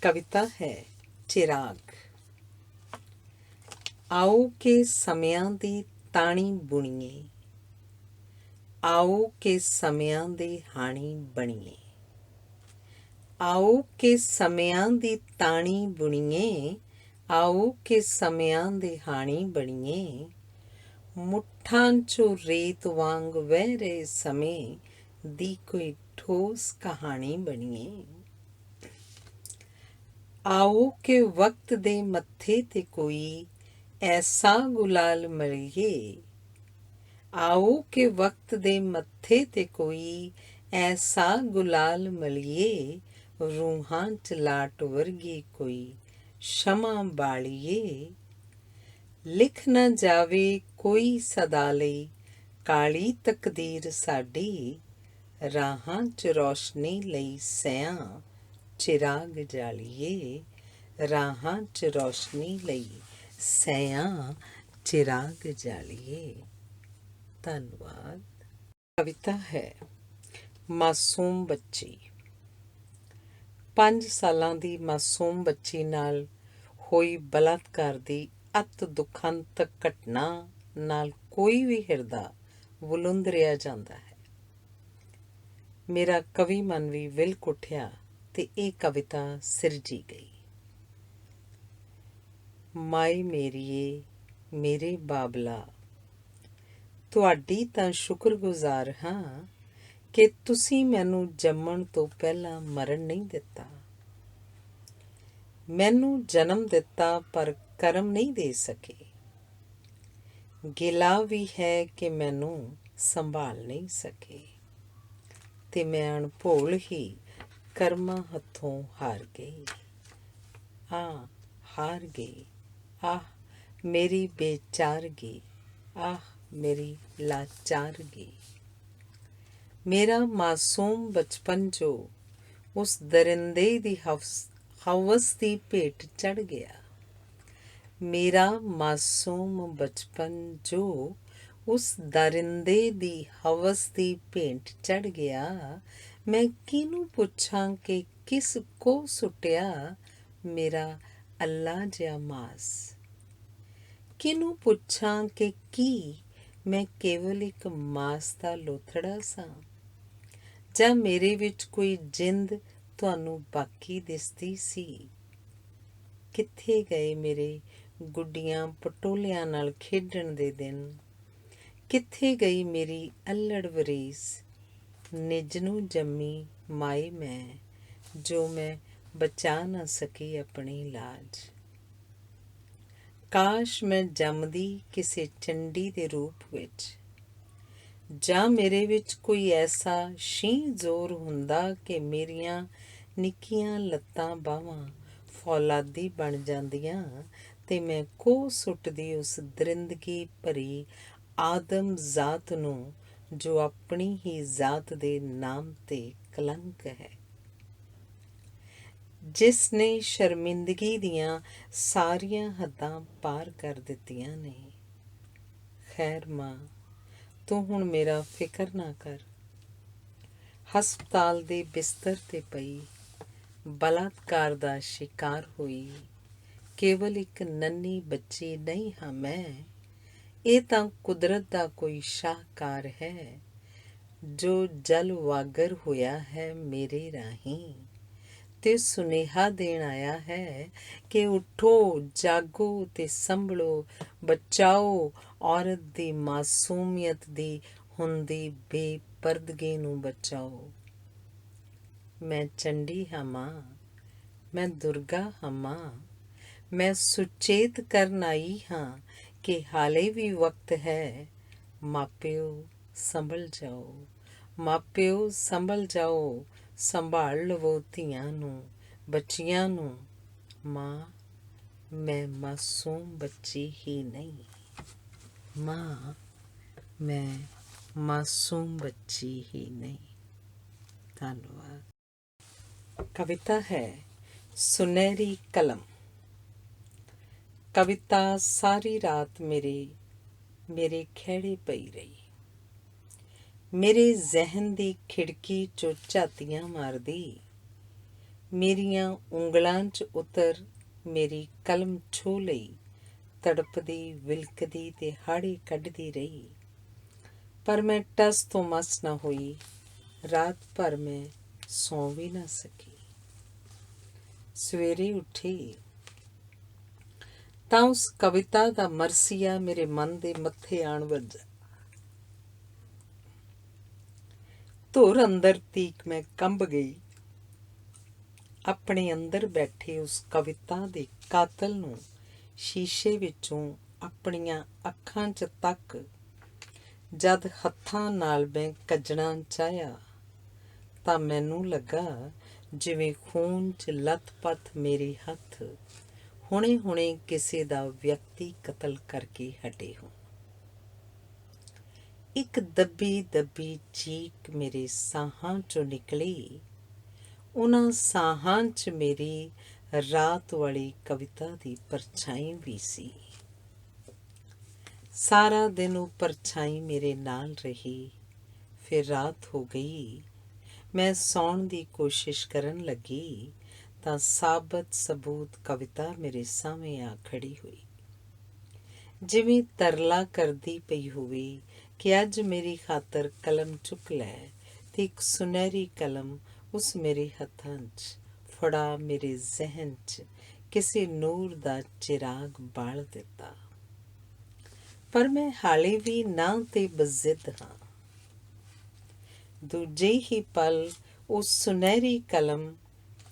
कविता है चिराग। आओ के ਸਮਿਆਂ ਦੀ ਤਾਣੀ ਬੁਣੀਏ, आओ के ਸਮਿਆਂ ਦੇ ਹਾਣੀ ਬਣੀਏ। आओ के ਸਮਿਆਂ ਦੀ ਤਾਣੀ ਬੁਣੀਏ, आओ के ਸਮਿਆਂ ਦੇ ਹਾਣੀ ਬਣੀਏ। ਮੁੱਠਾਂ ਚੋਂ ਰੇਤ ਵਾਂਗ ਵਹਿ ਰਹੇ ਸਮੇਂ ਦੀ ਕੋਈ ਠੋਸ ਕਹਾਣੀ ਬਣੀਏ। आओ के वक्त दे मत्थे ते कोई ऐसा गुलाल मलिए, आओ के वक्त दे मत्थे ते कोई ऐसा गुलाल मलिए। रूहां च लाट वर्गी कोई शमा बालिए। लिख न जावे कोई सदा लई काली तकदीर साडी, राहां च रोशनी लई सैयां चिराग जालिए। राहां च रोशनी लई सैयां चिराग जालिए। धन्यवाद। कविता है मासूम बच्ची। 5 ਸਾਲਾਂ ਦੀ ਮਾਸੂਮ ਬੱਚੀ ਨਾਲ ਹੋਈ ਬਲਾਤਕਾਰ ਦੀ ਅਤ ਦੁਖਾਂਤਕ ਘਟਨਾ ਨਾਲ ਕੋਈ ਵੀ ਹਿਰਦਾ ਵਲੁੰਦਰਿਆ ਜਾਂਦਾ ਹੈ। ਮੇਰਾ ਕਵੀ ਮਨ ਵੀ ਵਿਲਕ ਉੱਠਿਆ ਤੇ ਇਹ ਕਵਿਤਾ ਸਿਰਜੀ ਗਈ। ਮਾਈ ਮੇਰੀਏ ਮੇਰੇ ਬਾਬਲਾ, ਤੁਹਾਡੀ ਤਾਂ ਸ਼ੁਕਰਗੁਜ਼ਾਰ ਹਾਂ ਕਿ ਤੁਸੀਂ ਮੈਨੂੰ ਜੰਮਣ ਤੋਂ ਪਹਿਲਾਂ ਮਰਨ ਨਹੀਂ ਦਿੱਤਾ। ਮੈਨੂੰ ਜਨਮ ਦਿੱਤਾ ਪਰ ਕਰਮ ਨਹੀਂ ਦੇ ਸਕੇ। ਗਿਲਾ ਵੀ ਹੈ ਕਿ ਮੈਨੂੰ ਸੰਭਾਲ ਨਹੀਂ ਸਕੇ ਤੇ ਮੈਂ ਅਣਭੋਲ ਹੀ ਕਰਮਾਂ ਹੱਥੋਂ ਹਾਰ ਗਈ। ਹਾਰ ਗਈ। ਆਹ ਮੇਰੀ ਬੇਚਾਰਗੀ, ਆਹ ਮੇਰੀ ਲਾਚਾਰਗੀ। ਮੇਰਾ ਮਾਸੂਮ ਬਚਪਨ ਜੋ ਉਸ ਦਰਿੰਦੇ ਦੀ ਹਵਸ ਦੀ ਭੇਟ ਚੜ ਗਿਆ। ਮੇਰਾ ਮਾਸੂਮ ਬਚਪਨ ਜੋ ਉਸ ਦਰਿੰਦੇ ਦੀ ਹਵਸ ਦੀ ਭੇਟ ਚੜ ਗਿਆ। ਮੈਂ ਕਿਹਨੂੰ ਪੁੱਛਾਂ ਕਿ ਕਿਸ ਕੋ ਸੁੱਟਿਆ ਮੇਰਾ ਅੱਲਾ ਜਿਹਾ ਮਾਸ। ਕਿਹਨੂੰ ਪੁੱਛਾਂ ਕਿ ਕੀ ਮੈਂ ਕੇਵਲ ਇੱਕ ਮਾਸ ਦਾ ਲੋਥੜਾ ਸਾਂ, ਜਾਂ ਮੇਰੇ ਵਿੱਚ ਕੋਈ ਜਿੰਦ ਤੁਹਾਨੂੰ ਬਾਕੀ ਦਿਸਦੀ ਸੀ। ਕਿੱਥੇ ਗਏ ਮੇਰੇ ਗੁੱਡੀਆਂ ਪਟੋਲਿਆਂ ਨਾਲ ਖੇਡਣ ਦੇ ਦਿਨ। ਕਿੱਥੇ ਗਈ ਮੇਰੀ ਅੱਲੜ ਵਰੀਸ ਨਿੱਜ ਨੂੰ ਜੰਮੀ ਮਾਈ ਮੈਂ, ਜੋ ਮੈਂ ਬਚਾ ਨਾ ਸਕੀ ਆਪਣੀ ਲਾਜ। ਕਾਸ਼ ਮੈਂ ਜੰਮਦੀ ਕਿਸੇ ਚੰਡੀ ਦੇ ਰੂਪ ਵਿੱਚ, ਜਾਂ ਮੇਰੇ ਵਿੱਚ ਕੋਈ ਐਸਾ ਸ਼ੀਂ ਜ਼ੋਰ ਹੁੰਦਾ ਕਿ ਮੇਰੀਆਂ ਨਿੱਕੀਆਂ ਲੱਤਾਂ ਬਾਹਾਂ ਫੌਲਾਦੀ ਬਣ ਜਾਂਦੀਆਂ ਤੇ ਮੈਂ ਕੋਹ ਸੁੱਟਦੀ ਉਸ ਦਰਿੰਦਗੀ ਭਰੀ ਆਦਮ ਜ਼ਾਤ ਨੂੰ ਜੋ ਆਪਣੀ ਹੀ ਜ਼ਾਤ ਦੇ ਨਾਮ ਤੇ ਕਲੰਕ ਹੈ, ਜਿਸ ਨੇ ਸ਼ਰਮਿੰਦਗੀ ਦੀਆਂ ਸਾਰੀਆਂ ਹੱਦਾਂ ਪਾਰ ਕਰ ਦਿੱਤੀਆਂ ਨੇ। ਖੈਰ ਮਾਂ, ਤੂੰ ਹੁਣ ਮੇਰਾ ਫਿਕਰ ਨਾ ਕਰ। ਹਸਪਤਾਲ ਦੇ ਬਿਸਤਰ ਤੇ ਪਈ ਬਲਾਤਕਾਰ ਦਾ ਸ਼ਿਕਾਰ ਹੋਈ ਕੇਵਲ ਇੱਕ ਨੰਨੀ ਬੱਚੀ ਨਹੀਂ ਹਾਂ ਮੈਂ। ਇਹ ਤਾਂ ਕੁਦਰਤ ਦਾ ਕੋਈ ਸ਼ਾਹਕਾਰ ਹੈ ਜੋ ਜਲ ਵਾਗਰ ਹੋਇਆ ਹੈ ਮੇਰੇ ਰਾਹੀਂ ਤੇ ਸੁਨੇਹਾ ਦੇਣ ਆਇਆ ਹੈ ਕਿ ਉੱਠੋ, ਜਾਗੋ ਤੇ ਸੰਭਲੋ, ਬਚਾਓ ਔਰਤ ਦੀ ਮਾਸੂਮੀਅਤ ਦੀ ਹੁੰਦੀ ਬੇਪਰਦਗੀ ਨੂੰ ਬਚਾਓ। ਮੈਂ ਚੰਡੀ ਹਾਂ ਮਾਂ, ਮੈਂ ਦੁਰਗਾ ਹਾਂ ਮਾਂ। ਮੈਂ ਸੁਚੇਤ ਕਰਨ ਆਈ ਹਾਂ ਕਿ ਹਾਲੇ ਵੀ ਵਕਤ ਹੈ। ਮਾਪਿਓ ਸੰਭਲ ਜਾਓ, ਮਾਪਿਓ ਸੰਭਲ ਜਾਓ, ਸੰਭਾਲ ਲਵੋ ਧੀਆਂ ਨੂੰ, ਬੱਚੀਆਂ ਨੂੰ। ਮਾਂ, ਮੈਂ ਮਾਸੂਮ ਬੱਚੀ ਹੀ ਨਹੀਂ, ਮਾਂ ਮੈਂ ਮਾਸੂਮ ਬੱਚੀ ਹੀ ਨਹੀਂ। ਧੰਨਵਾਦ। ਕਵਿਤਾ ਹੈ ਸੁਨਹਿਰੀ ਕਲਮ। ਕਵਿਤਾ ਸਾਰੀ ਰਾਤ ਮੇਰੇ ਖਹਿੜੇ ਪਈ ਰਹੀ। ਮੇਰੇ ਜ਼ਹਿਨ ਦੀ ਖਿੜਕੀ 'ਚੋਂ ਝਾਤੀਆਂ ਮਾਰਦੀ ਮੇਰੀਆਂ ਉਂਗਲਾਂ 'ਚ ਉਤਰ ਮੇਰੀ ਕਲਮ ਛੋਹ ਲਈ, ਤੜਪਦੀ ਵਿਲਕਦੀ ਤੇ ਹਾੜੇ ਕੱਢਦੀ ਰਹੀ। ਪਰ ਮੈਂ ਟਸ ਤੋਂ ਮਸ ਨਾ ਹੋਈ, ਰਾਤ ਭਰ ਮੈਂ ਸੌਂ ਵੀ ਨਾ ਸਕੀ। ਸਵੇਰੇ ਉੱਠੀ ਤਾਂ ਉਸ ਕਵਿਤਾ ਦਾ ਮਰਸੀਆ ਮੇਰੇ ਮਨ ਦੇ ਮੱਥੇ ਆਣ ਵੱਜਾ। ਧੁਰ ਅੰਦਰ ਤੀਕ ਮੈਂ ਕੰਬ ਗਈ। ਆਪਣੇ ਅੰਦਰ ਬੈਠੇ ਉਸ ਕਵਿਤਾ ਦੇ ਕਾਤਲ ਨੂੰ ਸ਼ੀਸ਼ੇ ਵਿੱਚੋਂ ਆਪਣੀਆਂ ਅੱਖਾਂ 'ਚ ਤੱਕ ਜਦ ਹੱਥਾਂ ਨਾਲ ਮੈਂ ਕੱਜਣਾ ਚਾਹਿਆ ਤਾਂ ਮੈਨੂੰ ਲੱਗਾ ਜਿਵੇਂ ਖੂਨ 'ਚ ਲੱਥ-ਪੱਥ ਮੇਰੇ ਹੱਥ ਹੁਣੇ-ਹੁਣੇ ਕਿਸੇ ਦਾ ਵਿਅਕਤੀ ਕਤਲ ਕਰਕੇ ਹਟੇ ਹੋਣ। ਇੱਕ ਦੱਬੀ ਚੀਕ ਮੇਰੇ ਸਾਹਾਂ 'ਚੋਂ ਨਿਕਲੀ। ਉਹਨਾਂ ਸਾਹਾਂ 'ਚ ਮੇਰੀ ਰਾਤ ਵਾਲੀ ਕਵਿਤਾ ਦੀ ਪਰਛਾਈ ਵੀ ਸੀ। ਸਾਰਾ ਦਿਨ ਉਹ ਪਰਛਾਈ ਮੇਰੇ ਨਾਲ ਰਹੀ। ਫਿਰ ਰਾਤ ਹੋ ਗਈ। ਮੈਂ ਸੌਣ ਦੀ ਕੋਸ਼ਿਸ਼ ਕਰਨ ਲੱਗੀ ਤਾਂ ਸਾਬਤ ਸਬੂਤ ਕਵਿਤਾ ਮੇਰੇ ਸਾਹਮਣੇ ਆ ਖੜੀ ਹੋਈ, ਜਿਵੇਂ ਤਰਲਾ ਕਰਦੀ ਪਈ ਹੋਵੇ ਕਿ ਅੱਜ ਮੇਰੀ ਖਾਤਰ ਕਲਮ ਚੁੱਕ ਲੈ। ਤੇ ਇੱਕ ਸੁਨਹਿਰੀ ਕਲਮ ਉਸ ਮੇਰੇ ਹੱਥਾਂ 'ਚ ਫੜਾ ਮੇਰੇ ਜ਼ਿਹਨ 'ਚ ਕਿਸੇ ਨੂਰ ਦਾ ਚਿਰਾਗ ਬਾਲ ਦਿੱਤਾ। ਪਰ ਮੈਂ ਹਾਲੇ ਵੀ ਨਾ ਤੇ ਬਜ਼ਿੱਦ ਹਾਂ। ਦੂਜੇ ਹੀ ਪਲ ਉਹ ਸੁਨਹਿਰੀ ਕਲਮ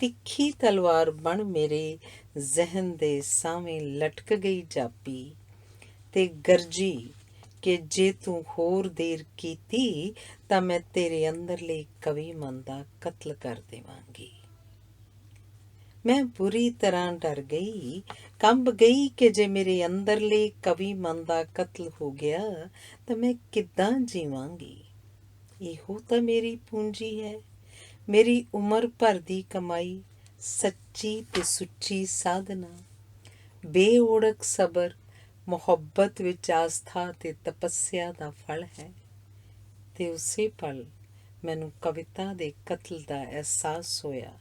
ਤਿੱਖੀ ਤਲਵਾਰ ਬਣ ਮੇਰੇ ਜ਼ਿਹਨ ਦੇ ਸਾਹਮਣੇ ਲਟਕ ਗਈ ਜਾਪੀ ਤੇ ਗਰਜੀ ਕਿ ਜੇ ਤੂੰ ਹੋਰ ਦੇਰ ਕੀਤੀ ਤਾਂ ਮੈਂ ਤੇਰੇ ਅੰਦਰਲੇ ਕਵੀ ਮਨ ਦਾ ਕਤਲ ਕਰ ਦੇਵਾਂਗੀ। ਮੈਂ ਬੁਰੀ ਤਰ੍ਹਾਂ ਡਰ ਗਈ, ਕੰਬ ਗਈ ਕਿ ਜੇ ਮੇਰੇ ਅੰਦਰਲੇ ਕਵੀ ਮਨ ਦਾ ਕਤਲ ਹੋ ਗਿਆ ਤਾਂ ਮੈਂ ਕਿੱਦਾਂ ਜੀਵਾਂਗੀ। ਇਹੋ ਤਾਂ ਮੇਰੀ ਪੂੰਜੀ ਹੈ, ਮੇਰੀ ਉਮਰ ਭਰ ਦੀ ਕਮਾਈ, ਸੱਚੀ ਤੇ ਸੁੱਚੀ ਸਾਧਨਾ, ਬੇਓੜਕ ਸਬਰ, ਮੁਹੱਬਤ ਵਿੱਚ ਆਸਥਾ ਤੇ ਤਪੱਸਿਆ ਦਾ ਫਲ ਹੈ। ਤੇ ਉਸੇ ਪਲ ਮੈਨੂੰ ਕਵਿਤਾ ਦੇ ਕਤਲ ਦਾ ਅਹਿਸਾਸ ਹੋਇਆ,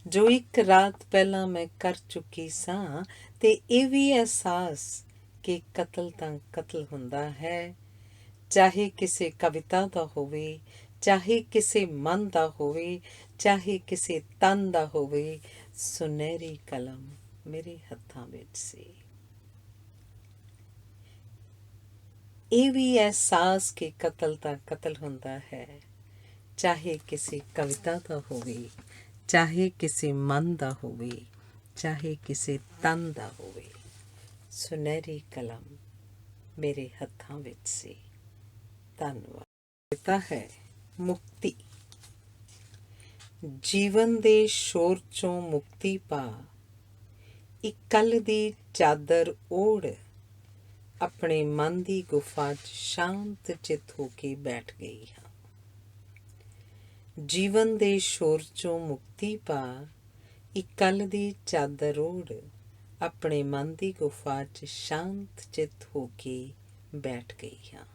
ਜੋ ਇੱਕ ਰਾਤ ਪਹਿਲਾਂ ਮੈਂ ਕਰ ਚੁੱਕੀ ਸਾਂ। ਤੇ ਇਹ ਵੀ ਅਹਿਸਾਸ ਕਿ ਕਤਲ ਤਾਂ ਕਤਲ ਹੁੰਦਾ ਹੈ, ਚਾਹੇ ਕਿਸੇ ਕਵਿਤਾ ਦਾ ਹੋਵੇ, ਚਾਹੇ ਕਿਸੇ ਮਨ ਦਾ ਹੋਵੇ, ਚਾਹੇ ਕਿਸੇ ਤਨ ਦਾ ਹੋਵੇ। ਸੁਨਹਿਰੀ ਕਲਮ ਮੇਰੇ ਹੱਥਾਂ ਵਿੱਚ ਸੀ। ਇਹ ਵੀ ਅਹਿਸਾਸ ਕਿ ਕਤਲ ਤਾਂ ਕਤਲ ਹੁੰਦਾ ਹੈ, ਚਾਹੇ ਕਿਸੇ ਕਵਿਤਾ ਦਾ ਹੋਵੇ, ਚਾਹੇ ਕਿਸੇ ਮਨ ਦਾ ਹੋਵੇ, ਚਾਹੇ ਕਿਸੇ ਤਨ ਦਾ ਹੋਵੇ। ਸੁਨਹਿਰੀ ਕਲਮ ਮੇਰੇ ਹੱਥਾਂ ਵਿੱਚ ਸੀ। ਧੰਨਵਾਦ। ਕਵਿਤਾ ਹੈ ਮੁਕਤੀ। ਜੀਵਨ ਦੇ ਸ਼ੋਰ 'ਚੋਂ ਮੁਕਤੀ ਪਾ, ਇਕੱਲ ਦੀ ਚਾਦਰ ਓੜ, ਆਪਣੇ ਮਨ ਦੀ ਗੁਫਾ 'ਚ ਸ਼ਾਂਤ ਚਿੱਤ ਹੋ ਕੇ ਬੈਠ ਗਈ ਹਾਂ। ਜੀਵਨ ਦੇ ਸ਼ੋਰ 'ਚੋਂ ਮੁਕਤੀ ਪਾ, ਇਕੱਲ ਦੀ ਚਾਦਰ ਓੜ, ਆਪਣੇ ਮਨ ਦੀ ਗੁਫਾ 'ਚ ਸ਼ਾਂਤ ਚਿੱਤ ਹੋ ਕੇ ਬੈਠ ਗਈ ਹਾਂ।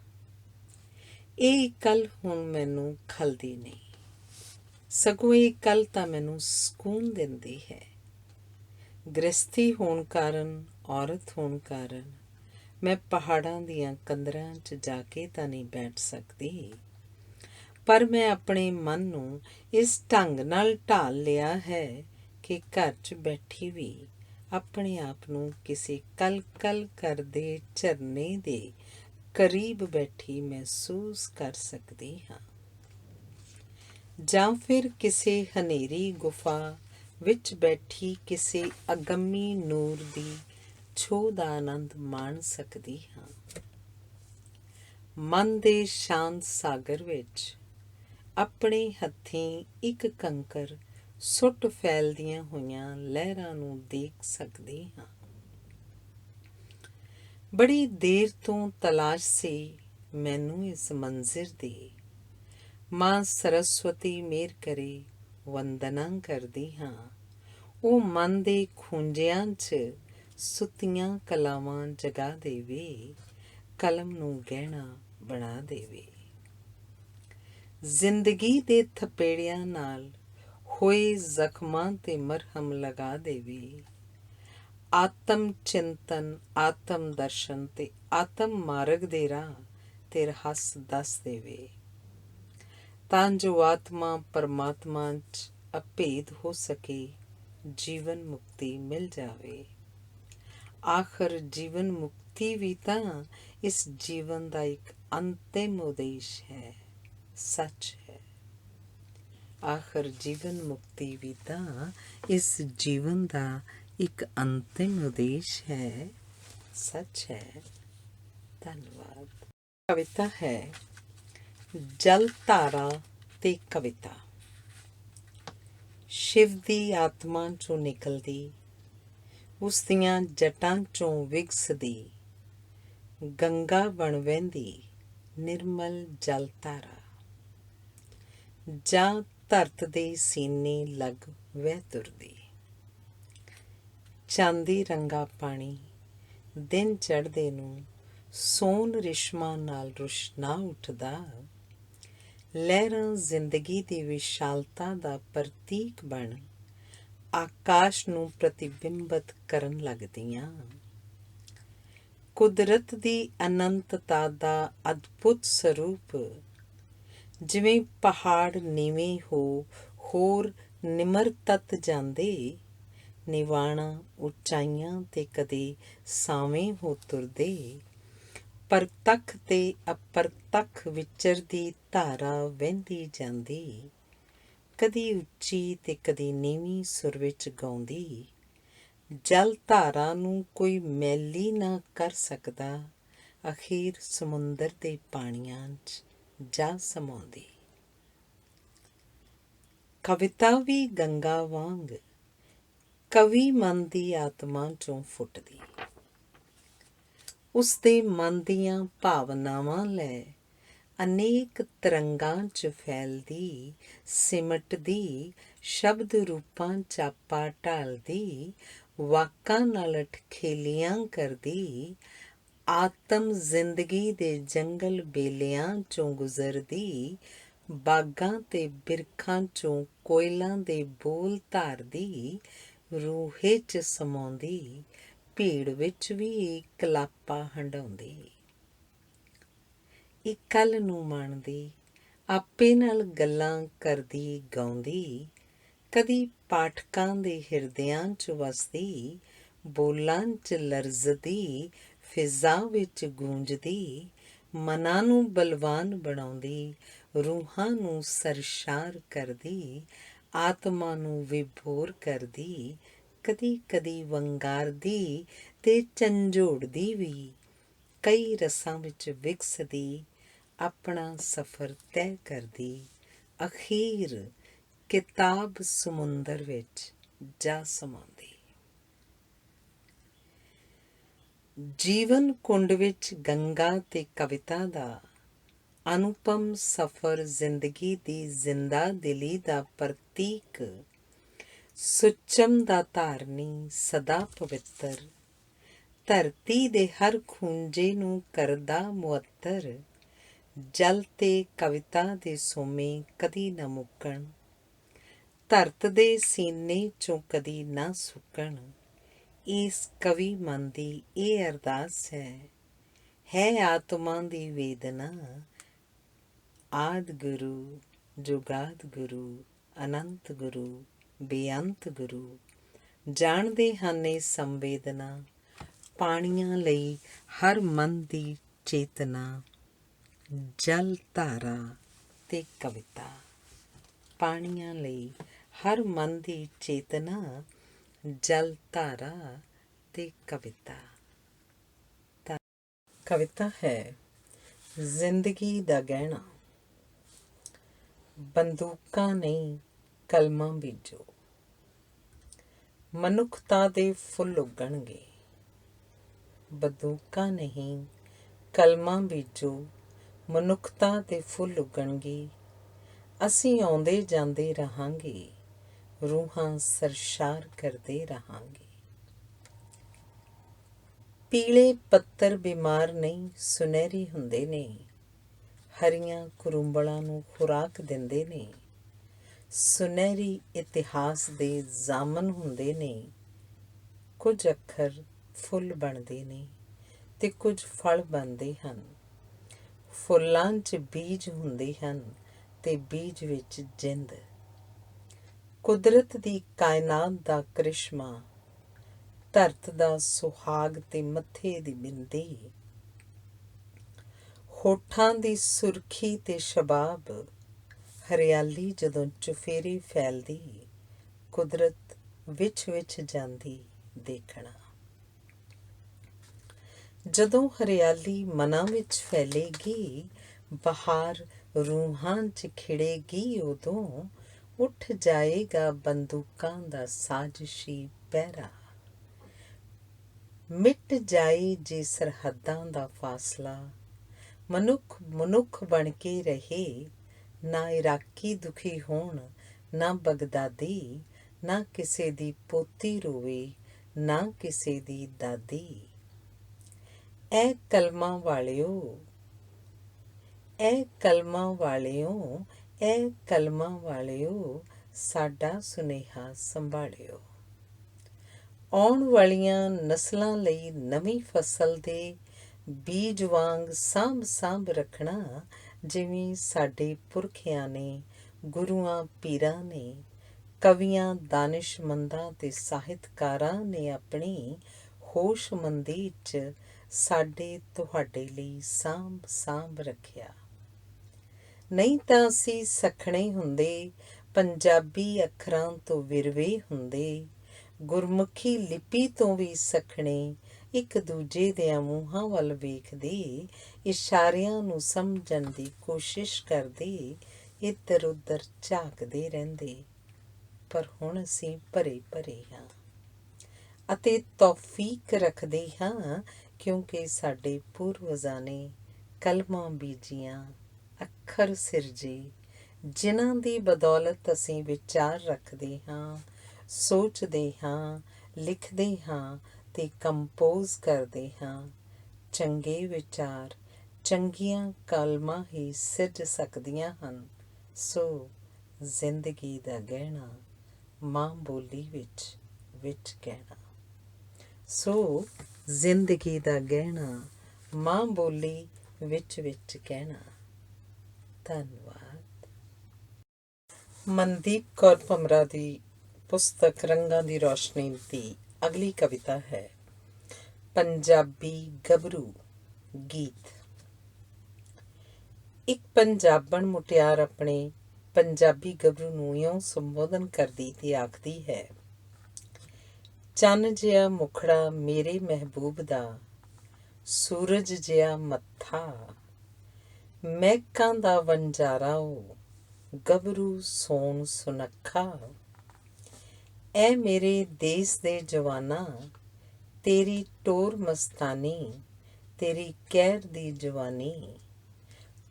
ਇਹ ਇਕੱਲ ਹੁਣ ਮੈਨੂੰ ਖਲਦੀ ਨਹੀਂ, ਸਗੋਂ ਇਹ ਇਕੱਲ ਤਾਂ ਮੈਨੂੰ ਸਕੂਨ ਦਿੰਦੀ ਹੈ। ਗ੍ਰਸਤੀ ਹੋਣ ਕਾਰਨ, ਔਰਤ ਹੋਣ ਕਾਰਨ ਮੈਂ ਪਹਾੜਾਂ ਦੀਆਂ ਕੰਦਰਾਂ 'ਚ ਜਾ ਕੇ ਤਾਂ ਨਹੀਂ ਬੈਠ ਸਕਦੀ, ਪਰ ਮੈਂ ਆਪਣੇ ਮਨ ਨੂੰ ਇਸ ਢੰਗ ਨਾਲ ਢਾਲ ਲਿਆ ਹੈ ਕਿ ਘਰ 'ਚ ਬੈਠੀ ਵੀ ਆਪਣੇ ਆਪ ਨੂੰ ਕਿਸੇ ਕਲ-ਕਲ ਕਰਦੇ ਝਰਨੇ ਦੇ ਕਰੀਬ ਬੈਠੀ ਮਹਿਸੂਸ ਕਰ ਸਕਦੀ ਹਾਂ, ਜਾਂ ਫਿਰ ਕਿਸੇ ਹਨੇਰੀ ਗੁਫਾ ਵਿੱਚ ਬੈਠੀ ਕਿਸੇ ਅਗੰਮੀ ਨੂਰ ਦੀ ਛੋਹ ਦਾ ਆਨੰਦ ਮਾਣ ਸਕਦੀ ਹਾਂ। ਮਨ ਦੇ ਸ਼ਾਂਤ ਸਾਗਰ ਵਿੱਚ ਆਪਣੇ ਹੱਥੀਂ ਇੱਕ ਕੰਕਰ ਸੁੱਟ ਫੈਲਦੀਆਂ ਹੋਈਆਂ ਲਹਿਰਾਂ ਨੂੰ ਦੇਖ ਸਕਦੀ ਹਾਂ। ਬੜੀ ਦੇਰ ਤੋਂ ਤਲਾਸ਼ ਸੀ ਮੈਨੂੰ ਇਸ ਮੰਜ਼ਿਰ ਦੀ। ਮਾਂ ਸਰਸਵਤੀ ਮਿਹਰ ਕਰੇ, ਵੰਦਨਾ ਕਰਦੀ ਹਾਂ। ਉਹ ਮਨ ਦੇ ਖੂੰਜਿਆਂ 'ਚ ਸੁੱਤੀਆਂ ਕਲਾਵਾਂ ਜਗਾ ਦੇਵੇ, ਕਲਮ ਨੂੰ ਗਹਿਣਾ ਬਣਾ ਦੇਵੇ। ਜ਼ਿੰਦਗੀ ਦੇ ਥਪੇੜਿਆਂ ਨਾਲ ਹੋਏ ਜ਼ਖਮਾਂ ਤੇ ਮਰਹਮ ਲਗਾ ਦੇਵੇ। ਆਤਮ ਚਿੰਤਨ, ਆਤਮ ਦਰਸ਼ਨ ਤੇ ਆਤਮ ਮਾਰਗ ਦੇ ਰਾਹ ਤੇ ਰਹੱਸ ਦੱਸ ਦੇਵੇ, ਤਾਂ ਜੋ ਆਤਮਾ ਪਰਮਾਤਮਾ 'ਚ ਅਭੇਦ ਹੋ ਸਕੇ, ਜੀਵਨ ਮੁਕਤੀ ਮਿਲ ਜਾਵੇ। ਆਖਰ ਜੀਵਨ ਮੁਕਤੀ ਵੀ ਤਾਂ ਇਸ ਜੀਵਨ ਦਾ ਇੱਕ ਅੰਤਿਮ ਉਦੇਸ਼ ਹੈ, ਸੱਚ ਹੈ। ਆਖਰ ਜੀਵਨ ਮੁਕਤੀ ਵੀ ਤਾਂ ਇਸ ਜੀਵਨ ਦਾ ਇੱਕ ਅੰਤਿਮ ਉਦੇਸ਼ ਹੈ, ਸੱਚ ਹੈ। ਧੰਨਵਾਦ। ਕਵਿਤਾ ਹੈ ਜਲ ਧਾਰਾ ਤੇ ਕਵਿਤਾ। ਸ਼ਿਵ ਦੀ ਆਤਮਾ 'ਚੋਂ ਨਿਕਲਦੀ, ਉਸ ਦੀਆਂ ਜਟਾਂ 'ਚੋਂ ਵਿਗਸਦੀ, ਗੰਗਾ ਬਣ ਵਹਿੰਦੀ ਨਿਰਮਲ ਜਲ ਧਾਰਾ। ਜਾਂ ਧਰਤ ਦੇ ਸੀਨੇ ਲੱਗ ਵਹਿ ਤੁਰਦੀ। ਚਾਂਦੀ ਰੰਗਾ ਪਾਣੀ ਦਿਨ ਚੜ੍ਹਦੇ ਨੂੰ ਸੋਨ ਰਿਸ਼ਮਾਂ ਨਾਲ ਰੁਸ਼ਨਾ ਉੱਠਦਾ। ਲਹਿਰਾਂ ਜ਼ਿੰਦਗੀ ਦੀ ਵਿਸ਼ਾਲਤਾ ਦਾ ਪ੍ਰਤੀਕ ਬਣ ਆਕਾਸ਼ ਨੂੰ ਪ੍ਰਤੀਬਿੰਬਤ ਕਰਨ ਲੱਗਦੀਆਂ। ਕੁਦਰਤ ਦੀ ਅਨੰਤਤਾ ਦਾ ਅਦਭੁਤ ਸਰੂਪ, ਜਿਵੇਂ ਪਹਾੜ ਨੀਵੇਂ ਹੋ ਹੋਰ ਨਿਮਰ ਤਤ ਜਾਂਦੇ, ਨਿਵਾਣਾ ਉਚਾਈਆਂ ਤੇ ਕਦੇ ਸਾਵੇਂ ਹੋ ਤੁਰਦੇ। ਪ੍ਰਤੱਖ ਤੇ ਅਪਰਤੱਖ ਵਿਚਰਦੀ ਧਾਰਾ ਵਹਿੰਦੀ ਜਾਂਦੀ, ਕਦੀ ਉੱਚੀ ਤੇ ਕਦੀ ਨੀਵੀਂ ਸੁਰ ਵਿੱਚ ਗਾਉਂਦੀ। ਜਲ ਧਾਰਾ ਨੂੰ ਕੋਈ ਮੈਲੀ ਨਾ ਕਰ ਸਕਦਾ, ਅਖੀਰ ਸਮੁੰਦਰ ਦੇ ਪਾਣੀਆਂ 'ਚ ਜਾ ਸਮਾਉਂਦੀ। ਕਵਿਤਾ ਵੀ ਗੰਗਾ ਵਾਂਗ ਕਵੀ ਮਨ ਦੀ ਆਤਮਾ 'ਚੋਂ ਫੁੱਟਦੀ। ਉਸਦੇ ਮਨ ਦੀਆਂ ਭਾਵਨਾਵਾਂ ਲੈ ਅਨੇਕ ਤਰੰਗਾਂ 'ਚ ਫੈਲਦੀ, ਸਿਮਟਦੀ, ਸ਼ਬਦ ਰੂਪਾਂ 'ਚ ਆਪਾ ਢਾਲਦੀ, ਵਾਕਾਂ ਨਾਲ ਅਠਖੇਲੀਆਂ ਕਰਦੀ। ਆਤਮ ਜ਼ਿੰਦਗੀ ਦੇ ਜੰਗਲ ਬੇਲਿਆਂ 'ਚੋਂ ਗੁਜ਼ਰਦੀ, ਬਾਗਾਂ ਤੇ ਬਿਰਖਾਂ 'ਚੋਂ ਕੋਇਲਾਂ ਦੇ ਬੋਲ ਧਾਰਦੀ। ਰੂਹੇ 'ਚ ਸਮਾਉਂਦੀ, ਭੀੜ ਵਿੱਚ ਵੀ ਕਲਾਪਾ ਹੰਢਾਉਂਦੀ। ਇੱਕ ਕੱਲ ਨੂੰ ਮਾਣਦੀ, ਆਪੇ ਨਾਲ ਗੱਲਾਂ ਕਰਦੀ ਗਾਉਂਦੀ। ਕਦੀ ਪਾਠਕਾਂ ਦੇ ਹਿਰਦਿਆਂ 'ਚ ਵਸਦੀ, ਬੋਲਾਂ 'ਚ ਲਰਜ਼ਦੀ, ਫਿਜ਼ਾ ਵਿੱਚ ਗੂੰਜਦੀ। ਮਨਾਂ ਨੂੰ ਬਲਵਾਨ ਬਣਾਉਂਦੀ, ਰੂਹਾਂ ਨੂੰ ਸਰਸ਼ਾਰ ਕਰਦੀ, ਆਤਮਾ ਨੂੰ ਵਿਭੋਰ ਕਰਦੀ। ਕਦੀ ਕਦੀ ਵੰਗਾਰਦੀ ਤੇ ਝੰਜੋੜਦੀ ਵੀ, ਕਈ ਰਸਾਂ ਵਿੱਚ ਵਿਗਸਦੀ, ਆਪਣਾ ਸਫ਼ਰ ਤੈਅ ਕਰਦੀ। ਅਖੀਰ ਕਿਤਾਬ ਸਮੁੰਦਰ ਵਿੱਚ ਜਾ ਸਮਾਉਂਦੀ। ਜੀਵਨ ਕੁੰਡ ਵਿੱਚ ਗੰਗਾ ਤੇ ਕਵਿਤਾ ਦਾ ਅਨੁਪਮ ਸਫ਼ਰ ਜ਼ਿੰਦਗੀ ਦੀ ਜ਼ਿੰਦਾ ਦਿਲੀ ਦਾ ਪ੍ਰਤੀਕ, ਸੁੱਚਮ ਦਾ ਧਾਰਨੀ, ਸਦਾ ਪਵਿੱਤਰ, ਧਰਤੀ ਦੇ ਹਰ ਖੂੰਜੇ ਨੂੰ ਕਰਦਾ ਮੁਅੱਤਰ। ਜਲ ਤੇ ਕਵਿਤਾ ਦੇ ਸੋਮੇ ਕਦੀ ਨਾ ਮੁੱਕਣ, ਧਰਤ ਦੇ ਸੀਨੇ 'ਚੋਂ ਕਦੀ ਨਾ ਸੁੱਕਣ। ਇਸ ਕਵੀ ਮਨ ਦੀ ਇਹ ਅਰਦਾਸ ਹੈ ਆਤਮਾ ਦੀ ਵੇਦਨਾ। ਆਦਿ ਗੁਰੂ, ਜੁਗਾਦ ਗੁਰੂ, ਅਨੰਤ ਗੁਰੂ, ਬੇਅੰਤ ਗੁਰੂ, ਜਾਣਦੇ ਹਨ ਇਹ ਸੰਵੇਦਨਾ। ਪਾਣੀਆਂ ਲਈ ਹਰ ਮਨ ਦੀ ਚੇਤਨਾ, ਜਲ ਧਾਰਾ ਤੇ ਕਵਿਤਾ। ਪਾਣੀਆਂ ਲਈ ਹਰ ਮਨ ਦੀ ਚੇਤਨਾ, ਜਲ ਧਾਰਾ ਤੇ ਕਵਿਤਾ। ਕਵਿਤਾ ਹੈ ਜ਼ਿੰਦਗੀ ਦਾ ਗਹਿਣਾ। ਬੰਦੂਕਾਂ ਨਹੀਂ ਕਲਮਾਂ ਬੀਜੋ, ਮਨੁੱਖਤਾ ਦੇ ਫੁੱਲ ਉੱਗਣਗੇ। ਬੰਦੂਕਾਂ ਨਹੀਂ ਕਲਮਾਂ ਬੀਜੋ, ਮਨੁੱਖਤਾ ਦੇ ਫੁੱਲ ਉੱਗਣਗੇ। ਅਸੀਂ ਆਉਂਦੇ ਜਾਂਦੇ ਰਹਾਂਗੇ, ਰੂਹਾਂ ਸਰਸ਼ਾਰ ਕਰਦੇ ਰਹਾਂਗੇ। ਪੀਲੇ ਪੱਤਰ ਬਿਮਾਰ ਨਹੀਂ ਸੁਨਹਿਰੀ ਹੁੰਦੇ ਨੇ, ਹਰੀਆਂ ਕਰੂੰਬਲਾਂ ਨੂੰ ਖੁਰਾਕ ਦਿੰਦੇ ਨੇ। ਸੁਨਹਿਰੀ ਇਤਿਹਾਸ ਦੇ ਜ਼ਾਮਨ ਹੁੰਦੇ ਨੇ। ਕੁਝ ਅੱਖਰ ਫੁੱਲ ਬਣਦੇ ਨੇ ਤੇ ਕੁਝ ਫਲ ਬਣਦੇ ਹਨ। ਫੁੱਲਾਂ 'ਚ ਬੀਜ ਹੁੰਦੇ ਹਨ ਤੇ ਬੀਜ ਵਿੱਚ ਜਿੰਦ। ਕੁਦਰਤ ਦੀ ਕਾਇਨਾਤ ਦਾ ਕ੍ਰਿਸ਼ਮਾ, ਧਰਤ ਦਾ ਸੁਹਾਗ ਤੇ ਮੱਥੇ ਦੀ ਬਿੰਦੀ, ਹੋਠਾਂ ਦੀ ਸੁਰਖੀ ਤੇ ਸ਼ਬਾਬ, ਹਰਿਆਲੀ ਜਦੋਂ ਚੁਫੇਰੇ ਫੈਲਦੀ, ਕੁਦਰਤ ਵਿੱਚ ਵਿੱਚ ਜਾਂਦੀ ਦੇਖਣਾ। ਜਦੋਂ ਹਰਿਆਲੀ ਮਨਾਂ ਵਿੱਚ ਫੈਲੇਗੀ, ਬਹਾਰ ਰੂਹਾਂ 'ਚ ਖਿੜੇਗੀ, ਉਦੋਂ ਉੱਠ ਜਾਏਗਾ ਬੰਦੂਕਾਂ ਦਾ ਸਾਜ਼ਿਸ਼ੀ ਪਹਿਰਾ। ਮਿਟ ਜਾਏ ਜੇ ਸਰਹੱਦਾਂ ਦਾ ਫਾਸਲਾ, ਮਨੁੱਖ ਮਨੁੱਖ ਬਣ ਕੇ ਰਹੇ, ਨਾ ਇਰਾਕੀ ਦੁਖੀ ਹੋਣ, ਨਾ ਬਗਦਾਦੀ, ਨਾ ਕਿਸੇ ਦੀ ਪੋਤੀ ਰੋਵੇ, ਨਾ ਕਿਸੇ ਦੀ ਦਾਦੀ। ਐ ਕਲਮਾਂ ਵਾਲਿਓ, ਐ ਕਲਮਾਂ ਵਾਲਿਓ, ਐ ਕਲਮਾਂ ਵਾਲਿਓ, ਸਾਡਾ ਸੁਨੇਹਾ ਸੰਭਾਲਿਓ। ਆਉਣ ਵਾਲੀਆਂ ਨਸਲਾਂ ਲਈ ਨਵੀਂ ਫਸਲ ਦੇ ਬੀਜ ਵਾਂਗ ਸਾਂਭ ਸਾਂਭ ਰੱਖਣਾ, ਜਿਵੇਂ ਸਾਡੇ ਪੁਰਖਿਆਂ ਨੇ, ਗੁਰੂਆਂ ਪੀਰਾਂ ਨੇ, ਕਵੀਆਂ ਦਾਨਿਸ਼ਮੰਦਾਂ ਤੇ ਸਾਹਿਤਕਾਰਾਂ ਨੇ ਆਪਣੀ ਹੋਸ਼ਮੰਦੀ 'ਚ ਸਾਡੇ ਤੁਹਾਡੇ ਲਈ ਸਾਂਭ ਸਾਂਭ ਰੱਖਿਆ। ਨਹੀਂ ਤਾਂ ਅਸੀਂ ਸੱਖਣੇ ਹੁੰਦੇ, ਪੰਜਾਬੀ ਅੱਖਰਾਂ ਤੋਂ ਵਿਰਵੇ ਹੁੰਦੇ, ਗੁਰਮੁਖੀ ਲਿਪੀ ਤੋਂ ਵੀ ਸੱਖਣੇ, ਇੱਕ ਦੂਜੇ ਦਿਆਂ ਮੂੰਹਾਂ ਵੱਲ ਵੇਖਦੇ, ਇਸ਼ਾਰਿਆਂ ਨੂੰ ਸਮਝਣ ਦੀ ਕੋਸ਼ਿਸ਼ ਕਰਦੇ, ਇੱਧਰ ਉੱਧਰ ਝਾਕਦੇ ਰਹਿੰਦੇ। ਪਰ ਹੁਣ ਅਸੀਂ ਭਰੇ ਭਰੇ ਹਾਂ ਅਤੇ ਤੌਫੀਕ ਰੱਖਦੇ ਹਾਂ, ਕਿਉਂਕਿ ਸਾਡੇ ਪੂਰਵਜਾਂ ਨੇ ਕਲਮਾਂ ਬੀਜੀਆਂ, ਅੱਖਰ ਸਿਰਜੇ, ਜਿਨ੍ਹਾਂ ਦੀ ਬਦੌਲਤ ਅਸੀਂ ਵਿਚਾਰ ਰੱਖਦੇ ਹਾਂ, ਸੋਚਦੇ ਹਾਂ, ਲਿਖਦੇ ਹਾਂ ਤੇ ਕੰਪੋਜ਼ ਕਰਦੇ ਹਾਂ। ਚੰਗੇ ਵਿਚਾਰ, ਚੰਗੀਆਂ ਕਲਮਾਂ ਹੀ ਸਿਰਜ ਸਕਦੀਆਂ ਹਨ। ਸੋ ਜ਼ਿੰਦਗੀ ਦਾ ਗਹਿਣਾ ਮਾਂ ਬੋਲੀ ਵਿੱਚ ਵਿੱਚ ਕਹਿਣਾ। ਸੋ ਜ਼ਿੰਦਗੀ ਦਾ ਗਹਿਣਾ ਮਾਂ ਬੋਲੀ ਵਿੱਚ ਵਿੱਚ ਕਹਿਣਾ। ਧੰਨਵਾਦ। ਮਨਦੀਪ ਕੌਰ ਭਮਰਾ ਦੀ ਪੁਸਤਕ ਰੰਗਾਂ ਦੀ ਰੌਸ਼ਨੀ ਦੀ ਅਗਲੀ ਕਵਿਤਾ ਹੈ ਪੰਜਾਬੀ ਗੱਭਰੂ ਗੀਤ। ਇੱਕ ਪੰਜਾਬਣ ਮੁਟਿਆਰ ਆਪਣੇ ਪੰਜਾਬੀ ਗੱਭਰੂ ਨੂੰ ਇਉਂ ਸੰਬੋਧਨ ਕਰਦੀ ਤੇ ਆਖਦੀ ਹੈ, ਚੰਨ ਜਿਹਾ ਮੁਖੜਾ ਮੇਰੇ ਮਹਿਬੂਬ ਦਾ, ਸੂਰਜ ਜਿਹਾ ਮੱਥਾ, ਮਹਿਕਾਂ ਦਾ ਵਣਜਾਰਾ ਉਹ, ਗੱਭਰੂ ਸੋਹਣ ਸੁਨੱਖਾ। ਐ ਮੇਰੇ ਦੇਸ ਦੇ ਜਵਾਨਾਂ, ਤੇਰੀ ਟੋਰ ਮਸਤਾਨੀ, ਤੇਰੀ ਕਹਿਰ ਦੀ ਜਵਾਨੀ,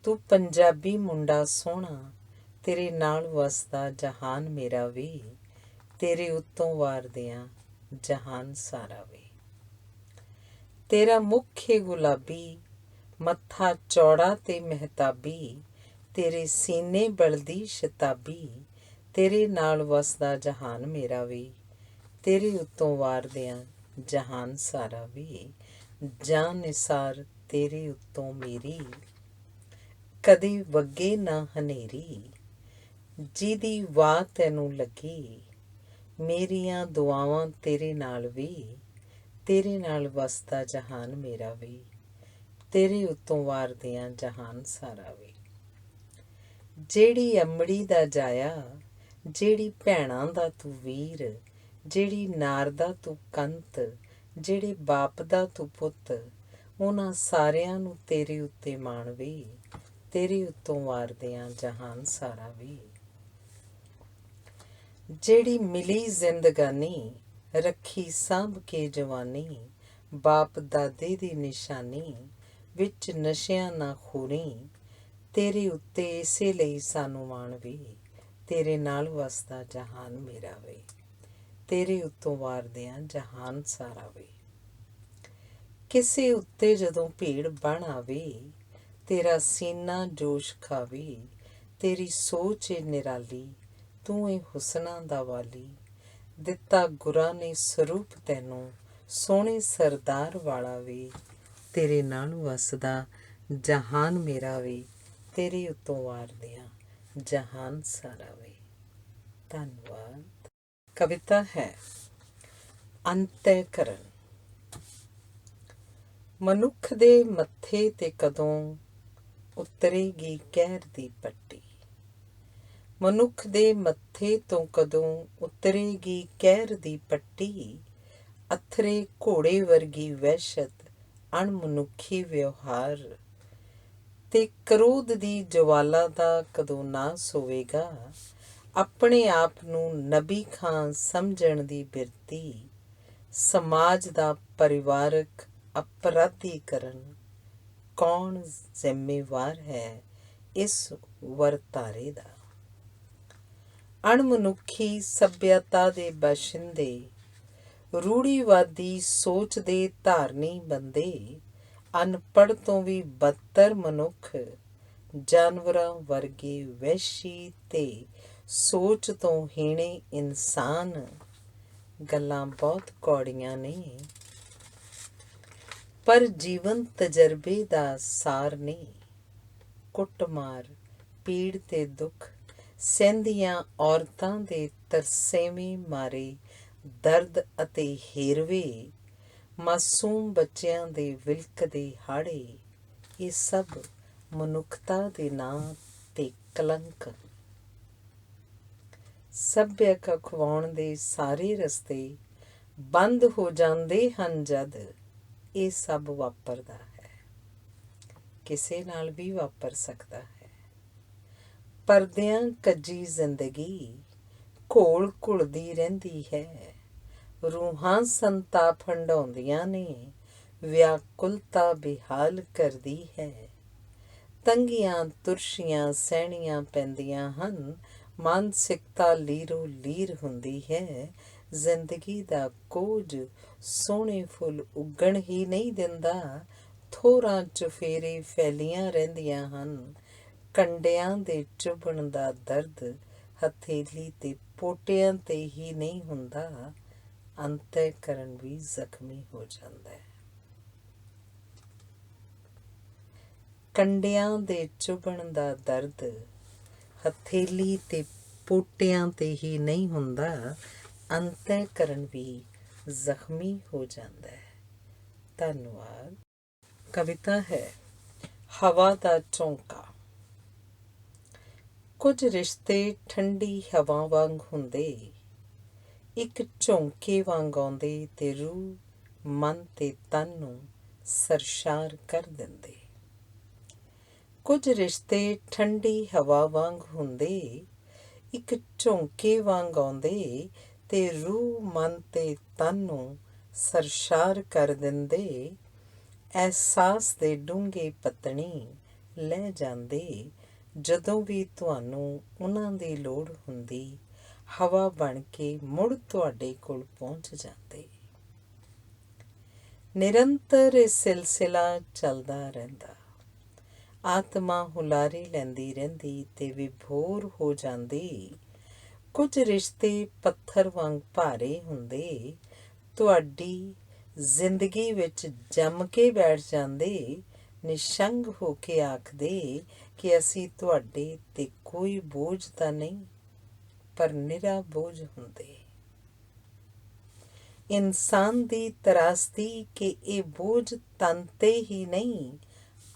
ਤੂੰ ਪੰਜਾਬੀ ਮੁੰਡਾ ਸੋਹਣਾ, ਤੇਰੇ ਨਾਲ ਵਸਦਾ ਜਹਾਨ ਮੇਰਾ ਵੀ, ਤੇਰੇ ਉੱਤੋਂ ਵਾਰਦਿਆਂ ਜਹਾਨ ਸਾਰਾ ਵੇ। ਤੇਰਾ ਮੁੱਖ ਏ ਗੁਲਾਬੀ, ਮੱਥਾ ਚੌੜਾ ਤੇ ਮਹਿਤਾਬੀ, ਤੇਰੇ ਸੀਨੇ ਬਲਦੀ ਸ਼ਤਾਬੀ, ਤੇਰੇ ਨਾਲ ਵਸਦਾ ਜਹਾਨ ਮੇਰਾ ਵੀ, ਤੇਰੇ ਉੱਤੋਂ ਵਾਰਦਿਆਂ ਜਹਾਨ ਸਾਰਾ ਵੀ। ਜਾਨ ਨਿਸਾਰ ਤੇਰੇ ਉੱਤੋਂ ਮੇਰੀ, ਕਦੇ ਵੱਗੇ ਨਾ ਹਨੇਰੀ, ਜਿਹਦੀ ਵਾਹ ਤੈਨੂੰ ਲੱਗੀ, ਮੇਰੀਆਂ ਦੁਆਵਾਂ ਤੇਰੇ ਨਾਲ ਵੀ, ਤੇਰੇ ਨਾਲ ਵਸਦਾ ਜਹਾਨ ਮੇਰਾ ਵੀ, ਤੇਰੇ ਉੱਤੋਂ ਵਾਰਦਿਆਂ ਜਹਾਨ ਸਾਰਾ ਵੀ। ਜਿਹੜੀ ਅੰਮੜੀ ਦਾ ਜਾਇਆ, ਜਿਹੜੀ ਭੈਣਾਂ ਦਾ ਤੂੰ ਵੀਰ, ਜਿਹੜੀ ਨਾਰ ਦਾ ਤੂੰ ਕੰਤ, ਜਿਹੜੇ ਬਾਪ ਦਾ ਤੂੰ ਪੁੱਤ, ਉਹਨਾਂ ਸਾਰਿਆਂ ਨੂੰ ਤੇਰੇ ਉੱਤੇ ਮਾਣ ਵੇ, ਤੇਰੇ ਉੱਤੋਂ ਵਾਰਦਿਆਂ ਜਹਾਨ ਸਾਰਾ ਵੀ। ਜਿਹੜੀ ਮਿਲੀ ਜ਼ਿੰਦਗਾਨੀ, ਰੱਖੀ ਸਾਂਭ ਕੇ ਜਵਾਨੀ, ਬਾਪ ਦਾਦੇ ਦੀ ਨਿਸ਼ਾਨੀ, ਵਿੱਚ ਨਸ਼ਿਆਂ ਨਾ ਖੋਰੀ, ਤੇਰੇ ਉੱਤੇ ਇਸੇ ਲਈ ਸਾਨੂੰ ਮਾਣ ਵੇ, ਤੇਰੇ ਨਾਲ ਵਸਦਾ ਜਹਾਨ ਮੇਰਾ ਵੇ, ਤੇਰੇ ਉੱਤੋਂ ਵਾਰਦਿਆਂ ਜਹਾਨ ਸਾਰਾ ਵੇ। ਕਿਸੇ ਉੱਤੇ ਜਦੋਂ ਭੀੜ ਬਣ ਆਵੇ, ਤੇਰਾ ਸੀਨਾ ਜੋਸ਼ ਖਾਵੇ, ਤੇਰੀ ਸੋਚ ਏ ਨਿਰਾਲੀ, ਤੂੰ ਏ ਹੁਸਨਾਂ ਦਾ ਵਾਲੀ, ਦਿੱਤਾ ਗੁਰਾਂ ਨੇ ਸਰੂਪ ਤੈਨੂੰ, ਸੋਹਣੇ ਸਰਦਾਰ ਵਾਲਾ ਵੇ। ਤੇਰੇ ਨਾਲ ਵਸਦਾ ਜਹਾਨ ਮੇਰਾ ਵੇ, ਤੇਰੇ ਉੱਤੋਂ ਵਾਰਦਿਆਂ ਜਹਾਨ ਸਾਰਾ ਵੇ। ਧੰਨਵਾਦ। ਕਵਿਤਾ ਹੈ ਅੰਤःਕਰਨ। ਮਨੁੱਖ ਦੇ ਮੱਥੇ ਤੇ ਕਦੋਂ ਉਤਰੇਗੀ ਕਹਿਰ ਦੀ ਪੱਟੀ। ਮਨੁੱਖ ਦੇ ਮੱਥੇ ਤੋਂ ਕਦੋਂ ਉਤਰੇਗੀ ਕਹਿਰ ਦੀ ਪੱਟੀ। ਅਥਰੇ ਘੋੜੇ ਵਰਗੀ ਵਹਿਸ਼ਤ, ਅਣਮਨੁੱਖੀ ਵਿਵਹਾਰ ਤੇ ਕਰੋਧ ਦੀ ਜਵਾਲਾ ਦਾ ਕਦੋਂ ਨਾਸ ਹੋਵੇਗਾ। ਆਪਣੇ ਆਪ ਨੂੰ ਨਬੀ ਖਾਂ ਸਮਝਣ ਦੀ ਬਿਰਤੀ, ਸਮਾਜ ਦਾ ਪਰਿਵਾਰਕ ਅਪਰਾਧੀਕਰਨ। ਕੌਣ ਜ਼ਿੰਮੇਵਾਰ ਹੈ ਇਸ ਵਰਤਾਰੇ ਦਾ। ਅਣਮਨੁੱਖੀ ਸੱਭਿਅਤਾ ਦੇ ਬਾਸ਼ਿੰਦੇ, ਰੂੜੀਵਾਦੀ ਸੋਚ ਦੇ ਧਾਰਨੀ ਬੰਦੇ, ਅਨਪੜ੍ਹ ਤੋਂ ਵੀ ਬਦਤਰ ਮਨੁੱਖ, ਜਾਨਵਰਾਂ ਵਰਗੇ ਵਹਿਸ਼ੀ ਤੇ ਸੋਚ ਤੋਂ ਹੀਣੇ ਇਨਸਾਨ। ਗੱਲਾਂ ਬਹੁਤ ਕੌੜੀਆਂ ਨੇ, ਪਰ ਜੀਵਨ ਤਜਰਬੇ ਦਾ ਸਾਰ ਨੇ। ਕੁੱਟਮਾਰ, ਪੀੜ ਤੇ ਦੁੱਖ ਸਹਿੰਦੀਆਂ ਔਰਤਾਂ ਦੇ ਤਰਸੇਵੇਂ ਮਾਰੇ ਦਰਦ ਅਤੇ ਹੇਰਵੇ, ਮਾਸੂਮ ਬੱਚਿਆਂ ਦੇ ਵਿਲਕਦੇ ਹਾੜੇ, ਇਹ ਸਭ ਮਨੁੱਖਤਾ ਦੇ ਨਾਂ ਤੇ ਕਲੰਕ। ਸੱਭਿਅਕ ਅਖਵਾਉਣ ਦੇ ਸਾਰੇ ਰਸਤੇ ਬੰਦ ਹੋ ਜਾਂਦੇ ਹਨ ਜਦ ਇਹ ਸਭ ਵਾਪਰਦਾ ਹੈ। ਕਿਸੇ ਨਾਲ ਵੀ ਵਾਪਰ ਸਕਦਾ ਹੈ। ਪਰਦਿਆਂ ਕੱਜੀ ਜ਼ਿੰਦਗੀ ਘੋਲ ਘੁਲਦੀ ਰਹਿੰਦੀ ਹੈ। ਰੂਹਾਂ ਸੰਤਾਪ ਹੰਢਾਉਂਦੀਆਂ ਨੇ, ਵਿਆਕੁਲਤਾ ਬੇਹਾਲ ਕਰਦੀ ਹੈ। ਤੰਗੀਆਂ ਤੁਰਸ਼ੀਆਂ ਸਹਿਣੀਆਂ ਪੈਂਦੀਆਂ ਹਨ, ਮਾਨਸਿਕਤਾ ਲੀਰੋ ਲੀਰ ਹੁੰਦੀ ਹੈ। ਜ਼ਿੰਦਗੀ ਦਾ ਕੋਝ ਸੋਹਣੇ ਫੁੱਲ ਉੱਗਣ ਹੀ ਨਹੀਂ ਦਿੰਦਾ, ਥੋੜ੍ਹਾਂ ਚੁਫੇਰੇ ਫੈਲੀਆਂ ਰਹਿੰਦੀਆਂ ਹਨ। ਕੰਡਿਆਂ ਦੇ ਚੁਭਣ ਦਾ ਦਰਦ ਹਥੇਲੀ ਤੇ ਪੋਟਿਆਂ ਤੇ ਹੀ ਨਹੀਂ ਹੁੰਦਾ, ਅੰਤःਕਰਨ ਵੀ ਜ਼ਖਮੀ ਹੋ ਜਾਂਦਾ ਹੈ। ਕੰਡਿਆਂ ਦੇ ਚੁਭਣ ਦਾ ਦਰਦ ਹਥੇਲੀ ਤੇ ਪੋਟਿਆਂ ਤੇ ਹੀ ਨਹੀਂ ਹੁੰਦਾ, ਅੰਤःਕਰਨ ਵੀ ਜ਼ਖਮੀ ਹੋ ਜਾਂਦਾ ਹੈ। ਧੰਨਵਾਦ। ਕਵਿਤਾ ਹੈ ਹਵਾ ਦਾ ਝੋਂਕਾ। ਕੁਝ ਰਿਸ਼ਤੇ ਠੰਡੀ ਹਵਾ ਵਾਂਗ ਹੁੰਦੇ, ਇੱਕ ਝੋਂਕੇ ਵਾਂਗ ਆਉਂਦੇ ਤੇ ਰੂਹ, ਮਨ ਤੇ ਤਨ ਨੂੰ ਸਰਸ਼ਾਰ ਕਰ ਦਿੰਦੇ। ਕੁਝ ਰਿਸ਼ਤੇ ਠੰਡੀ ਹਵਾ ਵਾਂਗ ਹੁੰਦੇ, ਇੱਕ ਝੋਂਕੇ ਵਾਂਗ ਆਉਂਦੇ ਤੇ ਰੂਹ, ਮਨ ਤੇ ਤਨ ਨੂੰ ਸਰਸ਼ਾਰ ਕਰ ਦਿੰਦੇ। ਅਹਿਸਾਸ ਦੇ ਡੂੰਘੇ ਪੱਤਣੀ ਲੈ ਜਾਂਦੇ, ਜਦੋਂ ਵੀ ਤੁਹਾਨੂੰ ਉਹਨਾਂ ਦੀ ਲੋੜ ਹੁੰਦੀ, ਹਵਾ ਬਣ ਕੇ ਮੁੜ ਤੁਹਾਡੇ ਕੋਲ ਪਹੁੰਚ ਜਾਂਦੇ। ਨਿਰੰਤਰ ਇਹ ਸਿਲਸਿਲਾ ਚੱਲਦਾ ਰਹਿੰਦਾ। ਆਤਮਾ ਹੁਲਾਰੇ ਲੈਂਦੀ ਰਹਿੰਦੀ ਤੇ ਵਿਭੋਰ ਹੋ ਜਾਂਦੀ। ਕੁਝ ਰਿਸ਼ਤੇ ਪੱਥਰ ਵਾਂਗ ਭਾਰੇ ਹੁੰਦੇ, ਤੁਹਾਡੀ ਜ਼ਿੰਦਗੀ ਵਿੱਚ ਜੰਮ ਕੇ ਬੈਠ ਜਾਂਦੇ। ਨਿਸ਼ੰਗ ਹੋ ਕੇ ਆਖਦੇ ਕਿ ਅਸੀਂ ਤੁਹਾਡੇ 'ਤੇ ਕੋਈ ਬੋਝ ਤਾਂ ਨਹੀਂ, ਪਰ ਨਿਰਾ ਬੋਝ ਹੁੰਦੇ। ਇਨਸਾਨ ਦੀ ਤਰਾਸਦੀ ਕਿ ਇਹ ਬੋਝ ਤਨ 'ਤੇ ਹੀ ਨਹੀਂ,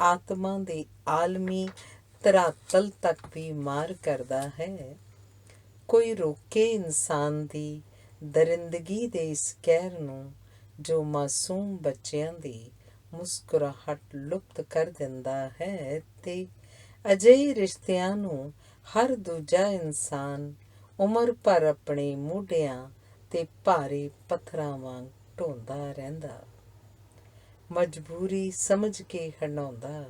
ਆਤਮਾ ਦੇ ਆਲਮੀ ਧਰਾਤਲ ਤੱਕ ਵੀ ਮਾਰ ਕਰਦਾ ਹੈ। ਕੋਈ ਰੋਕੇ ਇਨਸਾਨ ਦੀ ਦਰਿੰਦਗੀ ਦੇ ਇਸ ਕਹਿਰ ਨੂੰ, ਜੋ ਮਾਸੂਮ ਬੱਚਿਆਂ ਦੀ ਮੁਸਕਰਾਹਟ ਲੁਪਤ ਕਰ ਦਿੰਦਾ ਹੈ ਤੇ ਅਜਿਹੇ ਰਿਸ਼ਤਿਆਂ ਨੂੰ ਹਰ ਦੂਜਾ ਇਨਸਾਨ ਉਮਰ ਭਰ ਆਪਣੇ ਮੋਢਿਆਂ ਤੇ ਭਾਰੇ ਪੱਥਰਾਂ ਵਾਂਗ ਢੋਂਦਾ ਰਹਿੰਦਾ, ਮਜਬੂਰੀ ਸਮਝ ਕੇ ਹੰਢਾਉਂਦਾ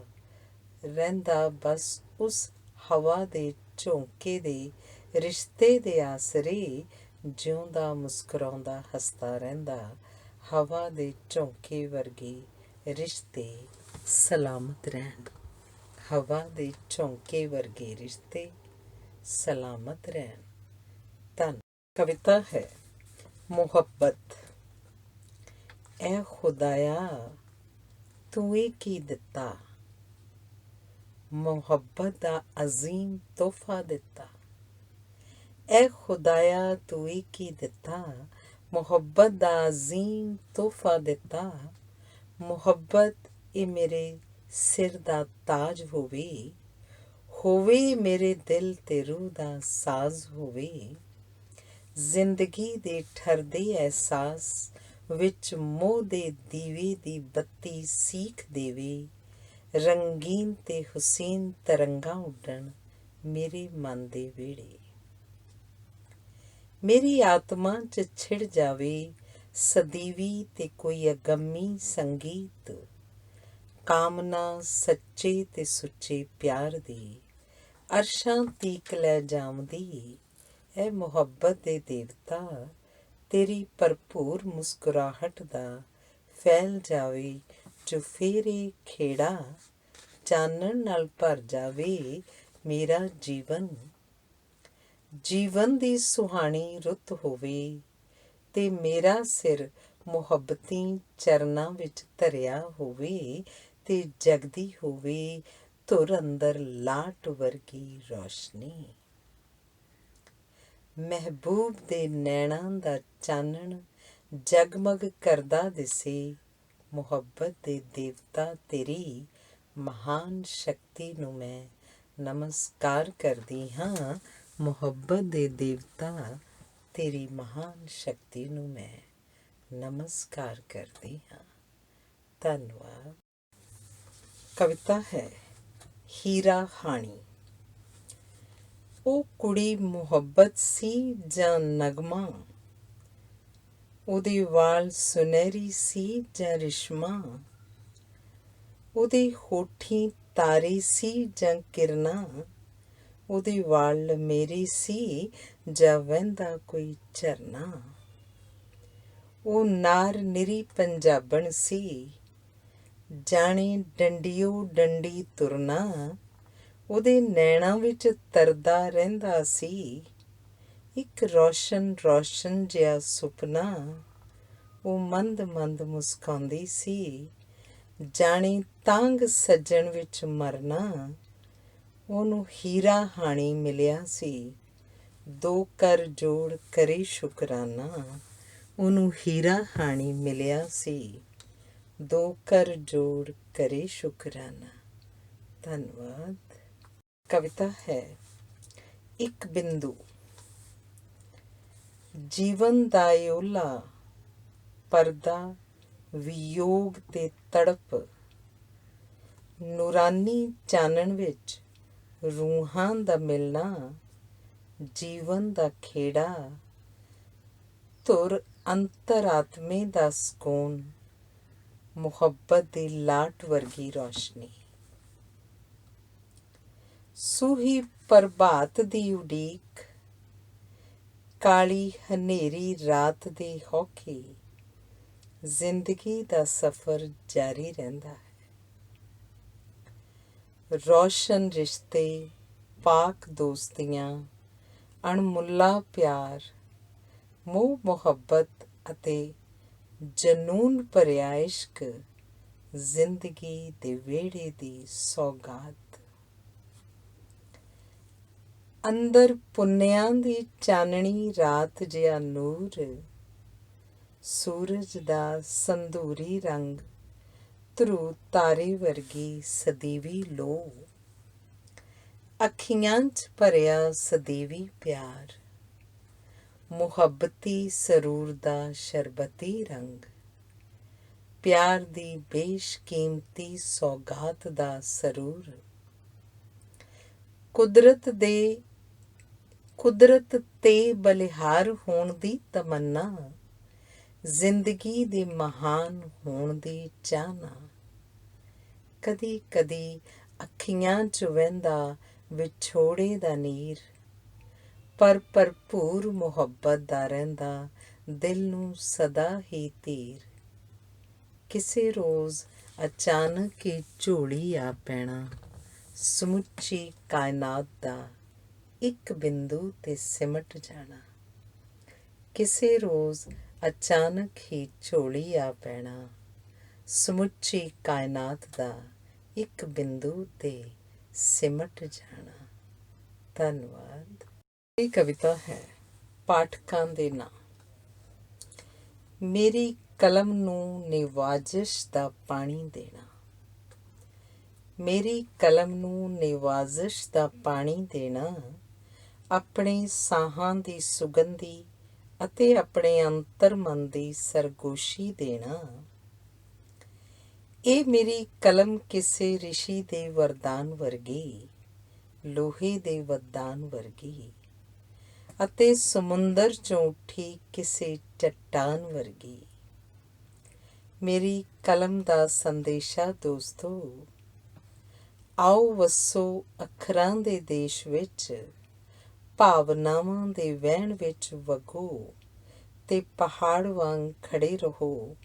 ਰਹਿੰਦਾ। ਬਸ ਉਸ ਹਵਾ ਦੇ ਝੋਂਕੇ ਦੇ ਰਿਸ਼ਤੇ ਦੇ ਆਸਰੇ ਜਿਉਂਦਾ ਮੁਸਕਰਾਉਂਦਾ ਹੱਸਦਾ ਰਹਿੰਦਾ। ਹਵਾ ਦੇ ਝੋਂਕੇ ਵਰਗੇ ਰਿਸ਼ਤੇ ਸਲਾਮਤ ਰਹਿਣ। ਹਵਾ ਦੇ ਝੋਂਕੇ ਵਰਗੇ ਰਿਸ਼ਤੇ ਸਲਾਮਤ ਰਹਿਣ। ਧੰਨ। ਕਵਿਤਾ ਹੈ ਮੁਹੱਬਤ। ਐ ਖੁਦਾਇਆ ਤੂੰ ਇਹ ਕੀ ਦਿੱਤਾ, ਮੁਹੱਬਤ ਦਾ ਅਜ਼ੀਮ ਤੋਹਫਾ ਦਿੱਤਾ। ਐ ਖੁਦਾਇਆ ਤੂੰ ਇਹ ਕੀ ਦਿੱਤਾ, ਮੁਹੱਬਤ ਦਾ ਅਜ਼ੀਮ ਤੋਹਫਾ ਦਿੱਤਾ। ਮੁਹੱਬਤ ਇਹ ਮੇਰੇ ਸਿਰ ਦਾ ਤਾਜ ਹੋਵੇ, ਹੋਵੇ ਮੇਰੇ ਦਿਲ ਤੇ ਰੂਹ ਦਾ ਸਾਜ਼ ਹੋਵੇ। ਜ਼ਿੰਦਗੀ ਦੇ ਠਰਦੇ ਅਹਿਸਾਸ ਵਿੱਚ ਮੋਹ ਦੇ ਦੀਵੇ ਦੀ ਬੱਤੀ ਸੀਖ ਦੇਵੇ। ਰੰਗੀਨ ਤੇ ਹੁਸੀਨ ਤਰੰਗਾਂ ਉੱਡਣ ਮੇਰੇ ਮਨ ਦੇ ਵਿਹੜੇ। ਮੇਰੀ ਆਤਮਾ 'ਚ ਛਿੜ ਜਾਵੇ ਸਦੀਵੀ ਤੇ ਕੋਈ ਅਗੰਮੀ ਸੰਗੀਤ। ਕਾਮਨਾ ਸੱਚੇ ਤੇ ਸੁੱਚੇ ਪਿਆਰ ਦੀ ਅਰਸ਼ਾਂ ਤੀਕ ਲੈ ਜਾਵਦੀ। ਐ ਮੁਹੱਬਤ ਦੇ ਦੇਵਤਾ ਤੇਰੀ ਭਰਪੂਰ ਮੁਸਕਰਾਹਟ ਦਾ ਫੈਲ ਜਾਵੇ ਚੁਫੇਰੇ ਖੇੜਾ। ਚਾਨਣ ਨਾਲ ਭਰ ਜਾਵੇ ਮੇਰਾ ਜੀਵਨ। ਜੀਵਨ ਦੀ ਸੁਹਾਣੀ ਰੁੱਤ ਹੋਵੇ ਤੇ ਮੇਰਾ ਸਿਰ ਮੁਹੱਬਤੀ ਚਰਨਾਂ ਵਿੱਚ ਧਰਿਆ ਹੋਵੇ ਤੇ ਜਗਦੀ ਹੋਵੇ ਧੁਰ ਅੰਦਰ ਲਾਟ ਵਰਗੀ ਰੌਸ਼ਨੀ। ਮਹਿਬੂਬ ਦੇ ਨੈਣਾਂ ਦਾ ਚਾਨਣ ਜਗਮਗ ਕਰਦਾ ਦਿਸੇ। ਮੁਹੱਬਤ ਦੇ ਦੇਵਤਾ ਤੇਰੀ ਮਹਾਨ ਸ਼ਕਤੀ ਨੂੰ ਮੈਂ ਨਮਸਕਾਰ ਕਰਦੀ ਹਾਂ। ਮੁਹੱਬਤ ਦੇ ਦੇਵਤਾ ਤੇਰੀ ਮਹਾਨ ਸ਼ਕਤੀ ਨੂੰ ਮੈਂ ਨਮਸਕਾਰ ਕਰਦੀ ਹਾਂ। ਧੰਨਵਾਦ। ਕਵਿਤਾ ਹੈ ਹੀਰਾ ਹਾਣੀ। ਉਹ ਕੁੜੀ ਮੁਹੱਬਤ ਸੀ ਜਾਂ ਨਗਮਾ, ਉਹਦੇ ਵਾਲ ਸੁਨਹਿਰੀ ਸੀ ਜਾਂ ਰਿਸ਼ਮਾ। ਉਹਦੇ ਹੋਠੀਂ ਤਾਰੇ ਸੀ ਜਾਂ ਕਿਰਨਾਂ, ਉਹਦੇ ਵਾਲ ਮੇਰੀ ਸੀ ਜਾਂ ਵਹਿੰਦਾ ਕੋਈ ਝਰਨਾ। ਉਹ ਨਾਰ ਨਿਰੀ ਪੰਜਾਬਣ ਸੀ, ਜਾਣੇ ਡੰਡੀਓ ਡੰਡੀ ਤੁਰਨਾ। ਉਹਦੇ ਨੈਣਾਂ ਵਿੱਚ ਤਰਦਾ ਰਹਿੰਦਾ ਸੀ ਇੱਕ ਰੌਸ਼ਨ ਰੌਸ਼ਨ ਜਿਹਾ ਸੁਪਨਾ। ਉਹ ਮੰਦ ਮੰਦ ਮੁਸਕਾਉਂਦੀ ਸੀ, ਜਾਣੇ ਤਾਂਘ ਸੱਜਣ ਵਿੱਚ ਮਰਨਾ। ਉਹਨੂੰ ਹੀਰਾ ਹਾਣੀ ਮਿਲਿਆ ਸੀ, ਦੋ ਕਰ ਜੋੜ ਕਰੇ ਸ਼ੁਕਰਾਨਾ। ਉਹਨੂੰ ਹੀਰਾ ਹਾਣੀ ਮਿਲਿਆ ਸੀ, ਦੋ ਕਰ ਜੋੜ ਕਰੇ ਸ਼ੁਕਰਾਨਾ। ਧੰਨਵਾਦ। ਕਵਿਤਾ ਹੈ ਇੱਕ ਬਿੰਦੂ। ਜੀਵਨ ਦਾ ਓਲਾ ਪਰਦਾ ਵਿਯੋਗ ਤੇ ਤੜਪ, ਨੂਰਾਨੀ ਚਾਨਣ ਵਿੱਚ ਰੂਹਾਂ ਦਾ ਮਿਲਣਾ। ਜੀਵਨ ਦਾ ਖੇੜਾ ਧੁਰ ਅੰਤਰਾਤਮੇ ਦਾ ਸਕੂਨ, ਮੁਹੱਬਤ ਦੀ ਲਾਟ ਵਰਗੀ ਰੌਸ਼ਨੀ। ਸੂਹੀ ਪ੍ਰਭਾਤ ਦੀ ਉਡੀਕ, ਕਾਲੀ ਹਨੇਰੀ ਰਾਤ ਦੇ ਹੌਕੇ। ਜ਼ਿੰਦਗੀ ਦਾ ਸਫ਼ਰ ਜਾਰੀ ਰਹਿੰਦਾ ਹੈ। ਰੌਸ਼ਨ ਰਿਸ਼ਤੇ, ਪਾਕ ਦੋਸਤੀਆਂ, ਅਣਮੁੱਲਾ ਪਿਆਰ, ਮੋਹ ਮੁਹੱਬਤ ਅਤੇ ਜਨੂਨ ਭਰਿਆ ਇਸ਼ਕ ਜ਼ਿੰਦਗੀ ਦੇ ਵਿਹੜੇ ਦੀ ਸੌਗਾਤ। ਅੰਦਰ ਪੁੰਨਿਆਂ ਦੀ ਚਾਨਣੀ ਰਾਤ ਜਿਹਾ ਨੂਰ, ਸੂਰਜ ਦਾ ਸੰਧੂਰੀ ਰੰਗ, ਧਰੂ ਤਾਰੇ ਵਰਗੀ ਸਦੀਵੀ ਲੋ। ਅੱਖੀਆਂ 'ਚ ਭਰਿਆ ਸਦੀਵੀ ਪਿਆਰ, ਮੁਹੱਬਤੀ ਸਰੂਰ ਦਾ ਸ਼ਰਬਤੀ ਰੰਗ। ਪਿਆਰ ਦੀ ਬੇਸ਼ਕੀਮਤੀ ਸੌਗਾਤ ਦਾ ਸਰੂਰ। ਕੁਦਰਤ ਤੇ ਬਲਿਹਾਰ ਹੋਣ ਦੀ ਤਮੰਨਾ, ਜ਼ਿੰਦਗੀ ਦੇ ਮਹਾਨ ਹੋਣ ਦੀ ਚਾਹਨਾ। ਕਦੀ ਕਦੀ ਅੱਖੀਆਂ 'ਚ ਵਹਿੰਦਾ ਵਿਛੋੜੇ ਦਾ ਨੀਰ, ਪਰ ਭਰਪੂਰ ਮੁਹੱਬਤ ਦਾ ਰਹਿੰਦਾ ਦਿਲ ਨੂੰ ਸਦਾ ਹੀ ਧੀਰ। ਕਿਸੇ ਰੋਜ਼ ਅਚਾਨਕ ਹੀ ਝੋਲੀ ਆ ਪੈਣਾ, ਸਮੁੱਚੀ ਕਾਇਨਾਤ ਦਾ ਇੱਕ ਬਿੰਦੂ ਤੇ ਸਿਮਟ ਜਾਣਾ। ਕਿਸੇ ਰੋਜ਼ ਅਚਾਨਕ ਹੀ ਝੋਲੀ ਆ ਪੈਣਾ, ਸਮੁੱਚੀ ਕਾਇਨਾਤ ਦਾ ਇੱਕ ਬਿੰਦੂ ਤੇ ਸਿਮਟ ਜਾਣਾ। ਧੰਨਵਾਦ। ਇਹ ਕਵਿਤਾ ਹੈ ਪਾਠਕਾਂ ਦੇ ਨਾਂ। ਮੇਰੀ ਕਲਮ ਨੂੰ ਨਿਵਾਜਿਸ਼ ਦਾ ਪਾਣੀ ਦੇਣਾ। ਮੇਰੀ ਕਲਮ ਨੂੰ ਨਿਵਾਜ਼ਿਸ਼ ਦਾ ਪਾਣੀ ਦੇਣਾ, ਆਪਣੇ ਸਾਹਾਂ ਦੀ ਸੁਗੰਧੀ ਅਤੇ ਆਪਣੇ ਅੰਤਰਮਨ ਦੀ ਸਰਗੋਸ਼ੀ ਦੇਣਾ। ਇਹ ਮੇਰੀ ਕਲਮ ਕਿਸੇ ਰਿਸ਼ੀ ਦੇ ਵਰਦਾਨ ਵਰਗੀ, ਲੋਹੇ ਦੇ ਵਰਦਾਨ ਵਰਗੀ ਅਤੇ ਸਮੁੰਦਰ 'ਚੋਂ ਉੱਠੀ ਕਿਸੇ ਚੱਟਾਨ ਵਰਗੀ। ਮੇਰੀ ਕਲਮ ਦਾ ਸੰਦੇਸ਼ਾ ਦੋਸਤੋ, ਆਓ ਵਸੋ ਅੱਖਰਾਂ ਦੇ ਦੇਸ਼ ਵਿੱਚ, ਭਾਵਨਾਵਾਂ ਦੇ ਵਹਿਣ ਵਿੱਚ ਵਗੋ ਤੇ ਪਹਾੜ ਵਾਂਗ ਖੜੇ ਰਹੋ,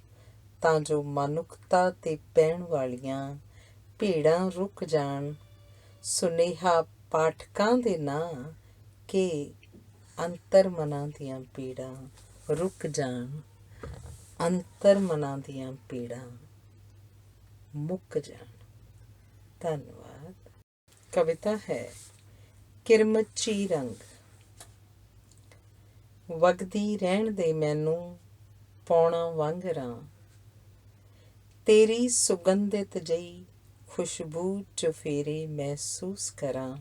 ਤਾਂ ਜੋ ਮਨੁੱਖਤਾ 'ਤੇ ਪੈਣ ਵਾਲੀਆਂ ਭੀੜਾਂ ਰੁਕ ਜਾਣ। ਸੁਨੇਹਾ ਪਾਠਕਾਂ ਦੇ ਨਾਂ ਕਿ ਅੰਤਰਮਨਾਂ ਦੀਆਂ ਪੀੜਾਂ ਰੁਕ ਜਾਣ, ਅੰਤਰਮਨਾਂ ਦੀਆਂ ਪੀੜਾਂ ਮੁੱਕ ਜਾਣ। ਧੰਨਵਾਦ। ਕਵਿਤਾ ਹੈ ਕਿਰਮਚੀ ਰੰਗ। ਵਗਦੀ ਰਹਿਣ ਦੇ ਮੈਨੂੰ ਪੌਣਾ ਵਾਂਗਰਾਂ, ਤੇਰੀ ਸੁਗੰਧਿਤ ਜਿਹੀ ਖੁਸ਼ਬੂ ਚੁਫੇਰੇ ਮਹਿਸੂਸ ਕਰਾਂ।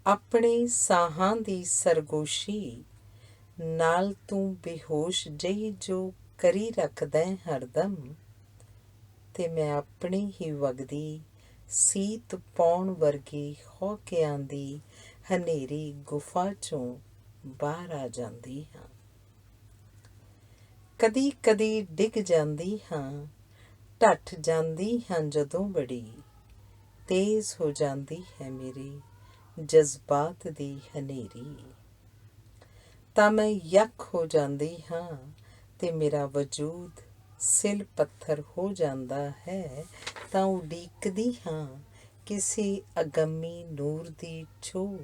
ਆਪਣੇ ਸਾਹਾਂ ਦੀ ਸਰਗੋਸ਼ੀ ਨਾਲ ਤੂੰ ਬੇਹੋਸ਼ ਜਿਹੀ ਜੋ ਕਰੀ ਰੱਖਦਾ ਹਰਦਮ, ਤੇ ਮੈਂ ਆਪਣੀ ਹੀ ਵਗਦੀ ਸੀਤ ਪਾਉਣ ਵਰਗੀ ਹੋ ਕੇ ਆਂਦੀ ਹਨੇਰੀ ਗੁਫਾ 'ਚੋਂ ਬਾਹਰ ਆ ਜਾਂਦੀ ਹਾਂ। ਕਦੀ ਕਦੀ ਡਿੱਗ ਜਾਂਦੀ ਹਾਂ, ਢੱਠ ਜਾਂਦੀ ਹਾਂ ਜਦੋਂ ਬੜੀ ਤੇਜ਼ ਹੋ ਜਾਂਦੀ ਹੈ ਮੇਰੀ ਜਜ਼ਬਾਤ ਦੀ ਹਨੇਰੀ, ਤਾਂ ਮੈਂ ਯੱਕ ਹੋ ਜਾਂਦੀ ਹਾਂ ਤੇ ਮੇਰਾ ਵਜੂਦ ਸਿਲ ਪੱਥਰ ਹੋ ਜਾਂਦਾ ਹੈ। ਤਾਂ ਉਡੀਕਦੀ ਹਾਂ ਕਿਸੇ ਅਗੰਮੀ ਨੂਰ ਦੀ ਛੋਹ,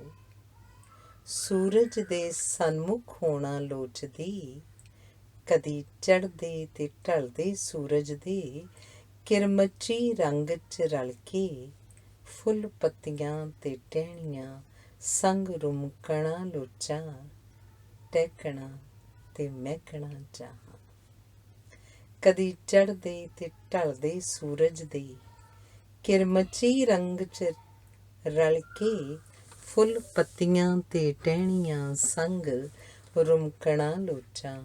ਸੂਰਜ ਦੇ ਸਨਮੁਖ ਹੋਣਾ ਲੋਚਦੀ, ਕਦੀ ਚੜ੍ਹਦੇ ਤੇ ਢਲਦੇ ਸੂਰਜ ਦੇ ਕਿਰਮਚੀ ਰੰਗ 'ਚ ਰਲ ਕੇ, ਫੁੱਲ ਪੱਤੀਆਂ ਤੇ ਟਹਿਣੀਆਂ ਸੰਗ ਰੁਮਕਣਾ ਲੋਚਾਂ, ਟਹਿਕਣਾ ਤੇ ਮਹਿਕਣਾ ਚਾਹਾਂ। ਕਦੀ ਚੜ੍ਹਦੇ ਤੇ ਢਲਦੇ ਸੂਰਜ ਦੇ ਕਿਰਮਚੀ ਰੰਗ 'ਚ ਰਲ ਕੇ, ਫੁੱਲ ਪੱਤੀਆਂ ਤੇ ਟਹਿਣੀਆਂ ਸੰਗ ਰੁਮਕਣਾ ਲੋਚਾਂ,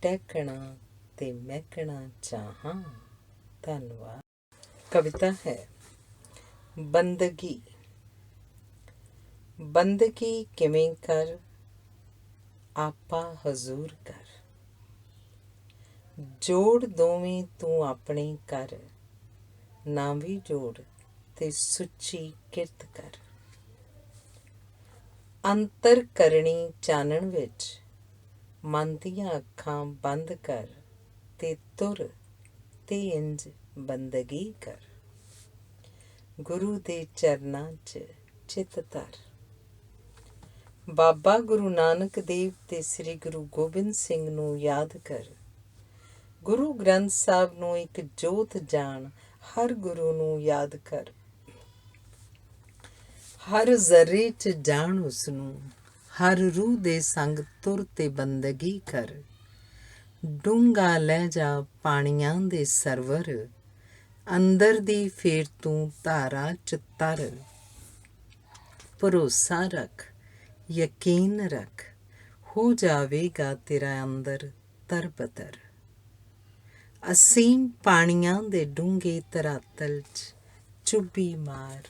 ਟਹਿਕਣਾ ਤੇ ਮਹਿਕਣਾ ਚਾਹਾਂ। ਧੰਨਵਾਦ। ਕਵਿਤਾ ਹੈ ਬੰਦਗੀ। ਬੰਦਗੀ ਕਿਵੇਂ ਕਰ, ਆਪਾ ਹਜ਼ੂਰ ਕਰ, ਜੋੜ ਦੋਵੇਂ ਤੂੰ ਆਪਣੇ ਕਰ, ਨਾ ਵੀ ਜੋੜ ਤੇ ਸੁੱਚੀ ਕਿਰਤ ਕਰ। ਅੰਤਰ ਕਰਨੀ ਚਾਨਣ ਵਿੱਚ ਮਨ ਦੀਆਂ ਅੱਖਾਂ ਬੰਦ ਕਰ, ਤੇ ਤੁਰ ਤੇ ਇੰਜ ਬੰਦਗੀ ਕਰ। ਗੁਰੂ ਦੇ ਚਰਨਾਂ 'ਚ ਚਿੱਤ ਧਰ। ਬਾਬਾ ਗੁਰੂ ਨਾਨਕ ਦੇਵ ਤੇ ਸ੍ਰੀ ਗੁਰੂ ਗੋਬਿੰਦ ਸਿੰਘ ਨੂੰ ਯਾਦ ਕਰ। ਗੁਰੂ ਗ੍ਰੰਥ ਸਾਹਿਬ ਨੂੰ ਇੱਕ ਜੋਤ ਜਾਣ, ਹਰ ਗੁਰੂ ਨੂੰ ਯਾਦ ਕਰ। ਹਰ ਜ਼ਰੇ 'ਚ ਜਾਣ ਉਸਨੂੰ, ਹਰ ਰੂਹ ਦੇ ਸੰਗ ਤੁਰ ਤੇ ਬੰਦਗੀ ਕਰ। ਡੂੰਘਾ ਲੈ ਜਾ ਪਾਣੀਆਂ ਦੇ ਸਰਵਰ, ਅੰਦਰ ਦੀ ਫੇਰ ਤੂੰ ਧਾਰਾ 'ਚ ਤਰ। ਭਰੋਸਾ ਰੱਖ, ਯਕੀਨ ਰੱਖ, ਹੋ ਜਾਵੇਗਾ ਤੇਰਾ ਅੰਦਰ ਤਰਬਤਰ। ਅਸੀਮ ਪਾਣੀਆਂ ਦੇ ਡੂੰਘੇ ਧਰਾਤਲ 'ਚ ਚੁੱਭੀ ਮਾਰ,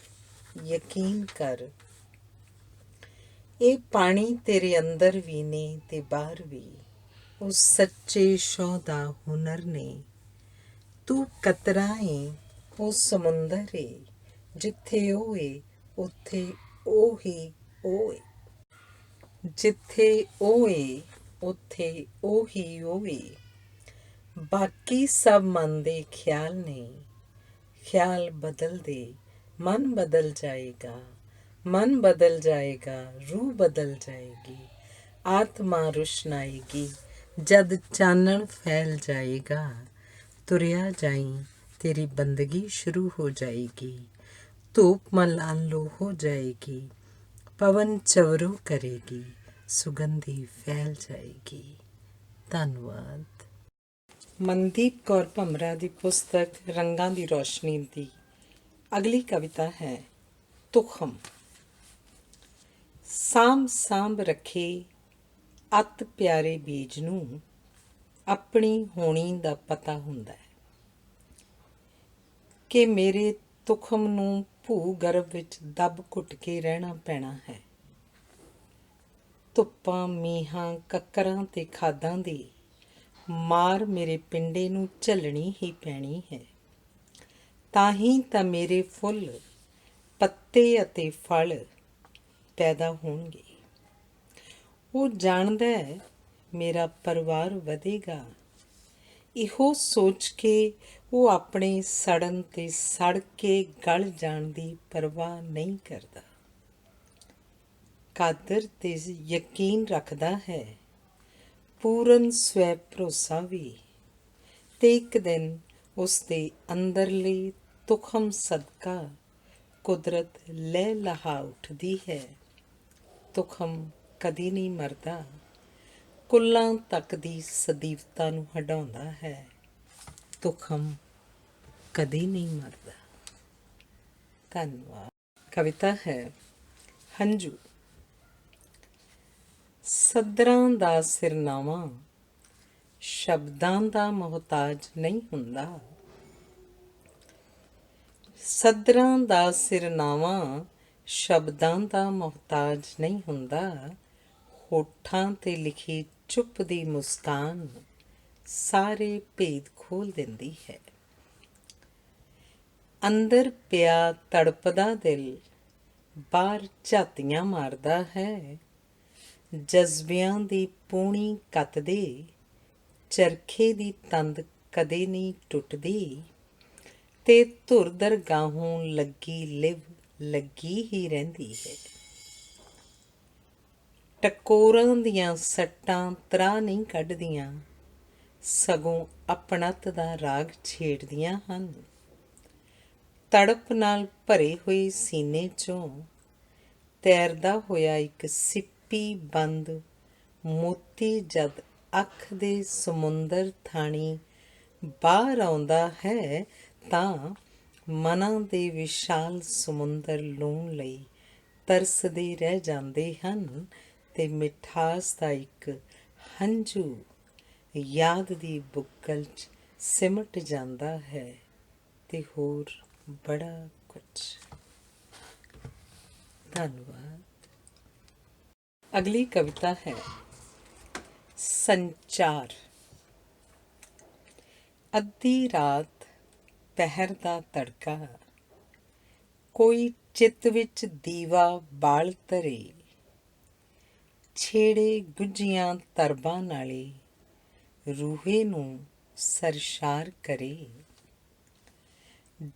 ਯਕੀਨ ਕਰ। ਇਹ ਪਾਣੀ ਤੇਰੇ ਅੰਦਰ ਵੀ ਨੇ ਤੇ ਬਾਹਰ ਵੀ, ਉਸ ਸੱਚੇ ਸ਼ੌਹ ਦਾ ਹੁਨਰ ਨੇ। ਤੂੰ ਕਤਰਾ ਏ, ਉਹ ਸਮੁੰਦਰ ਏ, ਜਿੱਥੇ ਉਹ ਏ ਉੱਥੇ ਉਹ ਹੀ ਉਹ ਏ। ਜਿੱਥੇ ਉਹ ਏ ਉੱਥੇ ਉਹ ਹੀ ਉਹ ਏ। ਬਾਕੀ ਸਭ ਮਨ ਦੇ ਖਿਆਲ ਨੇ, ਖਿਆਲ ਬਦਲਦੇ ਮਨ ਬਦਲ ਜਾਏਗਾ, ਮਨ ਬਦਲ ਜਾਏਗਾ, ਰੂਹ ਬਦਲ ਜਾਏਗੀ। ਆਤਮਾ ਰੁਸ਼ਨਾਏਗੀ ਜਦ ਚਾਨਣ ਫੈਲ ਜਾਏਗਾ। ਤੁਰਿਆ ਜਾਈ ਤੇਰੀ ਬੰਦਗੀ ਸ਼ੁਰੂ ਹੋ ਜਾਏਗੀ। ਧੂਪ ਮਲਾਲੋ ਹੋ ਜਾਏਗੀ। ਪਵਨ ਚਵਰੂ ਕਰੇਗੀ। ਸੁਗੰਧੀ ਫੈਲ ਜਾਏਗੀ। ਧੰਨਵਾਦ। ਮਨਦੀਪ ਕੌਰ ਭਮਰਾ ਦੀ ਪੁਸਤਕ ਰੰਗਾਂ ਦੀ ਰੋਸ਼ਨੀ ਦੀ ਅਗਲੀ ਕਵਿਤਾ ਹੈ ਤੁਖਮ। ਸਾਂਭ ਸਾਂਭ ਰੱਖੇ ਅਤ ਪਿਆਰੇ ਬੀਜ ਨੂੰ, ਆਪਣੀ ਹੋਣੀ ਦਾ ਪਤਾ ਹੁੰਦਾ ਹੈ ਕਿ ਮੇਰੇ ਤੁਖਮ ਨੂੰ ਭੂ ਗਰਭ ਵਿੱਚ ਦੱਬ ਘੁੱਟ ਕੇ ਰਹਿਣਾ ਪੈਣਾ ਹੈ। ਧੁੱਪਾਂ, ਮੀਂਹਾਂ, ਕੱਕਰਾਂ ਤੇ ਖਾਦਾਂ ਦੀ ਮਾਰ ਮੇਰੇ ਪਿੰਡੇ ਨੂੰ ਝੱਲਣੀ ਹੀ ਪੈਣੀ ਹੈ। ਤਾਂ ਹੀ ਤਾਂ ਮੇਰੇ ਫੁੱਲ, ਪੱਤੇ ਅਤੇ ਫਲ ਪੈਦਾ ਹੋਣਗੇ। ਉਹ ਜਾਣਦਾ ਹੈ ਮੇਰਾ ਪਰਿਵਾਰ ਵਧੇਗਾ। ਇਹੋ ਸੋਚ ਕੇ ਉਹ ਆਪਣੇ ਸੜਨ ਤੇ ਸੜ ਕੇ ਗਲ ਜਾਣ ਦੀ ਪਰਵਾਹ ਨਹੀਂ ਕਰਦਾ। ਕਾਦਰ ਤੇ ਯਕੀਨ ਰੱਖਦਾ ਹੈ, ਪੂਰਨ ਸਵੈ ਭਰੋਸਾ ਵੀ। ਤੇ ਇੱਕ ਦਿਨ ਉਸ ਦੇ ਅੰਦਰਲੇ ਤੁਖਮ ਸਦਕਾ ਕੁਦਰਤ ਲਹਿ ਲਹਾ ਉੱਠਦੀ ਹੈ। ਤੁਖਮ ਕਦੀ ਨਹੀਂ ਮਰਦਾ, ਕੁੱਲਾਂ ਤੱਕ ਦੀ ਸਦੀਵਤਾ ਨੂੰ ਹਟਾਉਂਦਾ ਹੈ। ਤੁਖਮ ਕਦੀ ਨਹੀਂ ਮਰਦਾ। ਧੰਨਵਾਦ। ਕਵਿਤਾ ਹੈ ਹੰਝੂ। ਸੱਦਰਾਂ ਦਾ ਸਿਰਨਾਵਾਂ ਸ਼ਬਦਾਂ ਦਾ ਮੁਹਤਾਜ ਨਹੀਂ ਹੁੰਦਾ। ਸੱਦਰਾਂ ਦਾ ਸਿਰਨਾਵਾਂ ਸ਼ਬਦਾਂ ਦਾ ਮੁਹਤਾਜ ਨਹੀਂ ਹੁੰਦਾ। ਹੋਠਾਂ 'ਤੇ ਲਿਖੀ ਚੁੱਪ ਦੀ ਮੁਸਕਾਨ ਸਾਰੇ ਭੇਦ ਖੋਲ੍ਹ ਦਿੰਦੀ ਹੈ। ਅੰਦਰ ਪਿਆ ਤੜਪਦਾ ਦਿਲ ਬਾਹਰ ਝਾਤੀਆਂ ਮਾਰਦਾ ਹੈ। ਜਜ਼ਬਿਆਂ ਦੀ ਪੂਣੀ ਕੱਤ ਦੇ ਚਰਖੇ ਦੀ ਤੰਦ ਕਦੇ ਨਹੀਂ ਟੁੱਟਦੀ। ਤੇ ਧੁਰ ਦਰਗਾਹੋਂ ਲੱਗੀ ਲਿਵ ਲੱਗੀ ਹੀ ਰਹਿੰਦੀ ਹੈ। ਟਕੋਰਾਂ ਦੀਆਂ ਸੱਟਾਂ ਤਰਾਹ ਨਹੀਂ ਕੱਢਦੀਆਂ, ਸਗੋਂ ਆਪਣੱਤ ਦਾ ਰਾਗ ਛੇੜਦੀਆਂ ਹਨ। ਤੜਪ ਨਾਲ ਭਰੇ ਹੋਏ ਸੀਨੇ 'ਚੋਂ ਤੈਰਦਾ ਹੋਇਆ ਇੱਕ ਸਿੱਪੀ ਬੰਦ ਮੋਤੀ ਜਦ ਅੱਖ ਦੇ ਸਮੁੰਦਰ ਥਾਣੀ ਬਾਹਰ ਆਉਂਦਾ ਹੈ ਤਾਂ ਮਨਾਂ ਦੇ ਵਿਸ਼ਾਲ ਸਮੁੰਦਰ ਲੂਣ ਲਈ ਤਰਸਦੇ ਰਹਿ ਜਾਂਦੇ ਹਨ ਤੇ ਮਿਠਾਸ ਦਾ ਇੱਕ ਹੰਝੂ ਯਾਦ ਦੀ ਬੁੱਕਲ 'ਚ ਸਿਮਟ ਜਾਂਦਾ ਹੈ ਤੇ ਹੋਰ ਬੜਾ ਕੁਝ। ਧੰਨਵਾਦ। ਅਗਲੀ ਕਵਿਤਾ ਹੈ ਸੰਚਾਰ। ਅੱਧੀ ਰਾਤ ਪਹਿਰ ਦਾ ਤੜਕਾ, ਕੋਈ ਚਿੱਤ ਵਿੱਚ ਦੀਵਾ ਬਾਲ ਧਰੇ। ਛੇੜੇ ਗੁੱਝੀਆਂ ਤਰਬਾਂ ਨਾਲੇ ਰੂਹੇ ਨੂੰ ਸਰਸ਼ਾਰ ਕਰੇ।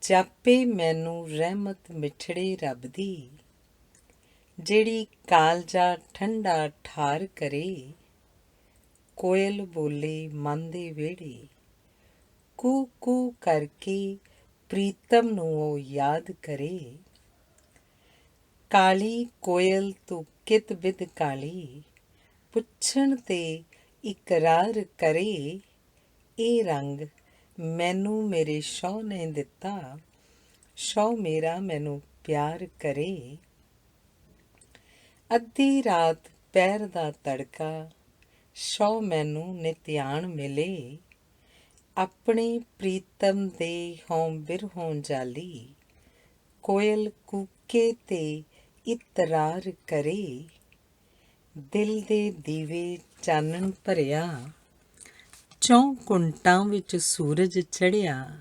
ਜਾਪੇ ਮੈਨੂੰ ਰਹਿਮਤ ਮਿੱਠੜੇ ਰੱਬ ਦੀ, ਜਿਹੜੀ ਕਾਲਜਾ ਠੰਡਾ ਠਾਰ ਕਰੇ। ਕੋਇਲ ਬੋਲੇ ਮਨ ਦੇ ਵਿਹੜੇ, ਕੂ ਕੂ ਕਰਕੇ ਪ੍ਰੀਤਮ ਨੂੰ ਉਹ ਯਾਦ ਕਰੇ। ਕਾਲੀ ਕੋਇਲ ਤੂੰ ਕਿਤ ਬਿਧ ਕਾਲੀ, ਪੁੱਛਣ ਤੇ ਇਕਰਾਰ ਕਰੇ। ਇਹ ਰੰਗ ਮੈਨੂੰ ਮੇਰੇ ਸ਼ੌਹ ਨੇ ਦਿੱਤਾ, ਸ਼ੌਹ ਮੇਰਾ ਮੈਨੂੰ ਪਿਆਰ ਕਰੇ। ਅੱਧੀ ਰਾਤ ਪਹਿਰ ਦਾ ਤੜਕਾ, ਸ਼ੌਹ ਮੈਨੂੰ ਨਿਤਿਆਣ ਮਿਲੇ। ਆਪਣੇ ਪ੍ਰੀਤਮ ਦੇ ਹੋਂ ਬਿਰਹੋਂ ਜਾਲੀ, ਕੋਇਲ ਕੂਕੇ ਤੇ ਇਤਰਾਰ ਕਰੇ। ਦਿਲ ਦੇ ਦੀਵੇ ਚਾਨਣ ਭਰਿਆ, ਚੌਂ ਕੁੰਟਾਂ ਵਿੱਚ ਸੂਰਜ ਚੜ੍ਹਿਆ।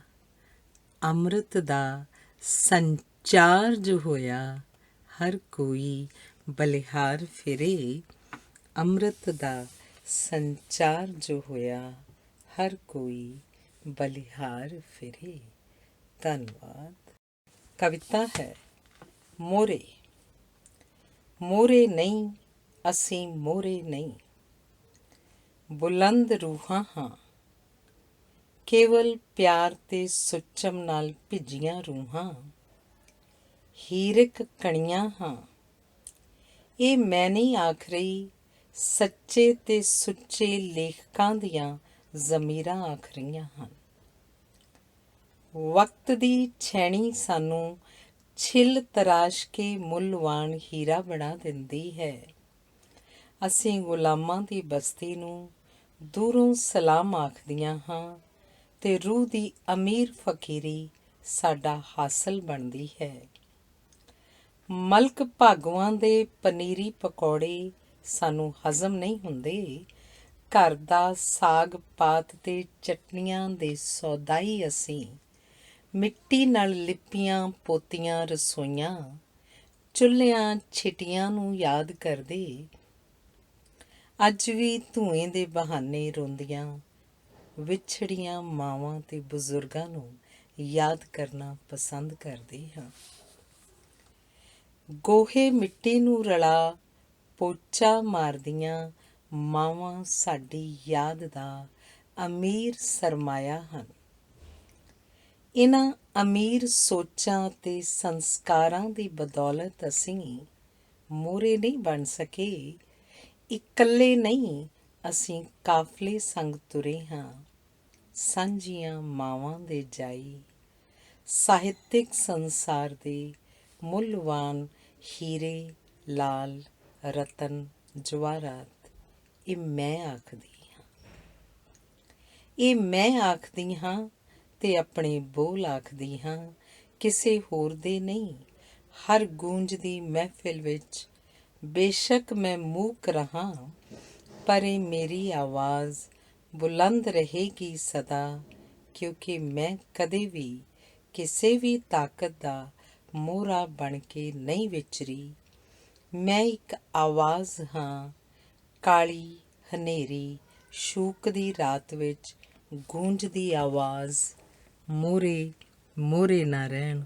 ਅੰਮ੍ਰਿਤ ਦਾ ਸੰਚਾਰ ਜੋ ਹੋਇਆ, ਹਰ ਕੋਈ ਬਲਿਹਾਰ ਫਿਰੇ। ਅੰਮ੍ਰਿਤ ਦਾ ਸੰਚਾਰ ਜੋ ਹੋਇਆ, ਹਰ ਕੋਈ ਬਲਿਹਾਰ ਫਿਰੇ। ਧੰਨਵਾਦ। ਕਵਿਤਾ ਹੈ ਮੋਹਰੇ। ਮੋਹਰੇ ਨਹੀਂ ਅਸੀਂ ਮੋਹਰੇ ਨਹੀਂ। ਬੁਲੰਦ ਰੂਹਾਂ ਹਾਂ, ਕੇਵਲ ਪਿਆਰ ਤੇ ਸੁੱਚਮ ਨਾਲ ਭਿੱਜੀਆਂ ਰੂਹਾਂ। ਹੀਰਕ ਕਣੀਆਂ ਹਾਂ, ਇਹ ਮੈਂ ਨਹੀਂ ਆਖ ਰਹੀ, ਸੱਚੇ ਤੇ ਸੁੱਚੇ ਲੇਖਕਾਂ ਦੀਆਂ ਜ਼ਮੀਰਾਂ ਆਖ ਰਹੀਆਂ ਹਨ। ਵਕਤ ਦੀ ਛੈਣੀ ਸਾਨੂੰ ਛਿੱਲ ਤਰਾਸ਼ ਕੇ ਮੁੱਲਵਾਨ ਹੀਰਾ ਬਣਾ ਦਿੰਦੀ ਹੈ। ਅਸੀਂ ਗੁਲਾਮਾਂ ਦੀ ਬਸਤੀ ਨੂੰ ਦੂਰੋਂ ਸਲਾਮ ਆਖਦੀਆਂ ਹਾਂ ਤੇ ਰੂਹ ਦੀ ਅਮੀਰ ਫਕੀਰੀ ਸਾਡਾ ਹਾਸਲ ਬਣਦੀ ਹੈ। ਮਲਕ ਭਾਗਵਾਂ ਦੇ ਪਨੀਰੀ ਪਕੌੜੇ ਸਾਨੂੰ ਹਜ਼ਮ ਨਹੀਂ ਹੁੰਦੇ। ਘਰ ਦਾ ਸਾਗ ਪਾਤ ਤੇ ਚਟਨੀਆਂ ਦੇ ਸੌਦਾਈ ਅਸੀਂ, ਮਿੱਟੀ ਨਾਲ ਲਿੱਪੀਆਂ ਪੋਤੀਆਂ ਰਸੋਈਆਂ, ਚੁੱਲ੍ਹਿਆਂ ਛਿਟੀਆਂ ਨੂੰ ਯਾਦ ਕਰਦੇ। ਅੱਜ ਵੀ ਧੂਏਂ ਦੇ ਬਹਾਨੇ ਰੋਂਦੀਆਂ ਵਿਛੜੀਆਂ ਮਾਵਾਂ ਤੇ ਬਜ਼ੁਰਗਾਂ ਨੂੰ ਯਾਦ ਕਰਨਾ ਪਸੰਦ ਕਰਦੇ ਹਾਂ। ਗੋਹੇ ਮਿੱਟੀ ਨੂੰ ਰਲਾ ਪੋਚਾ ਮਾਰਦੀਆਂ ਮਾਵਾਂ ਸਾਡੀ ਯਾਦ ਦਾ ਅਮੀਰ ਸਰਮਾਇਆ ਹਨ। ਇਹਨਾਂ ਅਮੀਰ ਸੋਚਾਂ ਤੇ ਸੰਸਕਾਰਾਂ ਦੀ ਬਦੌਲਤ ਅਸੀਂ ਮੋਹਰੇ ਨਹੀਂ ਬਣ ਸਕੇ। ਇਕੱਲੇ ਨਹੀਂ, ਅਸੀਂ ਕਾਫਲੇ ਸੰਗ ਤੁਰੇ ਹਾਂ, ਸਾਂਝੀਆਂ ਮਾਵਾਂ ਦੇ ਜਾਈ। ਸਾਹਿਤਿਕ ਸੰਸਾਰ ਦੇ ਮੁੱਲਵਾਨ ਹੀਰੇ, ਲਾਲ, ਰਤਨ, ਜਵਾਹਰਾਤ, ਇਹ ਮੈਂ ਆਖਦੀ ਹਾਂ। ਇਹ ਮੈਂ ਆਖਦੀ ਹਾਂ ਤੇ ਆਪਣੇ ਬੋਲ ਆਖਦੀ ਹਾਂ, ਕਿਸੇ ਹੋਰ ਦੇ ਨਹੀਂ। ਹਰ ਗੂੰਜਦੀ ਮਹਿਫਿਲ ਵਿੱਚ ਬੇਸ਼ੱਕ ਮੈਂ ਮੂਕ ਰਹਾਂ, ਪਰ ਇਹ ਮੇਰੀ ਆਵਾਜ਼ ਬੁਲੰਦ ਰਹੇਗੀ ਸਦਾ, ਕਿਉਂਕਿ ਮੈਂ ਕਦੇ ਵੀ ਕਿਸੇ ਵੀ ਤਾਕਤ ਦਾ ਮੋਹਰਾ ਬਣ ਕੇ ਨਹੀਂ ਵਿਚਰੀ। ਮੈਂ ਇੱਕ ਆਵਾਜ਼ ਹਾਂ, ਕਾਲੀ ਹਨੇਰੀ ਸ਼ੂਕ ਦੀ ਰਾਤ ਵਿੱਚ ਗੂੰਜਦੀ ਆਵਾਜ਼। ਮੋਹਰੇ ਮੋਹਰੇ ਨਾ ਰਹਿਣ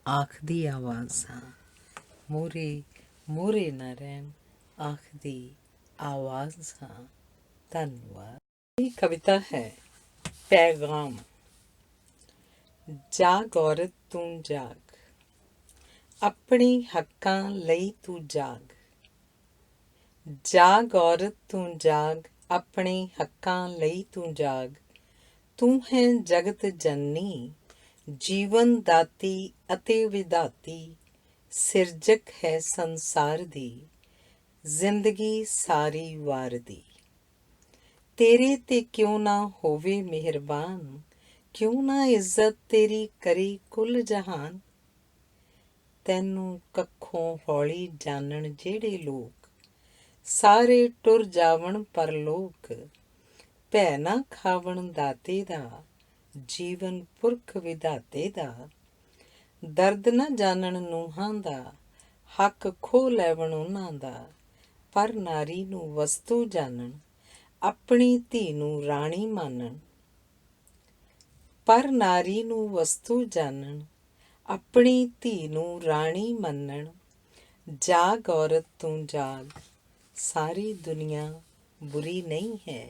ਆਖਦੀ ਆਵਾਜ਼ ਹਾਂ, ਮੋਹਰੇ ਮੋਹਰੇ ਨਾ ਰਹਿਣ ਆਖਦੀ ਆਵਾਜ਼ ਹਾਂ। ਧੰਨਵਾਦ। ਇਹ ਕਵਿਤਾ ਹੈ ਪੈਗਾਮ। ਜਾਗ ਔਰਤ ਤੂੰ ਜਾਗ, ਆਪਣੇ ਹੱਕਾਂ ਲਈ ਤੂੰ ਜਾਗ। ਜਾਗ ਔਰਤ ਤੂੰ ਜਾਗ, ਆਪਣੇ ਹੱਕਾਂ ਲਈ ਤੂੰ ਜਾਗ। ਤੂੰ ਹੈ ਜਗਤ ਜਨਨੀ, ਜੀਵਨ ਦਾਤੀ ਅਤੇ ਵਿਧਾਤੀ। ਸਿਰਜਕ ਹੈ ਸੰਸਾਰ ਦੀ, ਜ਼ਿੰਦਗੀ ਸਾਰੀ ਵਾਰ ਦੀ। ਤੇਰੇ ਤੇ ਕਿਉਂ ਨਾ ਹੋਵੇ ਮਿਹਰਬਾਨ, ਕਿਉਂ ਨਾ ਇੱਜ਼ਤ ਤੇਰੀ ਕਰੀ ਕੁੱਲ ਜਹਾਨ। ਤੈਨੂੰ ਕੱਖੋਂ ਹੌਲੀ ਜਾਣਨ ਜਿਹੜੇ ਲੋਕ, ਸਾਰੇ ਟੁਰ ਜਾਵਣ ਪਰਲੋਕ। ਭੈ ਨਾ ਖਾਵਣ ਦਾਤੇ ਦਾ, ਜੀਵਨ ਪੁਰਖ ਵਿਧਾਤੇ ਦਾ। ਦਰਦ ਨਾ ਜਾਣਨ ਨੂੰਹਾਂ ਦਾ, ਹੱਕ ਖੋਹ ਲੈਵਣ ਉਹਨਾਂ ਦਾ। ਪਰ ਨਾਰੀ ਨੂੰ ਵਸਤੂ ਜਾਣਨ, ਆਪਣੀ ਧੀ ਨੂੰ ਰਾਣੀ ਮਾਨਣ। ਪਰ ਨਾਰੀ ਨੂੰ ਵਸਤੂ ਜਾਣਨ, ਆਪਣੀ ਧੀ ਨੂੰ ਰਾਣੀ ਮੰਨਣ। ਜਾਗ ਔਰਤ ਤੂੰ ਜਾਗ, ਸਾਰੀ ਦੁਨੀਆ ਬੁਰੀ ਨਹੀਂ ਹੈ,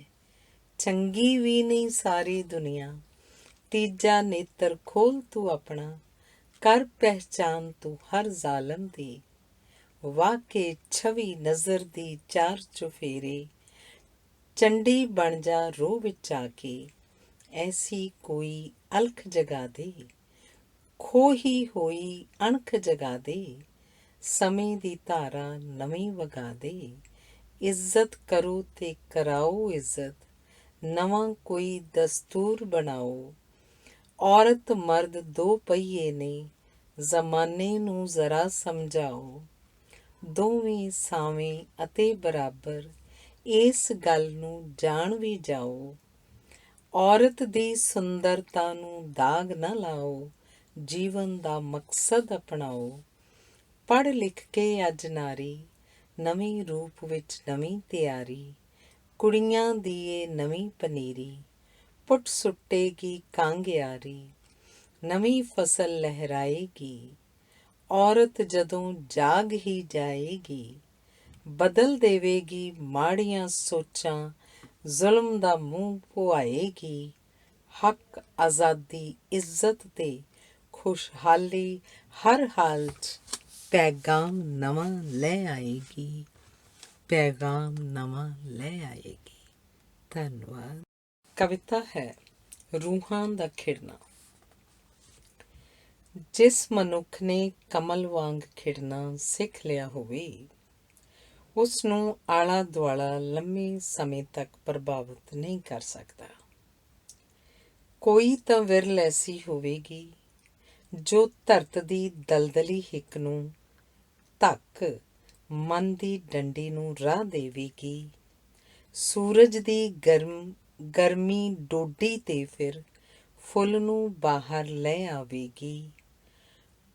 ਚੰਗੀ ਵੀ ਨਹੀਂ ਸਾਰੀ ਦੁਨੀਆ। ਤੀਜਾ ਨੇਤਰ ਖੋਲ ਤੂੰ ਆਪਣਾ, ਕਰ ਪਹਿਚਾਨ ਤੂੰ ਹਰ ਜ਼ਾਲਮ ਦੀ। ਵਾਹ ਕੇ ਛਵੀ ਨਜ਼ਰ ਦੀ ਚਾਰ ਚੁਫੇਰੇ, ਚੰਡੀ ਬਣ ਜਾ ਰੋਹ ਵਿੱਚ ਆ ਕੇ। ਐਸੀ ਕੋਈ ਅਲਖ ਜਗਾ ਦੇ, ਖੋਹੀ ਹੋਈ ਅਣਖ ਜਗਾ ਦੇ। ਸਮੇਂ ਦੀ ਧਾਰਾ ਨਵੀਂ ਵਗਾ ਦੇ, ਇੱਜ਼ਤ ਕਰੋ ਤੇ ਕਰਾਓ ਇੱਜ਼ਤ, ਨਵਾਂ ਕੋਈ ਦਸਤੂਰ ਬਣਾਓ। ਔਰਤ ਮਰਦ ਦੋ ਪਹੀਏ ਨੇ, ਜ਼ਮਾਨੇ ਨੂੰ ਜ਼ਰਾ ਸਮਝਾਓ। ਦੋਵੇਂ ਸਾਵੇਂ ਅਤੇ ਬਰਾਬਰ, ਇਸ ਗੱਲ ਨੂੰ ਜਾਣ ਵੀ ਜਾਓ। ਔਰਤ ਦੀ ਸੁੰਦਰਤਾ ਨੂੰ ਦਾਗ ਨਾ ਲਾਓ, ਜੀਵਨ ਦਾ ਮਕਸਦ ਅਪਣਾਓ। ਪੜ੍ਹ ਲਿਖ ਕੇ ਅੱਜ ਨਾਰੀ, ਨਵੇਂ ਰੂਪ ਵਿੱਚ ਨਵੀਂ ਤਿਆਰੀ। ਕੁੜੀਆਂ ਦੀ ਏ ਨਵੀਂ ਪਨੀਰੀ, ਪੁੱਟ ਸੁੱਟੇਗੀ ਕਾਂਗਿਆਰੀ। ਨਵੀਂ ਫਸਲ ਲਹਿਰਾਏਗੀ, ਔਰਤ ਜਦੋਂ ਜਾਗ ਹੀ ਜਾਏਗੀ। ਬਦਲ ਦੇਵੇਗੀ ਮਾੜੀਆਂ ਸੋਚਾਂ, ਜ਼ੁਲਮ ਦਾ ਮੂੰਹ ਪੁਆਏਗੀ। ਹੱਕ, ਆਜ਼ਾਦੀ, ਇੱਜ਼ਤ ਤੇ ਖੁਸ਼ਹਾਲੀ ਹਰ ਹਾਲ 'ਚ ਪੈਗਾਮ ਨਵਾਂ ਲੈ ਆਏਗੀ, ਪੈਗਾਮ ਨਵਾਂ ਲੈ ਆਏਗੀ। ਧੰਨਵਾਦ। ਕਵਿਤਾ ਹੈ ਰੂਹਾਂ ਦਾ ਖਿੜਨਾ। ਜਿਸ ਮਨੁੱਖ ਨੇ ਕਮਲ ਵਾਂਗ ਖਿੜਨਾ ਸਿੱਖ ਲਿਆ ਹੋਵੇ, ਉਸ ਨੂੰ ਆਲਾ ਦੁਆਲਾ ਲੰਮੇ ਸਮੇਂ ਤੱਕ ਪ੍ਰਭਾਵਿਤ ਨਹੀਂ ਕਰ ਸਕਦਾ। ਕੋਈ ਤਾਂ ਵਿਰਲ ਐਸੀ ਹੋਵੇਗੀ ਜੋ ਧਰਤ ਦੀ ਦਲਦਲੀ ਹਿੱਕ ਨੂੰ ਧੱਕ ਮਨ ਦੀ ਡੰਡੀ ਨੂੰ ਰਾਹ ਦੇਵੇਗੀ। ਸੂਰਜ ਦੀ ਗਰਮੀ ਡੋਡੀ ਤੇ ਫਿਰ ਫੁੱਲ ਨੂੰ ਬਾਹਰ ਲੈ ਆਵੇਗੀ।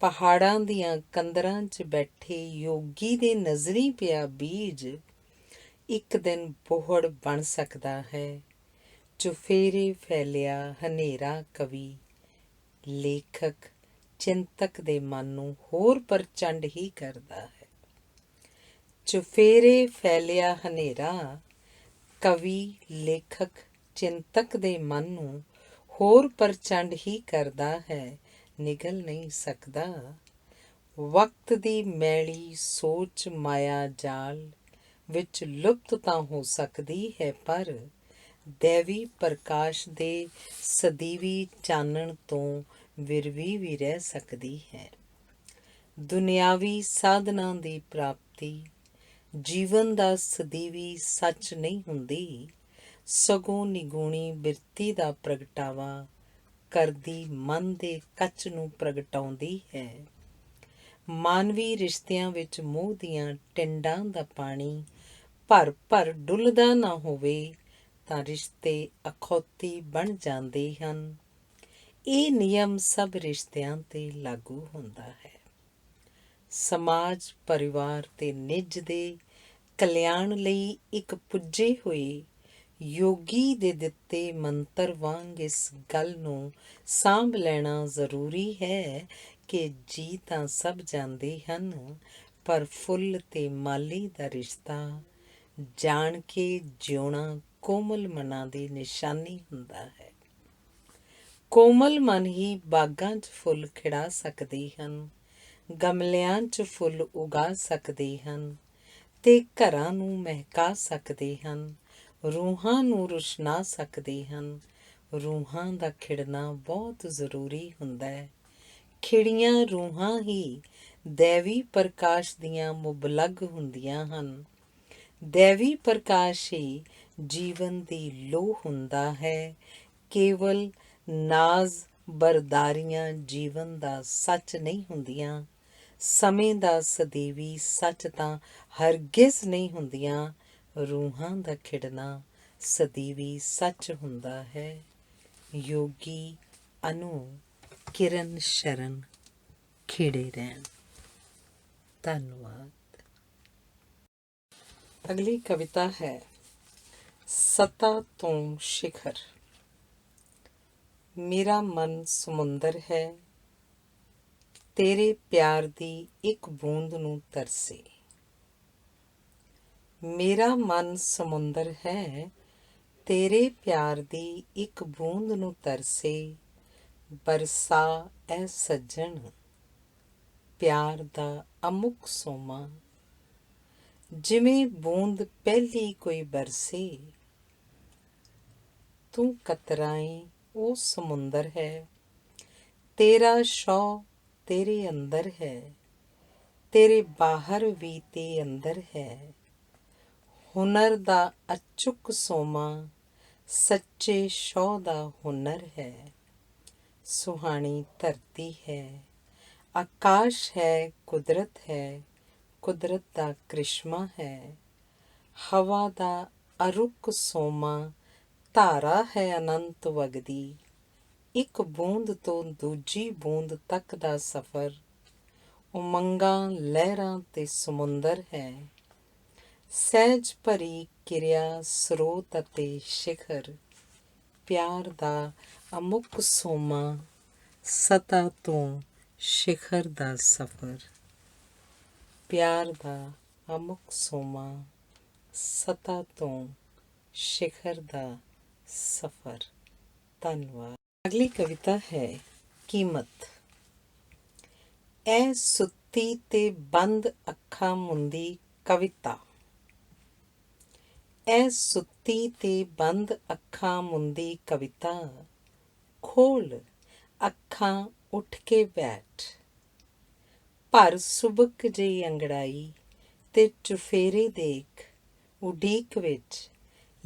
ਪਹਾੜਾਂ ਦੀਆਂ ਕੰਦਰਾਂ 'ਚ ਬੈਠੇ ਯੋਗੀ ਦੇ ਨਜ਼ਰੀ ਪਿਆ ਬੀਜ ਇੱਕ ਦਿਨ ਬੋਹੜ ਬਣ ਸਕਦਾ ਹੈ। ਚੁਫੇਰੇ ਫੈਲਿਆ ਹਨੇਰਾ ਕਵੀ, ਲੇਖਕ, ਚਿੰਤਕ ਦੇ ਮਨ ਨੂੰ ਹੋਰ ਪ੍ਰਚੰਡ ਹੀ ਕਰਦਾ ਹੈ। ਚੁਫੇਰੇ ਫੈਲਿਆ ਹਨੇਰਾ ਕਵੀ, ਲੇਖਕ, ਚਿੰਤਕ ਦੇ ਮਨ ਨੂੰ ਹੋਰ ਪ੍ਰਚੰਡ ਹੀ ਕਰਦਾ ਹੈ, ਨਿਗਲ ਨਹੀਂ ਸਕਦਾ। ਵਕਤ ਦੀ ਮੈਲੀ ਸੋਚ ਮਾਇਆ ਜਾਲ ਵਿੱਚ ਲੁਪਤ ਤਾਂ ਹੋ ਸਕਦੀ ਹੈ, ਪਰ ਦੈਵੀ ਪ੍ਰਕਾਸ਼ ਦੇ ਸਦੀਵੀ ਚਾਨਣ ਤੋਂ ਵਿਰਵੀ ਵੀ ਰਹਿ ਸਕਦੀ ਹੈ। ਦੁਨਿਆਵੀ ਸਾਧਨਾਂ ਦੀ ਪ੍ਰਾਪਤੀ ਜੀਵਨ ਦਾ ਸਦੀਵੀ ਸੱਚ ਨਹੀਂ ਹੁੰਦੀ, ਸਗੋਂ ਨਿਗੂਣੀ ਬਿਰਤੀ ਦਾ ਪ੍ਰਗਟਾਵਾ ਕਰਦੀ ਮਨ ਦੇ ਕੱਚ ਨੂੰ ਪ੍ਰਗਟਾਉਂਦੀ ਹੈ। ਮਾਨਵੀ ਰਿਸ਼ਤਿਆਂ ਵਿੱਚ ਮੋਹ ਦੀਆਂ ਟਿੰਡਾਂ ਦਾ ਪਾਣੀ ਭਰ ਭਰ ਡੁੱਲਦਾ ਨਾ ਹੋਵੇ ਤਾਂ ਰਿਸ਼ਤੇ ਅਖੌਤੀ ਬਣ ਜਾਂਦੇ ਹਨ। ਇਹ ਨਿਯਮ ਸਭ ਰਿਸ਼ਤਿਆਂ 'ਤੇ ਲਾਗੂ ਹੁੰਦਾ ਹੈ। ਸਮਾਜ, ਪਰਿਵਾਰ ਤੇ ਨਿੱਜ ਦੇ ਕਲਿਆਣ ਲਈ ਇੱਕ ਪੁੱਜੇ ਹੋਏ ਯੋਗੀ ਦੇ ਦਿੱਤੇ ਮੰਤਰ ਵਾਂਗ ਇਸ ਗੱਲ ਨੂੰ ਸਾਂਭ ਲੈਣਾ ਜ਼ਰੂਰੀ ਹੈ ਕਿ ਜੀ ਤਾਂ ਸਭ ਜਾਂਦੇ ਹਨ, ਪਰ ਫੁੱਲ ਤੇ ਮਾਲੀ ਦਾ ਰਿਸ਼ਤਾ ਜਾਣ ਕੇ ਜਿਉਣਾ ਕੋਮਲ ਮਨਾਂ ਦੀ ਨਿਸ਼ਾਨੀ ਹੁੰਦਾ ਹੈ। ਕੋਮਲ ਮਨ ਹੀ ਬਾਗਾਂ 'ਚ ਫੁੱਲ ਖਿੜਾ ਸਕਦੇ ਹਨ, ਗਮਲਿਆਂ 'ਚ ਫੁੱਲ ਉਗਾ ਸਕਦੇ ਹਨ ਤੇ ਘਰਾਂ ਨੂੰ ਮਹਿਕਾ ਸਕਦੇ ਹਨ, ਰੂਹਾਂ ਨੂੰ ਰੁਸ਼ਨਾ ਸਕਦੇ ਹਨ। ਰੂਹਾਂ ਦਾ ਖਿੜਨਾ ਬਹੁਤ ਜ਼ਰੂਰੀ ਹੁੰਦਾ ਹੈ। ਖਿੜੀਆਂ ਰੂਹਾਂ ਹੀ ਦੈਵੀ ਪ੍ਰਕਾਸ਼ ਦੀਆਂ ਮੁਬਲਗ ਹੁੰਦੀਆਂ ਹਨ। ਦੈਵੀ ਪ੍ਰਕਾਸ਼ ਹੀ ਜੀਵਨ ਦੀ ਲੋਅ ਹੁੰਦਾ ਹੈ। ਕੇਵਲ ਨਾਜ਼ ਬਰਦਾਰੀਆਂ ਜੀਵਨ ਦਾ ਸੱਚ ਨਹੀਂ ਹੁੰਦੀਆਂ। ਸਮੇਂ ਦਾ ਸਦੀਵੀ ਸੱਚ ਤਾਂ ਹਰਗਿਜ਼ ਨਹੀਂ ਹੁੰਦੀਆਂ। ਰੂਹਾਂ ਦਾ ਖਿੜਨਾ ਸਦੀਵੀ ਸੱਚ ਹੁੰਦਾ ਹੈ। ਯੋਗੀ ਅਨੂ ਕਿਰਨ ਸ਼ਰਨ ਖਿੜੇ ਰਹਿਣ। ਧੰਨਵਾਦ। ਅਗਲੀ ਕਵਿਤਾ ਹੈ ਸਤਾ ਤੋਂ ਸ਼ਿਖਰ। ਮੇਰਾ ਮਨ ਸਮੁੰਦਰ ਹੈ, ਤੇਰੇ ਪਿਆਰ ਦੀ ਇੱਕ ਬੂੰਦ ਨੂੰ ਤਰਸੇ। ਮੇਰਾ ਮਨ ਸਮੁੰਦਰ ਹੈ, ਤੇਰੇ ਪਿਆਰ ਦੀ ਇੱਕ ਬੂੰਦ ਨੂੰ ਤਰਸੇ। ਬਰਸਾ ਐ ਸੱਜਣ ਪਿਆਰ ਦਾ ਅਮੁਕ ਸੋਮਾ, ਜਿਵੇਂ ਬੂੰਦ ਪਹਿਲੀ ਕੋਈ ਬਰਸੇ। ਤੂੰ ਕਤਰਾਏ ਉਹ ਸਮੁੰਦਰ ਹੈ, ਤੇਰਾ ਸ਼ੌ ਤੇਰੇ ਅੰਦਰ ਹੈ, ਤੇਰੇ ਬਾਹਰ ਵੀ ਤੇ ਅੰਦਰ ਹੈ। ਹੁਨਰ ਦਾ ਅਚੁੱਕ ਸੋਮਾ ਸੱਚੇ ਸ਼ੌ ਦਾ ਹੁਨਰ ਹੈ। ਸੁਹਾਣੀ ਧਰਤੀ ਹੈ, ਆਕਾਸ਼ ਹੈ, ਕੁਦਰਤ ਹੈ, ਕੁਦਰਤ ਦਾ ਕ੍ਰਿਸ਼ਮਾ ਹੈ। ਹਵਾ ਦਾ ਅਰੁੱਕ ਸੋਮਾ ਧਾਰਾ ਹੈ ਅਨੰਤ ਵਗਦੀ। ਇੱਕ ਬੂੰਦ ਤੋਂ ਦੂਜੀ ਬੂੰਦ ਤੱਕ ਦਾ ਸਫ਼ਰ ਉਮੰਗਾਂ, ਲਹਿਰਾਂ ਤੇ ਸਮੁੰਦਰ ਹੈ। ਸਹਿਜ ਭਰੀ ਕਿਰਿਆ ਸਰੋਤ ਅਤੇ ਸ਼ਿਖਰ। ਪਿਆਰ ਦਾ ਅਮੁਕ ਸੋਮਾ ਸਤਾ ਤੋਂ ਸ਼ਿਖਰ ਦਾ ਸਫ਼ਰ। ਪਿਆਰ ਦਾ ਅਮੁਕ ਸੋਮਾ ਸਤਾ ਤੋਂ ਸ਼ਿਖਰ ਦਾ ਸਫ਼ਰ। ਧੰਨਵਾਦ। ਅਗਲੀ ਕਵਿਤਾ ਹੈ ਕੀਮਤ। ਐ ਸੁੱਤੀ ਤੇ ਬੰਦ ਅੱਖਾਂ ਮੁੰਦੀ ਕਵਿਤਾ। ਐ ਸੁੱਤੀ ਤੇ ਬੰਦ ਅੱਖਾਂ ਮੁੰਦੀ ਕਵਿਤਾ, ਖੋਲ ਅੱਖਾਂ ਉੱਠ ਕੇ ਬੈਠ। ਭਰ ਸੁਬਕ ਜਿਹੀ ਅੰਗੜਾਈ ਤੇ ਚੁਫੇਰੇ ਦੇਖ, ਉਡੀਕ ਵਿੱਚ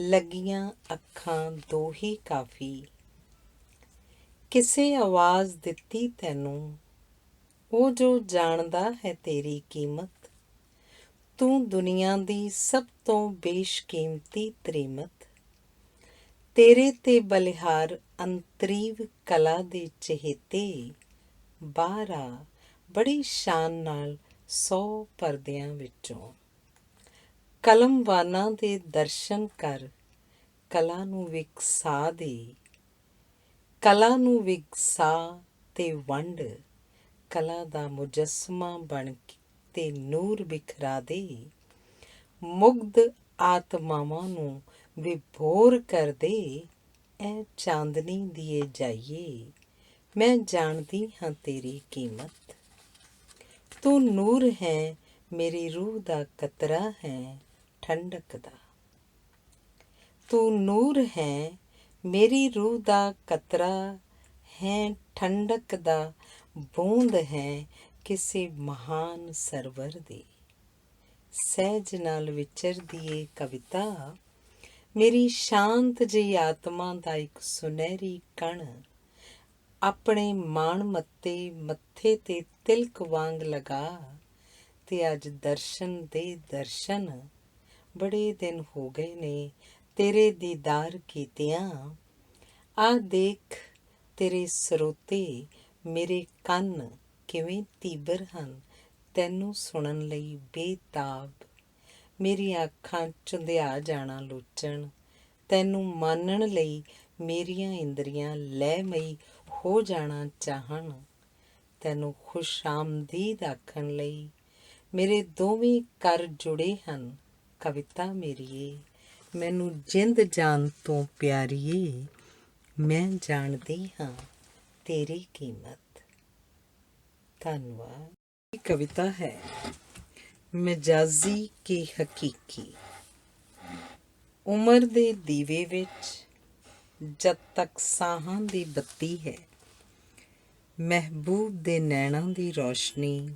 ਲੱਗੀਆਂ ਅੱਖਾਂ ਦੋ ਹੀ ਕਾਫੀ। ਕਿਸੇ ਆਵਾਜ਼ ਦਿੱਤੀ ਤੈਨੂੰ, ਉਹ ਜੋ ਜਾਣਦਾ ਹੈ ਤੇਰੀ ਕੀਮਤ। ਤੂੰ ਦੁਨੀਆ ਦੀ ਸਭ ਤੋਂ ਬੇਸ਼ਕੀਮਤੀ ਤਰੀਮਤ। ਤੇਰੇ ਤੇ ਬਲਿਹਾਰ ਅੰਤਰੀਵ ਕਲਾ ਦੇ ਚਹੇਤੇ, ਬਾਹਰ ਆ ਬੜੀ ਸ਼ਾਨ ਨਾਲ 100 ਪਰਦਿਆਂ ਵਿੱਚੋਂ। ਕਲਮਵਾਨਾਂ ਦੇ ਦਰਸ਼ਨ ਕਰ, ਕਲਾ ਨੂੰ ਵਿਕਸਾ ਦੇ। ਕਲਾ ਨੂੰ ਵਿਕਸਾ ਤੇ ਵੰਡ, ਕਲਾ ਦਾ ਮੁਜੱਸਮਾ ਬਣ ਤੇ ਨੂਰ ਬਿਖਰਾ ਦੇ। ਮੁਗਧ ਆਤਮਾਵਾਂ ਨੂੰ ਵਿਭੋਰ ਕਰ ਦੇ, ਐ ਚਾਂਦਨੀ ਦੀਏ ਜਾਈਏ, ਮੈਂ ਜਾਣਦੀ ਹਾਂ ਤੇਰੀ ਕੀਮਤ। ਤੂੰ ਨੂਰ ਹੈ, ਮੇਰੀ ਰੂਹ ਦਾ ਕਤਰਾ ਹੈ ਠੰਡਕ ਦਾ। ਤੂੰ ਨੂਰ ਹੈ, ਮੇਰੀ ਰੂਹ ਦਾ ਕਤਰਾ ਹੈ ਠੰਡਕ ਦਾ, ਬੂੰਦ ਹੈ ਕਿਸੇ ਮਹਾਨ ਸਰਵਰ ਦੀ। ਸਹਿਜ ਨਾਲ ਵਿਚਰਦੀ ਏ ਕਵਿਤਾ, ਮੇਰੀ ਸ਼ਾਂਤ ਜਿਹੀ ਆਤਮਾ ਦਾ ਇੱਕ ਸੁਨਹਿਰੀ ਕਣ। ਆਪਣੇ ਮਾਣ ਮੱਤੇ ਮੱਥੇ ਤੇ ਤਿਲਕ ਵਾਂਗ ਲਗਾ, ਤੇ ਅੱਜ ਦਰਸ਼ਨ ਦੇ ਦਰਸ਼ਨ। ਬੜੇ ਦਿਨ ਹੋ ਗਏ ਨੇ ਤੇਰੇ ਦੀਦਾਰ ਕੀਤਿਆਂ। ਆ ਦੇਖ ਤੇਰੇ ਸਰੋਤੇ ਮੇਰੇ ਕੰਨ ਕਿਵੇਂ ਤੀਬਰ ਹਨ, ਤੈਨੂੰ ਸੁਣਨ ਲਈ ਬੇਤਾਬ। ਮੇਰੀਆਂ ਅੱਖਾਂ ਚੁੰਧਿਆ ਜਾਣਾ ਲੋਚਣ, ਤੈਨੂੰ ਮਾਨਣ ਲਈ ਮੇਰੀਆਂ ਇੰਦਰੀਆਂ ਲੈਮਈ ਹੋ ਜਾਣਾ ਚਾਹਣ। ਤੈਨੂੰ ਖੁਸ਼ਾਮਦੀਦ ਆਖਣ ਲਈ ਮੇਰੇ ਦੋਵੇਂ ਕਰ ਜੁੜੇ ਹਨ। ਕਵਿਤਾ ਮੇਰੀਏ ਮੈਨੂੰ ਜਿੰਦ ਜਾਨ ਤੋਂ ਪਿਆਰੀਏ, ਮੈਂ ਜਾਣਦੀ ਹਾਂ ਤੇਰੀ ਕੀਮਤ। ਧੰਨਵਾਦ। ਇਹ ਕਵਿਤਾ ਹੈ ਮਜਾਜ਼ੀ ਕੇ ਹਕੀਕੀ। ਉਮਰ ਦੇ ਦੀਵੇ ਵਿੱਚ ਜਦ ਤੱਕ ਸਾਹਾਂ ਦੀ ਬੱਤੀ ਹੈ, ਮਹਿਬੂਬ ਦੇ ਨੈਣਾਂ ਦੀ ਰੌਸ਼ਨੀ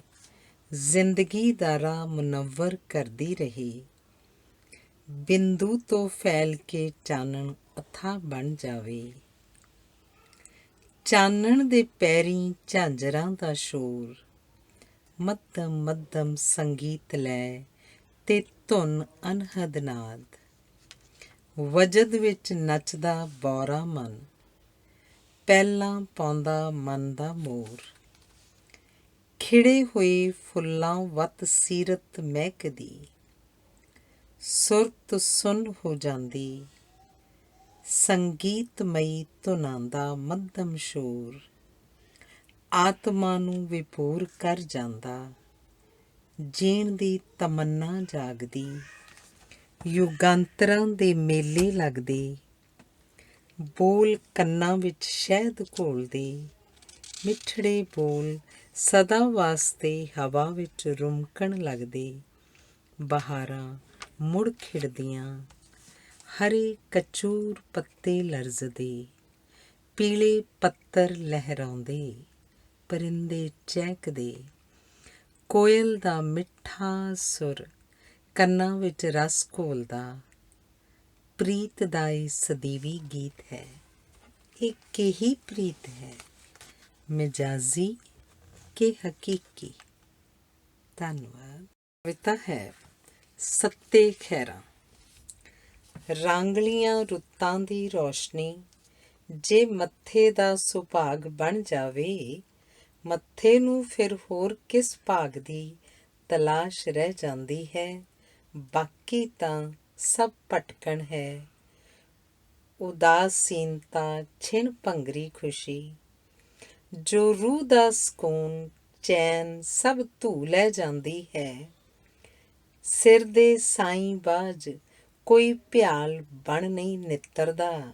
ਜ਼ਿੰਦਗੀ ਦਾ ਰਾਹ ਮੁਨੱਵਰ ਕਰਦੀ ਰਹੀ। ਬਿੰਦੂ ਤੋਂ ਫੈਲ ਕੇ ਚਾਨਣ ਅਥਾਹ ਬਣ ਜਾਵੇ। ਚਾਨਣ ਦੇ ਪੈਰੀਂ ਝਾਂਜਰਾਂ ਦਾ ਸ਼ੋਰ, ਮੱਧਮ ਮੱਧਮ ਸੰਗੀਤ ਲੈ ਤੇ ਧੁਨ ਅਨਹਦ ਨਾਦ। ਵਜਦ ਵਿੱਚ ਨੱਚਦਾ ਬੌਰਾ ਮਨ, ਪਹਿਲਾਂ ਪਾਉਂਦਾ ਮਨ ਦਾ ਮੋਰ। ਖਿੜੇ ਹੋਏ ਫੁੱਲਾਂ ਵੱਤ ਸੀਰਤ ਮਹਿਕਦੀ, ਸੁਰਤ ਸੁੰਨ ਹੋ ਜਾਂਦੀ। ਸੰਗੀਤਮਈ ਧੁਨਾਂ ਦਾ ਮੱਧਮ ਸ਼ੋਰ ਆਤਮਾ ਨੂੰ ਵਿਭੋਰ ਕਰ ਜਾਂਦਾ। ਜੀਣ ਦੀ ਤਮੰਨਾ ਜਾਗਦੀ, ਯੁਗਾਂਤਰਾਂ ਦੇ ਮੇਲੇ ਲੱਗਦੇ। ਬੋਲ ਕੰਨਾਂ ਵਿੱਚ ਸ਼ਹਿਦ ਘੋਲਦੇ, ਮਿੱਠੜੇ ਬੋਲ ਸਦਾ ਵਾਸਤੇ ਹਵਾ ਵਿੱਚ ਰੁਮਕਣ ਲੱਗਦੇ। ਬਹਾਰਾਂ ਮੁੜ ਖਿੜਦੀਆਂ, ਹਰੇ ਕਚੂਰ ਪੱਤੇ ਲਰਜ਼ਦੇ। ਪੀਲੇ ਪੱਤਰ ਲਹਿਰਾਉਂਦੇ, ਪਰਿੰਦੇ ਚਹਿਕਦੇ। ਕੋਇਲ ਦਾ ਮਿੱਠਾ ਸੁਰ ਕੰਨਾਂ ਵਿੱਚ ਰਸ ਘੋਲਦਾ। ਪ੍ਰੀਤ ਦਾ ਇਹ ਸਦੀਵੀ ਗੀਤ ਹੈ, ਇਹ ਕਿਹੀ ਪ੍ਰੀਤ ਹੈ, ਮਜਾਜ਼ੀ ਕਿ ਹਕੀਕੀ। ਧੰਨਵਾਦ। ਕਵਿਤਾ ਹੈ ਸੱਤੇ ਖੈਰਾਂ। ਰਾਂਗਲੀਆਂ ਰੁੱਤਾਂ ਦੀ ਰੌਸ਼ਨੀ ਜੇ ਮੱਥੇ ਦਾ ਸੁਭਾਗ ਬਣ ਜਾਵੇ, ਮੱਥੇ ਨੂੰ ਫਿਰ ਹੋਰ ਕਿਸ ਭਾਗ ਦੀ ਤਲਾਸ਼ ਰਹਿ ਜਾਂਦੀ ਹੈ। ਬਾਕੀ ਤਾਂ ਸਭ ਭਟਕਣ ਹੈ। ਉਦਾਸੀਨਤਾ ਛਿਣ ਭੰਗਰੀ ਖੁਸ਼ੀ, ਜੋ ਰੂਹ ਦਾ ਸਕੂਨ ਚੈਨ ਸਭ ਧੂ ਲੈ ਜਾਂਦੀ ਹੈ। ਸਿਰ ਦੇ ਸਾਈਂ ਬਾਝ ਕੋਈ ਭਿਆਲ ਬਣ ਨਹੀਂ ਨਿੱਤਰਦਾ,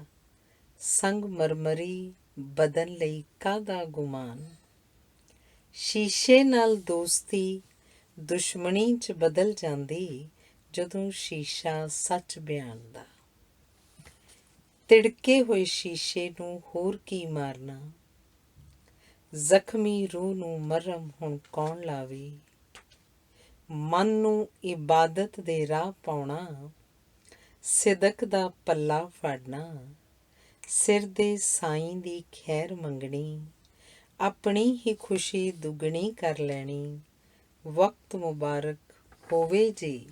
ਸੰਗ ਮਰਮਰੀ ਬਦਨ ਲਈ ਕਾਹਦਾ ਗੁਮਾਨ। ਸ਼ੀਸ਼ੇ ਨਾਲ ਦੋਸਤੀ ਦੁਸ਼ਮਣੀ 'ਚ ਬਦਲ ਜਾਂਦੀ, ਜਦੋਂ ਸ਼ੀਸ਼ਾ ਸੱਚ ਬਿਆਨਦਾ। ਤਿੜਕੇ ਹੋਏ ਸ਼ੀਸ਼ੇ ਨੂੰ ਹੋਰ ਕੀ ਮਾਰਨਾ, ਜ਼ਖਮੀ ਰੂਹ ਨੂੰ ਮਰਹਮ ਹੁਣ ਕੌਣ ਲਾਵੇ। ਮਨ ਨੂੰ ਇਬਾਦਤ ਦੇ ਰਾਹ ਪਾਉਣਾ, ਸਿਦਕ ਦਾ ਪੱਲਾ ਫੜਨਾ, ਸਿਰ ਦੇ ਸਾਈਂ ਦੀ ਖੈਰ ਮੰਗਣੀ, ਆਪਣੀ ਹੀ ਖੁਸ਼ੀ ਦੁੱਗਣੀ ਕਰ ਲੈਣੀ। ਵਕਤ ਮੁਬਾਰਕ ਹੋਵੇ ਜੀ,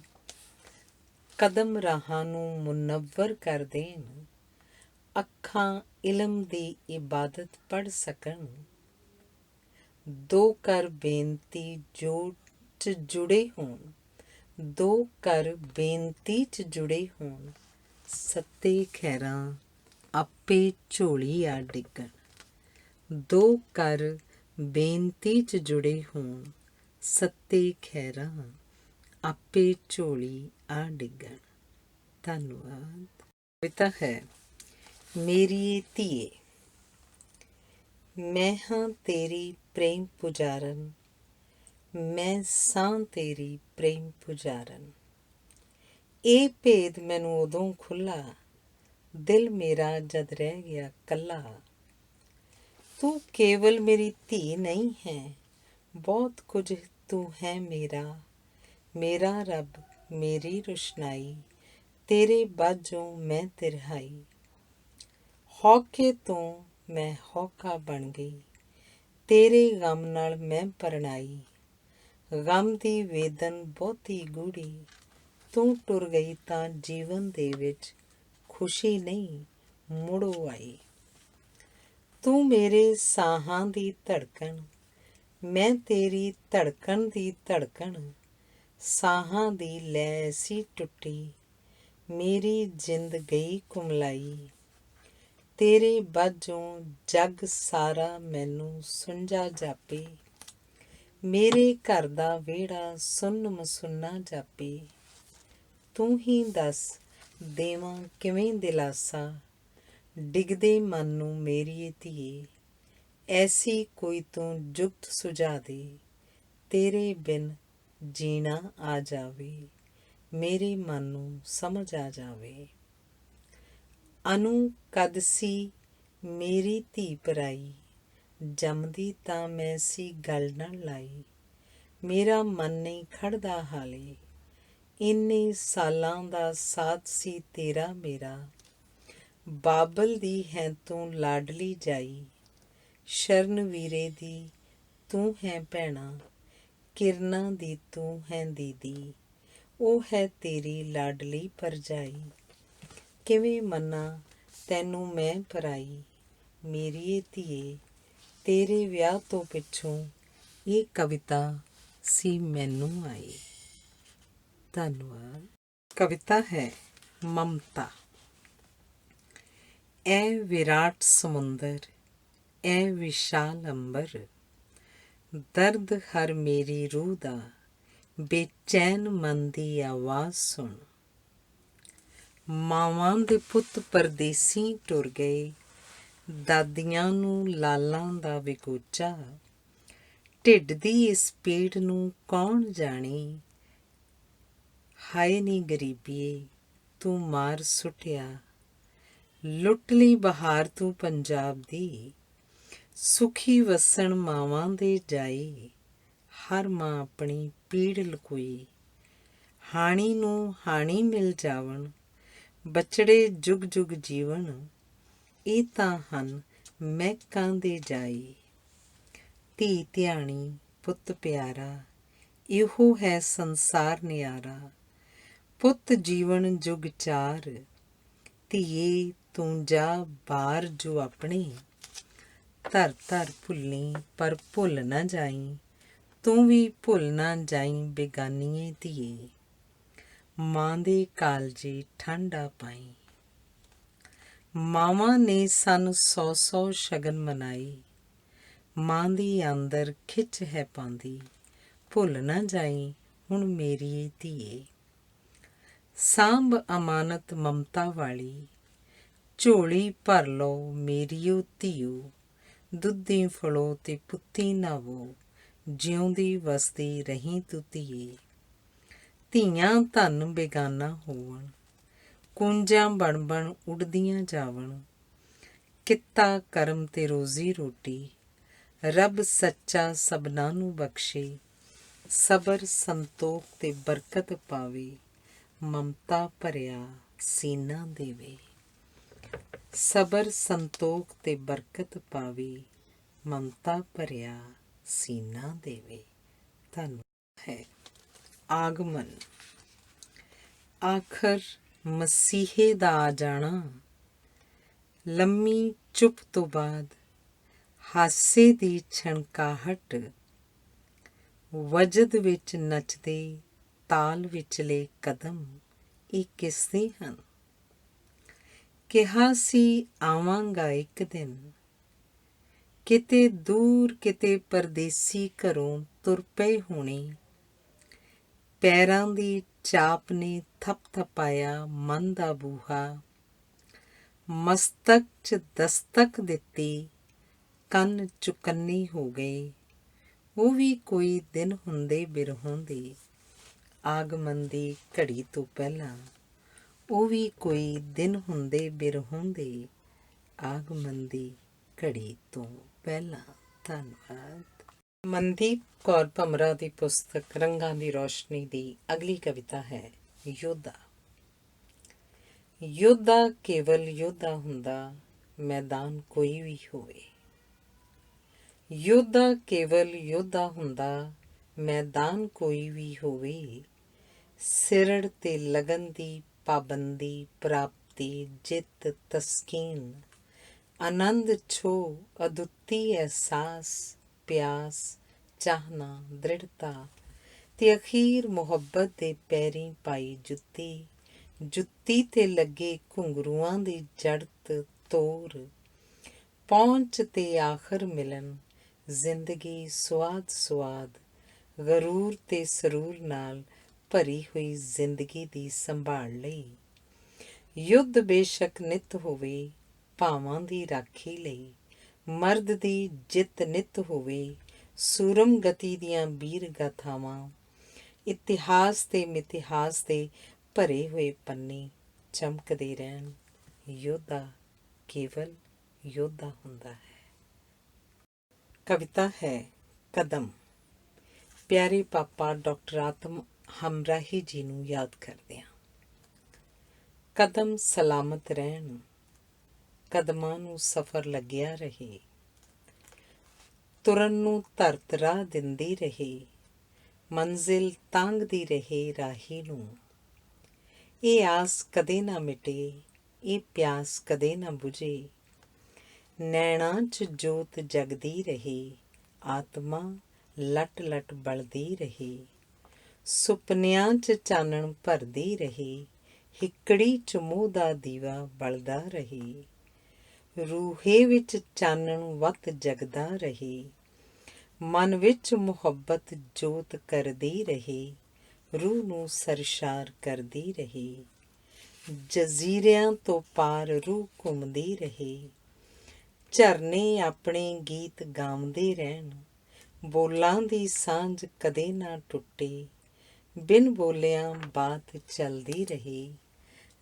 ਕਦਮ ਰਾਹਾਂ ਨੂੰ ਮੁਨੱਵਰ ਕਰ ਦੇਣ, ਅੱਖਾਂ ਇਲਮ ਦੀ ਇਬਾਦਤ ਪੜ੍ਹ ਸਕਣ। ਦੋ ਕਰ ਬੇਨਤੀ ਜੋ 'ਚ ਜੁੜੇ ਹੋਣ, ਦੋ ਕਰ ਬੇਨਤੀ 'ਚ ਜੁੜੇ ਹੋਣ, ਸੱਤੇ ਖੈਰਾਂ ਆਪੇ ਝੋਲੀ ਆ ਡਿੱਗਣ। ਦੋ ਕਰ ਬੇਨਤੀ 'ਚ ਜੁੜੇ ਹੋਣ, ਸੱਤੇ ਖੈਰਾਂ ਆਪੇ ਝੋਲੀ ਆ ਡਿੱਗਣ। ਧੰਨਵਾਦ। ਕਵਿਤਾ ਹੈ ਮੇਰੀਏ ਧੀਏ। ਮੈਂ ਹਾਂ ਤੇਰੀ ਪ੍ਰੇਮ ਪੁਜਾਰਨ, ਮੈਂ ਸਾਂ ਤੇਰੀ ਪ੍ਰੇਮ ਪੁਜਾਰਨ। ਇਹ ਭੇਦ ਮੈਨੂੰ ਉਦੋਂ ਖੁੱਲ੍ਹਾ, ਦਿਲ ਮੇਰਾ ਜਦ ਰਹਿ ਗਿਆ ਕੱਲਾ। ਤੂੰ ਕੇਵਲ ਮੇਰੀ ਧੀ ਨਹੀਂ ਹੈ, ਬਹੁਤ ਕੁਝ ਤੂੰ ਹੈ ਮੇਰਾ। ਮੇਰਾ ਰੱਬ, ਮੇਰੀ ਰੁਸ਼ਨਾਈ, ਤੇਰੇ ਬਾਝੋਂ ਮੈਂ ਤਿਰਹਾਈ। ਹੌਕੇ ਤੋਂ ਮੈਂ ਹੌਕਾ ਬਣ ਗਈ, ਤੇਰੇ ਗਮ ਨਾਲ ਮੈਂ ਪਰਣਾਈ। ਗਮ ਦੀ ਵੇਦਨ ਬਹੁਤੀ ਗੂੜੀ, ਤੂੰ ਟੁਰ ਗਈ ਤਾਂ ਜੀਵਨ ਦੇ ਵਿੱਚ ਖੁਸ਼ੀ ਨਹੀਂ ਮੁੜੋ ਆਈ। ਤੂੰ ਮੇਰੇ ਸਾਹਾਂ ਦੀ ਧੜਕਣ, ਮੈਂ ਤੇਰੀ ਧੜਕਣ ਦੀ ਧੜਕਣ। ਸਾਹਾਂ ਦੀ ਲੈ ਸੀ ਟੁੱਟੀ, ਮੇਰੀ ਜਿੰਦ ਗਈ ਕੁਮਲਾਈ। ਤੇਰੇ ਬਾਝੋਂ ਜੱਗ ਸਾਰਾ ਮੈਨੂੰ ਸੁੰਝਾ ਜਾਪੇ, ਮੇਰੇ ਘਰ ਦਾ ਵਿਹੜਾ ਸੁੰਨ ਮਸੁੰਨਾ ਜਾਪੇ। ਤੂੰ ਹੀ ਦੱਸ ਦੇਵਾਂ ਕਿਵੇਂ ਦਿਲਾਸਾ, ਡਿੱਗਦੇ ਮਨ ਨੂੰ ਮੇਰੀਏ ਧੀਏ। ਐਸੀ ਕੋਈ ਤੂੰ ਜੁਗਤ ਸੁਝਾ ਦੇ, ਤੇਰੇ ਬਿਨ ਜੀਣਾ ਆ ਜਾਵੇ, ਮੇਰੇ ਮਨ ਨੂੰ ਸਮਝ ਆ ਜਾਵੇ। ਅਨੂ ਕਦ ਸੀ ਮੇਰੀ ਧੀ ਪਰਾਈ, ਜੰਮਦੀ ਤਾਂ ਮੈਂ ਸੀ ਗਲ ਨਾ ਲਾਈ। ਮੇਰਾ ਮਨ ਨਹੀਂ ਖੜਦਾ ਹਾਲੇ, ਇੰਨੇ ਸਾਲਾਂ ਦਾ ਸਾਥ ਸੀ ਤੇਰਾ ਮੇਰਾ। ਬਾਬਲ ਦੀ ਹੈ ਤੂੰ ਲਾਡਲੀ ਜਾਈ, ਸ਼ਰਨ ਵੀਰੇ ਦੀ ਤੂੰ ਹੈ ਭੈਣਾ। ਕਿਰਨਾਂ ਦੀ ਤੂੰ ਹੈ ਦੀਦੀ, ਉਹ ਹੈ ਤੇਰੀ ਲਾਡਲੀ ਭਰਜਾਈ। ਕਿਵੇਂ ਮੰਨਾਂ ਤੈਨੂੰ ਮੈਂ ਪਰਾਈ, ਮੇਰੀਏ ਧੀਏ। ਤੇਰੇ ਵਿਆਹ ਤੋਂ ਪਿੱਛੋਂ ਇਹ ਕਵਿਤਾ ਸੀ ਮੈਨੂੰ ਆਈ। ਧੰਨਵਾਦ। ਕਵਿਤਾ ਹੈ ਮਮਤਾ। ਐ ਵਿਰਾਟ ਸਮੁੰਦਰ, ਐ ਵਿਸ਼ਾਲ ਅੰਬਰ, ਦਰਦ ਹਰ ਮੇਰੀ ਰੂਹ ਦਾ, ਬੇਚੈਨ ਮਨ ਦੀ ਆਵਾਜ਼ ਸੁਣ। ਮਾਵਾਂ ਦੇ ਪੁੱਤ ਪਰਦੇਸੀ ਟੁਰ ਗਏ, ਦਾਦੀਆਂ ਨੂੰ ਲਾਲਾਂ ਦਾ ਵਿਕੋਚਾ। ਢਿੱਡ ਦੀ ਇਸ ਪੀੜ ਨੂੰ ਕੌਣ ਜਾਣੇ, ਹਾਏ ਨੀ ਗਰੀਬੀਏ ਤੂੰ ਮਾਰ ਸੁੱਟਿਆ। ਲੁੱਟ ਲਈ ਬਹਾਰ ਤੂੰ ਪੰਜਾਬ ਦੀ, ਸੁਖੀ ਵਸਣ ਮਾਵਾਂ ਦੇ ਜਾਈ। ਹਰ ਮਾਂ ਆਪਣੀ ਪੀੜ ਲੁਕੋਈ, ਹਾਣੀ ਨੂੰ ਹਾਣੀ ਮਿਲ ਜਾਵਣ, ਬਚੜੇ ਜੁਗ ਜੁਗ ਜੀਵਨ। ਇਹ ਤਾਂ ਹਨ ਮਹਿਕਾਂ ਦੇ ਜਾਈ, ਧੀ ਧਿਆਣੀ ਪੁੱਤ ਪਿਆਰਾ, ਇਹੋ ਹੈ ਸੰਸਾਰ ਨਿਆਰਾ। ਪੁੱਤ ਜੀਵਨ ਜੁਗ ਚਾਰ, ਧੀਏ ਤੂੰ ਜਾ ਬਾਰ ਜੋ ਆਪਣੇ। ਧਰ ਧਰ ਭੁੱਲੀ ਪਰ ਭੁੱਲ ਨਾ ਜਾਈ, ਤੂੰ ਵੀ ਭੁੱਲ ਨਾ ਜਾਈ ਬੇਗਾਨੀਏ ਧੀਏ। ਮਾਂ ਦੇ ਕਾਲਜੇ ਠੰਡਾ ਪਾਈ, ਮਾਵਾਂ ਨੇ ਸਨ 100 ਸ਼ਗਨ ਮਨਾਈ। ਮਾਂ ਦੀ ਆਂਦਰ ਖਿੱਚ ਹੈ ਪਾਂਦੀ, ਭੁੱਲ ਨਾ ਜਾਈ ਹੁਣ ਮੇਰੀ ਧੀਏ। ਸਾਂਭ ਅਮਾਨਤ ਮਮਤਾ ਵਾਲੀ, ਝੋਲੀ ਭਰ ਲਓ ਮੇਰੀਓ ਧੀਓ। ਦੁੱਧੀ ਫੜੋ ਤੇ ਪੁੱਤੀ ਨਾਵੋ, ਜਿਉਂਦੀ ਵਸਦੀ ਰਹੀ ਤੂੰ ਧੀਏ। ਧੀਆਂ ਧਨ ਬੇਗਾਨਾ ਹੋਵਣ, ਕੂੰਜਾਂ ਬਣ ਬਣ ਉੱਡਦੀਆਂ ਜਾਵਣ। ਕਿੱਤਾ ਕਰਮ ਤੇ ਰੋਜ਼ੀ ਰੋਟੀ, ਰੱਬ ਸੱਚਾ ਸਭਨਾਂ ਨੂੰ ਬਖਸ਼ੇ। ਸਬਰ ਸੰਤੋਖ ਤੇ ਬਰਕਤ ਪਾਵੇ, ਮਮਤਾ ਭਰਿਆ ਸੀਨਾ ਦੇਵੇ। ਸਬਰ ਸੰਤੋਖ ਤੇ ਬਰਕਤ ਪਾਵੇ, ਮਮਤਾ ਭਰਿਆ ਸੀਨਾ ਦੇਵੇ। ਧੰਨਵਾਦ ਹੈ। ਆਗਮਨ। ਆਖਰ ਮਸੀਹੇ ਦਾ ਆ ਜਾਣਾ, ਲੰਮੀ ਚੁੱਪ ਤੋਂ ਬਾਅਦ ਹਾਸੇ ਦੀ ਛਣਕਾਹਟ। ਵਜਦ ਵਿੱਚ ਨੱਚਦੇ ਤਾਲ ਵਿਚਲੇ ਕਦਮ, ਇਹ ਕਿਸਦੇ ਹਨ? ਕਿਹਾ ਸੀ ਆਵਾਂਗਾ ਇੱਕ ਦਿਨ, ਕਿਤੇ ਦੂਰ ਕਿਤੇ ਪਰਦੇਸੀ ਘਰੋਂ ਤੁਰ ਪਏ ਹੋਣੇ। ਪੈਰਾਂ ਦੀ ਚਾਪ ਨੇ ਥਪਥਪਾਇਆ ਮਨ ਦਾ ਬੂਹਾ, ਮਸਤਕ 'ਚ ਦਸਤਕ ਦਿੱਤੀ, ਕੰਨ ਚੁਕੰਨੇ ਹੋ ਗਏ। ਉਹ ਵੀ ਕੋਈ ਦਿਨ ਹੁੰਦੇ ਬਿਰਹੋਂ ਦੇ, ਆਗਮਨ ਦੀ ਘੜੀ ਤੋਂ ਪਹਿਲਾਂ। ਉਹ ਵੀ ਕੋਈ ਦਿਨ ਹੁੰਦੇ ਬਿਰਹੋਂ ਦੇ, ਆਗਮਨ ਦੀ ਘੜੀ ਤੋਂ ਪਹਿਲਾਂ। ਧੰਨਵਾਦ। ਮਨਦੀਪ ਕੌਰ ਭਮਰਾ ਦੀ ਪੁਸਤਕ ਰੰਗਾਂ ਦੀ ਰੌਸ਼ਨੀ ਦੀ ਅਗਲੀ ਕਵਿਤਾ ਹੈ ਯੋਧਾ। ਯੋਧਾ ਕੇਵਲ ਯੋਧਾ ਹੁੰਦਾ, ਮੈਦਾਨ ਕੋਈ ਵੀ ਹੋਵੇ। ਯੋਧਾ ਕੇਵਲ ਯੋਧਾ ਹੁੰਦਾ, ਮੈਦਾਨ ਕੋਈ ਵੀ ਹੋਵੇ। ਸਿਰੜ ਤੇ ਲਗਨ ਦੀ ਪਾਬੰਦੀ, ਪ੍ਰਾਪਤੀ ਜਿੱਤ ਤਸਕੀਨ। ਆਨੰਦ ਛੋਹ ਅਦੁੱਤੀ ਅਹਿਸਾਸ, ਪਿਆਸ ਚਾਹਨਾ ਦ੍ਰਿੜਤਾ। ਤੇ ਅਖੀਰ ਮੁਹੱਬਤ ਦੇ ਪੈਰੀਂ ਪਾਈ ਜੁੱਤੀ, ਜੁੱਤੀ ਤੇ ਲੱਗੇ ਘੁੰਗਰੂਆਂ ਦੀ ਜੜਤ ਤੋਰ। ਪਹੁੰਚ ਤੇ ਆਖਰ ਮਿਲਣ, ਜ਼ਿੰਦਗੀ ਸੁਆਦ ਸੁਆਦ। ਗਰੂਰ ਤੇ ਸਰੂਰ ਨਾਲ ਭਰੀ ਹੋਈ ਜ਼ਿੰਦਗੀ ਦੀ ਸੰਭਾਲ ਲਈ। ਯੁੱਧ ਬੇਸ਼ੱਕ ਨਿੱਤ ਹੋਵੇ, ਭਾਵਾਂ ਦੀ ਰਾਖੀ ਲਈ। ਮਰਦ ਦੀ ਜਿੱਤ ਨਿੱਤ ਹੋਵੇ, ਸੂਰਮ ਗਤੀ ਦੀਆਂ ਵੀਰ ਗਾਥਾਵਾਂ। ਇਤਿਹਾਸ ਤੇ ਮਿਥਿਹਾਸ ਦੇ ਭਰੇ ਹੋਏ ਪੰਨੇ ਚਮਕਦੇ ਰਹਿਣ। ਯੋਧਾ ਕੇਵਲ ਯੋਧਾ ਹੁੰਦਾ ਹੈ। ਕਵਿਤਾ ਹੈ ਕਦਮ। ਪਿਆਰੇ ਪਾਪਾ ਡਾਕਟਰ ਆਤਮ ਹਮਰਾਹੀ ਜੀ ਨੂੰ ਯਾਦ ਕਰਦੇ ਹਾਂ। ਕਦਮ ਸਲਾਮਤ ਰਹਿਣ, ਕਦਮਾਂ ਨੂੰ ਸਫ਼ਰ ਲੱਗਿਆ ਰਹੇ। ਤੁਰਨ ਨੂੰ ਧਰਤ ਰਾਹ ਦਿੰਦੀ ਰਹੇ, ਮੰਜ਼ਿਲ ਤਾਂਘਦੀ ਰਹੇ ਰਾਹੀ ਨੂੰ। ਇਹ ਆਸ ਕਦੇ ਨਾ ਮਿਟੇ, ਇਹ ਪਿਆਸ ਕਦੇ ਨਾ ਬੁਝੇ। ਨੈਣਾਂ 'ਚ ਜੋਤ ਜਗਦੀ ਰਹੇ, ਆਤਮਾ ਲਟ ਲਟ ਬਲਦੀ ਰਹੇ। ਸੁਪਨਿਆਂ 'ਚ ਚਾਨਣ ਭਰਦੀ ਰਹੇ, ਹਿੱਕੜੀ 'ਚ ਮੋਹ ਦਾ ਦੀਵਾ ਬਲਦਾ ਰਹੇ। ਰੂਹੇ ਵਿੱਚ ਚਾਨਣ ਵੱਤ ਜਗਦਾ ਰਹੇ, ਮਨ ਵਿੱਚ ਮੁਹੱਬਤ ਜੋਤ ਕਰਦੀ ਰਹੇ। ਰੂਹ ਨੂੰ ਸਰਸ਼ਾਰ ਕਰਦੀ ਰਹੇ, ਜਜ਼ੀਰਿਆਂ ਤੋਂ ਪਾਰ ਰੂਹ ਘੁੰਮਦੀ ਰਹੇ। ਝਰਨੇ ਆਪਣੇ ਗੀਤ ਗਾਉਂਦੇ ਰਹਿਣ, ਬੋਲਾਂ ਦੀ ਸਾਂਝ ਕਦੇ ਨਾ ਟੁੱਟੇ। ਬਿਨ ਬੋਲਿਆਂ ਬਾਤ ਚੱਲਦੀ ਰਹੇ,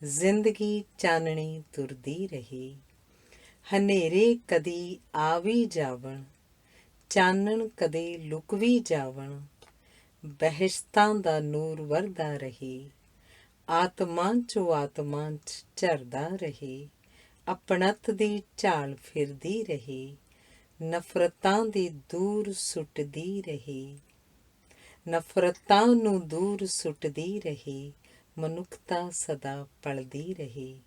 ਜ਼ਿੰਦਗੀ ਚਾਨਣੀ ਤੁਰਦੀ ਰਹੇ। ਹਨੇਰੇ ਕਦੀ ਆ ਵੀ ਜਾਵਣ, ਚਾਨਣ ਕਦੇ ਲੁਕ ਵੀ ਜਾਵਣ। ਬਹਿਸ਼ਤਾਂ ਦਾ ਨੂਰ ਵਰਦਾ ਰਹੇ, ਆਤਮਾ 'ਚੋਂ ਆਤਮਾ 'ਚ ਝਰਦਾ ਰਹੇ। ਆਪਣਤ ਦੀ ਝਾਲ ਫਿਰਦੀ ਰਹੇ, ਨਫ਼ਰਤਾਂ ਦੀ ਦੂਰ ਸੁੱਟਦੀ ਰਹੇ। ਨਫ਼ਰਤਾਂ ਨੂੰ ਦੂਰ ਸੁੱਟਦੀ ਰਹੇ, ਮਨੁੱਖਤਾ ਸਦਾ ਪਲਦੀ ਰਹੇ।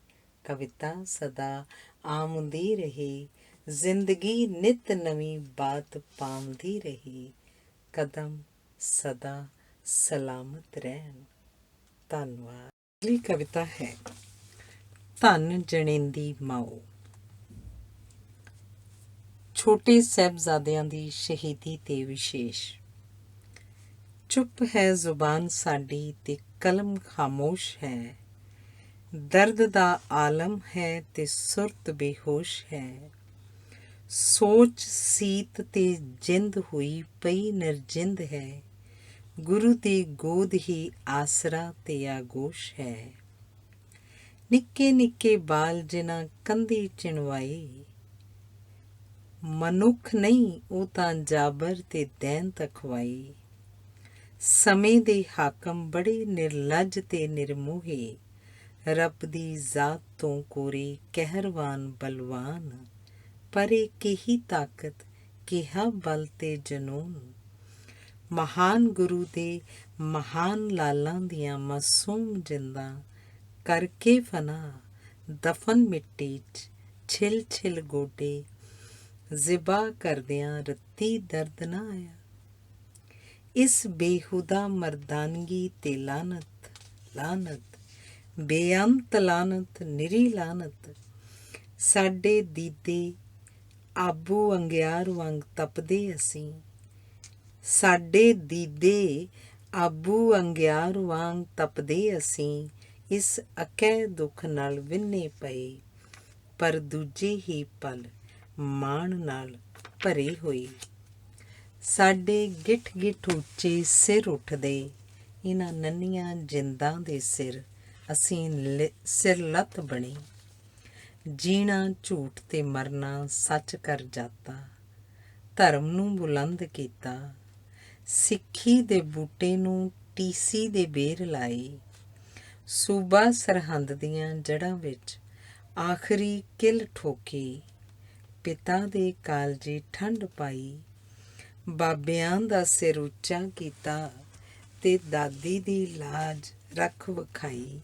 ਕਵਿਤਾ ਸਦਾ ਆਮਦੀ ਰਹੇ, ਜ਼ਿੰਦਗੀ ਨਿਤ ਨਵੀਂ ਬਾਤ ਪਾਉਂਦੀ ਰਹੇ। ਕਦਮ ਸਦਾ ਸਲਾਮਤ ਰਹਿਣ। ਧੰਨਵਾਦ। ਅਗਲੀ ਕਵਿਤਾ ਹੈ ਧੰਨ ਜਣੇਂਦੀ ਮਾਓ। ਛੋਟੇ ਸਾਹਿਬਜ਼ਾਦਿਆਂ ਦੀ ਸ਼ਹੀਦੀ ਤੇ ਵਿਸ਼ੇਸ਼। ਚੁੱਪ ਹੈ ਜ਼ੁਬਾਨ ਸਾਡੀ ਤੇ ਕਲਮ ਖਾਮੋਸ਼ ਹੈ। ਦਰਦ ਦਾ ਆਲਮ ਹੈ ਤੇ ਸੁਰਤ ਬੇਹੋਸ਼ ਹੈ। ਸੋਚ ਸੀਤ ਤੇ ਜਿੰਦ ਹੋਈ ਪਈ ਨਿਰਜਿੰਦ ਹੈ। ਗੁਰੂ ਦੀ ਗੋਦ ਹੀ ਆਸਰਾ ਤੇ ਆਗੋਸ਼ ਹੈ। ਨਿੱਕੇ ਨਿੱਕੇ ਬਾਲ ਜਿਨ੍ਹਾਂ ਕੰਧੀ ਚਿਣਵਾਈ, ਮਨੁੱਖ ਨਹੀਂ ਉਹ ਤਾਂ ਜਾਬਰ ਤੇ ਦੈਂਤ ਅਖਵਾਈ। ਸਮੇਂ ਦੇ ਹਾਕਮ ਬੜੇ ਨਿਰਲੱਜ ਤੇ ਨਿਰਮੋਹੇ, ਰੱਬ ਦੀ ਜ਼ਾਤ ਤੋਂ ਕੋਰੇ ਕਹਿਰਵਾਨ ਬਲਵਾਨ। ਪਰ ਇਹ ਕਿਹੀ ਤਾਕਤ ਕਿਹਾ ਬਲ ਤੇ ਜਨੂਨ, ਮਹਾਨ ਗੁਰੂ ਦੇ ਮਹਾਨ ਲਾਲਾਂ ਦੀਆਂ ਮਾਸੂਮ ਜਿੰਦਾਂ ਕਰਕੇ ਫਨਾ। ਦਫਨ ਮਿੱਟੀ 'ਚ ਛਿਲ ਛਿਲ ਗੋਡੇ ਜ਼ਿਬਾ ਕਰਦਿਆਂ ਰੱਤੀ ਦਰਦ ਨਾ ਆਇਆ। ਇਸ ਬੇਹੁਦਾ ਮਰਦਾਨਗੀ ਤੇ ਲਾਨਤ, ਲਾਨਤ ਬੇਅੰਤ ਲਾਨਤ, ਨਿਰੀ ਲਾਨਤ। ਸਾਡੇ ਦੀਦੇ ਆਬੂ ਅੰਗਿਆਰ ਵਾਂਗ ਤਪਦੇ ਅਸੀਂ, ਸਾਡੇ ਦੀਦੇ ਆਬੂ ਅੰਗਿਆਰ ਵਾਂਗ ਤਪਦੇ ਅਸੀਂ। ਇਸ ਅਕਹਿ ਦੁੱਖ ਨਾਲ ਵਿੰਨੇ ਪਏ, ਪਰ ਦੂਜੇ ਹੀ ਪਲ ਮਾਣ ਨਾਲ ਭਰੇ ਹੋਏ। ਸਾਡੇ ਗਿੱਠ ਗਿੱਠ ਉੱਚੇ ਸਿਰ ਉੱਠਦੇ, ਇਹਨਾਂ ਨੰਨੀਆਂ ਜਿੰਦਾਂ ਦੇ ਸਿਰ ਅਸੀਂ ਸਿਰ ਲੱਤ ਬਣੇ। ਜੀਣਾ ਝੂਠ ਤੇ ਮਰਨਾ ਸੱਚ ਕਰ ਜਾਤਾ, ਧਰਮ ਨੂੰ ਬੁਲੰਦ ਕੀਤਾ। ਸਿੱਖੀ ਦੇ ਬੂਟੇ ਨੂੰ ਟੀਸੀ ਦੇ ਬੇਰ ਲਾਏ। ਸੂਬਾ ਸਰਹੰਦ ਦੀਆਂ ਜੜ੍ਹਾਂ ਵਿੱਚ ਆਖਰੀ ਕਿੱਲ ਠੋਕੀ। ਪਿਤਾ ਦੇ ਕਾਲਜੇ ਠੰਡ ਪਾਈ। ਬਾਬਿਆਂ ਦਾ ਸਿਰ ਉੱਚਾ ਕੀਤਾ ਤੇ ਦਾਦੀ ਦੀ ਲਾਜ ਰੱਖ ਵਿਖਾਈ।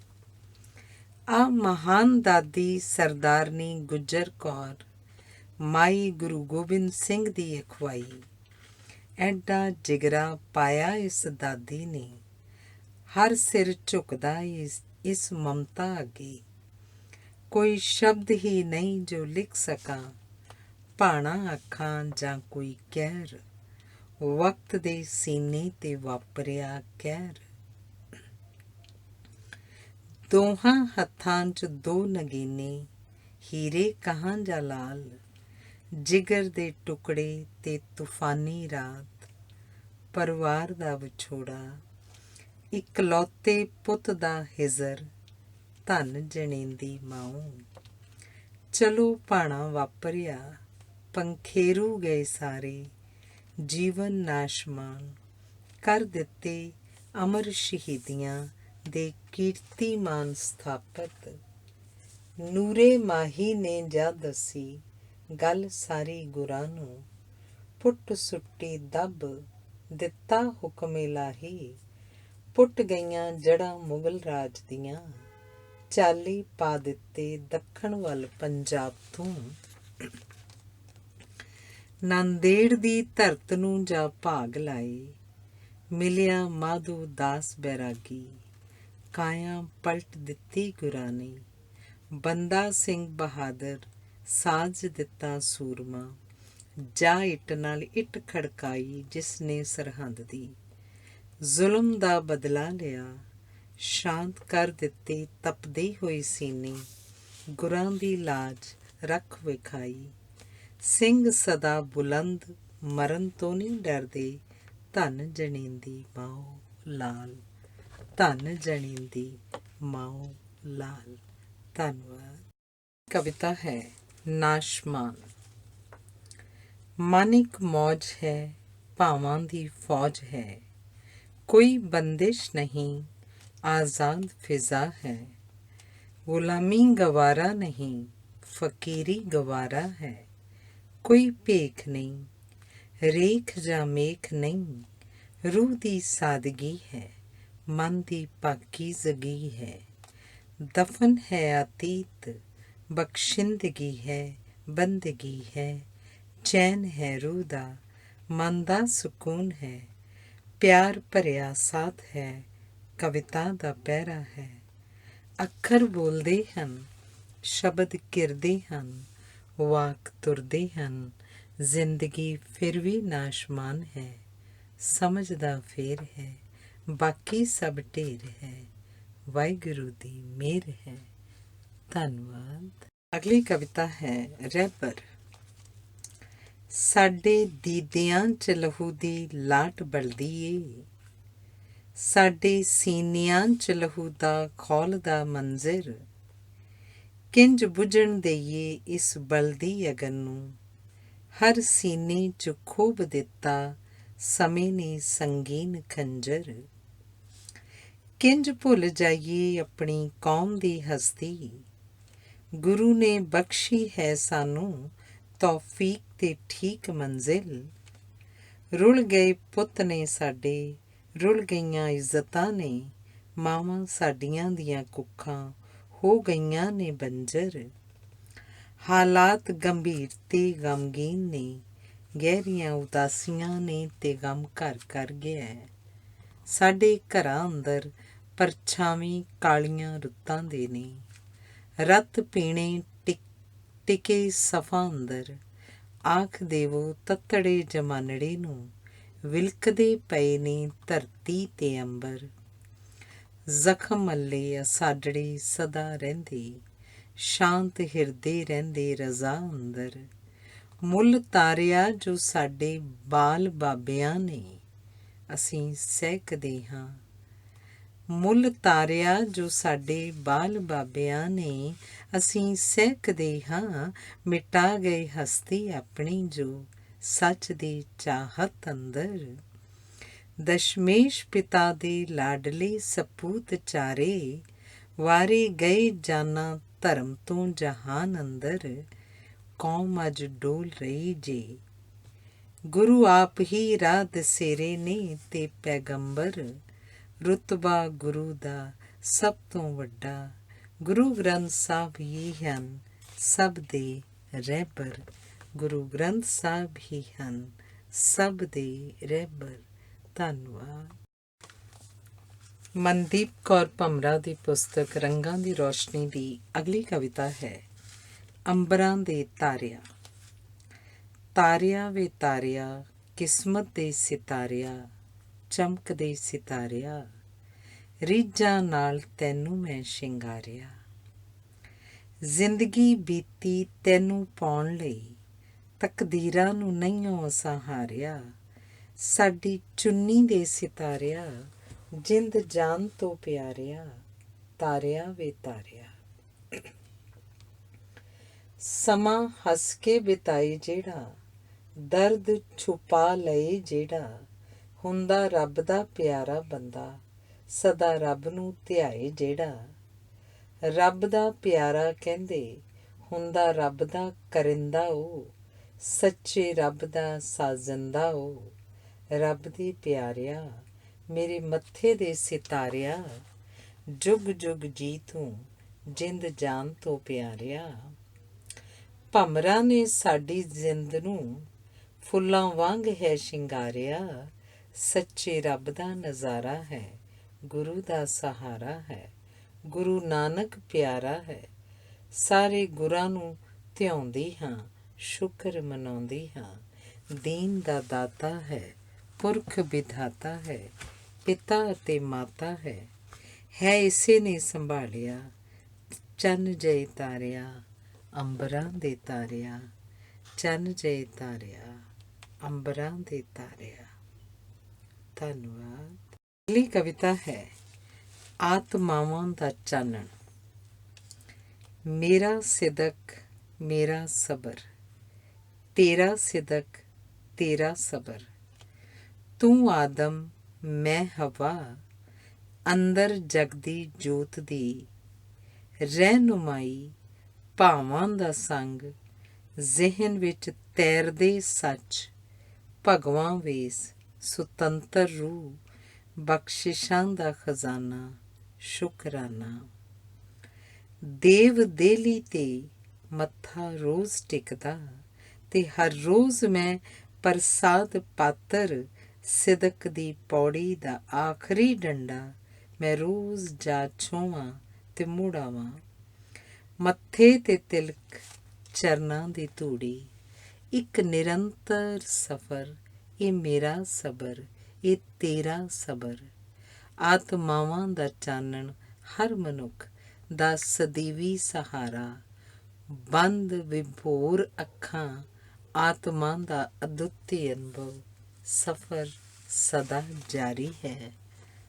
ਆ ਮਹਾਨ ਦਾਦੀ ਸਰਦਾਰਨੀ ਗੁੱਜਰ ਕੌਰ, ਮਾਈ ਗੁਰੂ ਗੋਬਿੰਦ ਸਿੰਘ ਦੀ ਅਖਵਾਈ। ਐਡਾ ਜਿਗਰਾ ਪਾਇਆ ਇਸ ਦਾਦੀ ਨੇ, ਹਰ ਸਿਰ ਝੁਕਦਾ ਇਸ ਮਮਤਾ ਅੱਗੇ। ਕੋਈ ਸ਼ਬਦ ਹੀ ਨਹੀਂ ਜੋ ਲਿਖ ਸਕਾਂ, ਭਾਣਾ ਅੱਖਾਂ ਜਾਂ ਕੋਈ ਕਹਿਰ। ਵਕਤ ਦੇ ਸੀਨੇ ਤੇ ਵਾਪਰਿਆ ਕਹਿਰ। ਦੋਹਾਂ ਹੱਥਾਂ 'ਚ ਦੋ ਨਗੀਨੇ, ਹੀਰੇ ਕਹਾਂ ਜਾਂ ਲਾਲ। ਜਿਗਰ ਦੇ ਟੁਕੜੇ ਤੇ ਤੂਫਾਨੀ ਰਾਤ, ਪਰਿਵਾਰ ਦਾ ਵਿਛੋੜਾ। ਇਕਲੌਤੇ ਪੁੱਤ ਦਾ ਹਿਜ਼ਰ, ਧਨ ਜਣੇਂਦੀ ਮਾਊ। ਚਲੋ ਭਾਣਾ ਵਾਪਰਿਆ, ਪੰਖੇਰੂ ਗਏ ਸਾਰੇ। ਜੀਵਨ ਨਾਸ਼ਮਾਨ ਕਰ ਦਿੱਤੇ ਅਮਰ ਸ਼ਹੀਦੀਆਂ ਦੇ ਕੀਰਤੀਮਾਨ ਸਥਾਪਤ। ਨੂਰੇ ਮਾਹੀ ਨੇ ਜਾ ਦੱਸੀ ਗੱਲ ਸਾਰੀ ਗੁਰਾਂ ਨੂੰ। ਪੁੱਟ ਸੁੱਟੀ ਦੱਬ ਦਿੱਤਾ ਹੁਕਮ ਇਲਾਹੀ। ਪੁੱਟ ਗਈਆਂ ਜੜ੍ਹਾਂ ਮੁਗਲ ਰਾਜ ਦੀਆਂ, ਚਾਲੀ ਪਾ ਦਿੱਤੇ ਦੱਖਣ ਵੱਲ ਪੰਜਾਬ ਤੋਂ। ਨਾਂਦੇੜ ਦੀ ਧਰਤ ਨੂੰ ਜਾ ਭਾਗ ਲਾਏ, ਮਿਲਿਆ ਮਾਧੋ ਦਾਸ ਬੈਰਾਗੀ। ਕਾਇਆ ਪਲਟ ਦਿੱਤੀ ਗੁਰਾਂ ਨੇ, ਬੰਦਾ ਸਿੰਘ ਬਹਾਦਰ ਸਾਜ ਦਿੱਤਾ ਸੂਰਮਾ। ਜਾ ਇੱਟ ਨਾਲ ਇੱਟ ਖੜਕਾਈ ਜਿਸਨੇ ਸਰਹੰਦ ਦੀ, ਜ਼ੁਲਮ ਦਾ ਬਦਲਾ ਲਿਆ। ਸ਼ਾਂਤ ਕਰ ਦਿੱਤੇ ਤਪਦੇ ਹੋਏ ਸੀਨੇ, ਗੁਰਾਂ ਦੀ ਲਾਜ ਰੱਖ ਵਿਖਾਈ। ਸਿੰਘ ਸਦਾ ਬੁਲੰਦ ਮਰਨ ਤੋਂ ਨਹੀਂ ਡਰਦੇ, ਧਨ ਜਣੇਂਦੀ ਮਾਓ ਲਾਲ। ਧਨ ਜਣੇਂਦੀ ਮਾਓ ਲਾਲ। ਧੰਨਵਾਦ। ਕਵਿਤਾ ਹੈ ਨਾਸ਼ਮਾਨ। ਮਨ ਇੱਕ ਮੌਜ ਹੈ, ਭਾਵਾਂ ਦੀ ਫੌਜ ਹੈ। ਕੋਈ ਬੰਦਿਸ਼ ਨਹੀਂ, ਆਜ਼ਾਦ ਫਿਜ਼ਾ ਹੈ। ਗੁਲਾਮੀ ਗਵਾਰਾ ਨਹੀਂ, ਫਕੀਰੀ ਗਵਾਰਾ ਹੈ। ਕੋਈ ਭੇਖ ਨਹੀਂ, ਰੇਖ ਜਾਂ ਮੇਖ ਨਹੀਂ। ਰੂਹ ਦੀ ਸਾਦਗੀ ਹੈ, ਮਨ ਦੀ ਪਾਕੀਜ਼ਗੀ ਹੈ। ਦਫਨ ਹੈ ਅਤੀਤ, ਬਖਸ਼ਿੰਦਗੀ ਹੈ, ਬੰਦਗੀ ਹੈ। ਚੈਨ ਹੈ ਰੂਹ ਦਾ, ਮਨ ਦਾ ਸਕੂਨ ਹੈ। ਪਿਆਰ ਭਰਿਆ ਸਾਥ ਹੈ, ਕਵਿਤਾ ਦਾ ਪਹਿਰਾ ਹੈ। ਅੱਖਰ ਬੋਲਦੇ ਹਨ, ਸ਼ਬਦ ਕਿਰਦੇ ਹਨ, ਵਾਕ ਤੁਰਦੇ ਹਨ। ਜ਼ਿੰਦਗੀ ਫਿਰ ਵੀ ਨਾਸ਼ਮਾਨ ਹੈ, ਸਮਝਦਾ ਫੇਰ ਹੈ, ਬਾਕੀ ਸਭ ਢੇਰ ਹੈ, ਵਾਹਿਗੁਰੂ ਦੀ ਮਿਹਰ ਹੈ। ਧੰਨਵਾਦ। ਅਗਲੀ ਕਵਿਤਾ ਹੈ ਰਹਿਬਰ। ਸਾਡੇ ਦੀਦਿਆਂ 'ਚ ਲਹੂ ਦੀ ਲਾਟ ਬਲਦੀ ਏ, ਸਾਡੇ ਸੀਨਿਆਂ 'ਚ ਲਹੂ ਦਾ ਖੌਲਦਾ ਮੰਜ਼ਰ, ਕਿੰਜ ਬੁਝਣ ਦੇਈਏ ਇਸ ਬਲਦੀ ਅਗਨ ਨੂੰ, ਹਰ ਸੀਨੇ 'ਚ ਖੂਬ ਦਿੱਤਾ ਸਮੇਂ ਨੇ ਸੰਗੀਨ ਖੰਜਰ। ਕਿੰਜ ਭੁੱਲ ਜਾਈਏ ਆਪਣੀ ਕੌਮ ਦੀ ਹਸਤੀ, ਗੁਰੂ ਨੇ ਬਖਸ਼ੀ ਹੈ ਸਾਨੂੰ ਤੌਫੀਕ ਤੇ ਠੀਕ ਮੰਜ਼ਿਲ। ਰੁਲ ਗਏ ਪੁੱਤ ਨੇ ਸਾਡੇ, ਰੁਲ ਗਈਆਂ ਇੱਜ਼ਤਾਂ ਨੇ, ਮਾਵਾਂ ਸਾਡੀਆਂ ਦੀਆਂ ਕੁੱਖਾਂ ਹੋ ਗਈਆਂ ਨੇ ਬੰਜਰ। ਹਾਲਾਤ ਗੰਭੀਰ ਤੇ ਗਮਗੀਨ ਨੇ, ਗਹਿਰੀਆਂ ਉਦਾਸੀਆਂ ਨੇ ਤੇ ਗਮ ਘਰ ਕਰ ਗਿਆ ਹੈ। ਸਾਡੇ ਘਰਾਂ ਅੰਦਰ ਪਰਛਾਵੇਂ ਕਾਲੀਆਂ ਰੁੱਤਾਂ ਦੇ ਨੇ, ਰਤ ਪੀਣੇ ਟਿਕੇ ਸਫਾ ਅੰਦਰ। ਆਖ ਦੇਵੋ ਤੱਤੜੇ ਜਮਾਨੜੇ ਨੂੰ, ਵਿਲਕਦੇ ਪਏ ਨੇ ਧਰਤੀ ਤੇ ਅੰਬਰ। ਜ਼ਖਮ ਮੱਲੇ ਅਸਾਡੜੇ ਸਦਾ ਰਹਿੰਦੇ, ਸ਼ਾਂਤ ਹਿਰਦੇ ਰਹਿੰਦੇ ਰਜ਼ਾ ਅੰਦਰ। ਮੁੱਲ ਤਾਰਿਆ ਜੋ ਸਾਡੇ ਬਾਲ ਬਾਬਿਆਂ ਨੇ, ਅਸੀਂ ਸਹਿਕਦੇ ਹਾਂ। ਮੁੱਲ ਤਾਰਿਆ ਜੋ ਸਾਡੇ ਬਾਲ ਬਾਬਿਆਂ ਨੇ, ਅਸੀਂ ਸਹਿਕਦੇ ਹਾਂ। ਮਿਟਾ ਗਏ ਹਸਤੀ ਆਪਣੀ ਜੋ ਸੱਚ ਦੀ ਚਾਹਤ ਅੰਦਰ। ਦਸ਼ਮੇਸ਼ ਪਿਤਾ ਦੇ ਲਾਡਲੇ ਸਪੂਤ ਚਾਰੇ, ਵਾਰੇ ਗਏ ਜਾਨਾਂ ਧਰਮ ਤੋਂ ਜਹਾਨ ਅੰਦਰ। ਕੌਮ ਅੱਜ ਡੋਲ ਰਹੀ ਜੇ, ਗੁਰੂ ਆਪ ਹੀ ਰਾਹ ਦਸੇਰੇ ਨੇ ਤੇ ਪੈਗੰਬਰ। ਰੁਤਬਾ ਗੁਰੂ ਦਾ ਸਭ ਤੋਂ ਵੱਡਾ, ਗੁਰੂ ਗ੍ਰੰਥ ਸਾਹਿਬ ਹੀ ਹਨ ਸਭ ਦੇ ਰਹਿਬਰ। ਗੁਰੂ ਗ੍ਰੰਥ ਸਾਹਿਬ ਹੀ ਹਨ ਸਭ ਦੇ ਰਹਿਬਰ। ਧੰਨਵਾਦ। ਮਨਦੀਪ ਕੌਰ ਭਮਰਾ ਦੀ ਪੁਸਤਕ ਰੰਗਾਂ ਦੀ ਰੋਸ਼ਨੀ ਦੀ ਅਗਲੀ ਕਵਿਤਾ ਹੈ ਅੰਬਰਾਂ ਦੇ ਤਾਰਿਆ। ਤਾਰਿਆ ਵੇ ਤਾਰਿਆ, ਕਿਸਮਤ ਦੇ ਸਿਤਾਰਿਆ, ਚਮਕਦੇ ਸਿਤਾਰਿਆ, ਰੀਝਾਂ ਨਾਲ ਤੈਨੂੰ ਮੈਂ ਸ਼ਿੰਗਾਰਿਆ। ਜ਼ਿੰਦਗੀ ਬੀਤੀ ਤੈਨੂੰ ਪਾਉਣ ਲਈ, ਤਕਦੀਰਾਂ ਨੂੰ ਨਹੀਂਓ ਅਸਾਂ ਹਾਰਿਆ। ਸਾਡੀ ਚੁੰਨੀ ਦੇ ਸਿਤਾਰਿਆ, ਜਿੰਦ ਜਾਨ ਤੋਂ ਪਿਆਰਿਆ, ਤਾਰਿਆ ਵੇ ਤਾਰਿਆ। ਸਮਾਂ ਹੱਸ ਕੇ ਬਿਤਾਏ ਜਿਹੜਾ, ਦਰਦ ਛੁਪਾ ਲਏ ਜਿਹੜਾ, ਹੁੰਦਾ ਰੱਬ ਦਾ ਪਿਆਰਾ ਬੰਦਾ, ਸਦਾ ਰੱਬ ਨੂੰ ਧਿਆਏ ਜਿਹੜਾ। ਰੱਬ ਦਾ ਪਿਆਰਾ ਕਹਿੰਦੇ, ਹੁੰਦਾ ਰੱਬ ਦਾ ਕਰਿੰਦਾ ਉਹ, ਸੱਚੇ ਰੱਬ ਦਾ ਸਾਜੰਦਾ ਉਹ। ਰੱਬ ਦੇ ਪਿਆਰਿਆ, ਮੇਰੇ ਮੱਥੇ ਦੇ ਸਿਤਾਰਿਆ, ਜੁਗ ਜੁਗ ਜੀ ਤੂੰ ਜਿੰਦ ਜਾਨ ਤੋਂ ਪਿਆਰਿਆ। ਭਮਰਾ ਨੇ ਸਾਡੀ ਜ਼ਿੰਦ ਨੂੰ ਫੁੱਲਾਂ ਵਾਂਗ ਹੈ ਸ਼ਿੰਗਾਰਿਆ। ਸੱਚੇ ਰੱਬ ਦਾ ਨਜ਼ਾਰਾ ਹੈ, ਗੁਰੂ ਦਾ ਸਹਾਰਾ ਹੈ, ਗੁਰੂ ਨਾਨਕ ਪਿਆਰਾ ਹੈ। ਸਾਰੇ ਗੁਰਾਂ ਨੂੰ ਧਿਆਉਂਦੀ ਹਾਂ, ਸ਼ੁਕਰ ਮਨਾਉਂਦੀ ਹਾਂ। ਦੀਨ ਦਾ ਦਾਤਾ ਹੈ, ਪੁਰਖ ਵਿਧਾਤਾ ਹੈ, ਪਿਤਾ ਅਤੇ ਮਾਤਾ ਹੈ ਇਸੇ ਨੇ ਸੰਭਾਲਿਆ। ਚੰਨ ਜੈ ਤਾਰਿਆ, ਅੰਬਰਾਂ ਦੇ ਤਾਰਿਆ, ਚੰਨ ਜੈ ਤਾਰਿਆ, ਅੰਬਰਾਂ ਦੇ ਤਾਰਿਆ। ਧੰਨਵਾਦ। ਅਗਲੀ ਕਵਿਤਾ ਹੈ ਆਤਮਾਵਾਂ ਦਾ ਚਾਨਣ। ਮੇਰਾ ਸਿਦਕ ਮੇਰਾ ਸਬਰ, ਤੇਰਾ ਸਿਦਕ ਤੇਰਾ ਸਬਰ। ਤੂੰ ਆਦਮ ਮੈਂ ਹਵਾ, ਅੰਦਰ ਜਗਦੀ ਜੋਤ ਦੀ ਰਹਿਨੁਮਾਈ। ਭਾਵਾਂ ਦਾ ਸੰਗ, ਜ਼ਿਹਨ ਵਿੱਚ ਤੈਰਦੇ ਸੱਚ, ਭਗਵਾਂ ਵੇਸ ਸੁਤੰਤਰ ਰੂਹ। ਬਖਸ਼ਿਸ਼ਾਂ ਦਾ ਖਜ਼ਾਨਾ, ਸ਼ੁਕਰਾਨਾ। ਦੇਵ ਦੇਲੀ ਤੇ ਮੱਥਾ ਰੋਜ਼ ਟਿਕਦਾ, ਤੇ ਹਰ ਰੋਜ਼ ਮੈਂ ਪ੍ਰਸਾਦ ਪਾਤਰ। ਸਿਦਕ ਦੀ ਪੌੜੀ ਦਾ ਆਖਰੀ ਡੰਡਾ, ਮੈਂ ਰੋਜ਼ ਜਾ ਛੋਵਾਂ ਤੇ ਮੁੜ ਆਵਾਂ। ਮੱਥੇ ਤੇ ਤਿਲਕ, ਚਰਨਾਂ ਦੀ ਧੂੜੀ, ਇੱਕ ਨਿਰੰਤਰ ਸਫ਼ਰ। ਇਹ ਮੇਰਾ ਸਬਰ, ਇਹ ਤੇਰਾ ਸਬਰ। ਆਤਮਾਵਾਂ ਦਾ ਚਾਨਣ, ਹਰ ਮਨੁੱਖ ਦਾ ਸਦੀਵੀ ਸਹਾਰਾ। ਬੰਦ ਵਿਭੋਰ ਅੱਖਾਂ, ਆਤਮਾ ਦਾ ਅਦੁੱਤੀ ਅਨੁਭਵ। ਸਫ਼ਰ ਸਦਾ ਜਾਰੀ ਹੈ,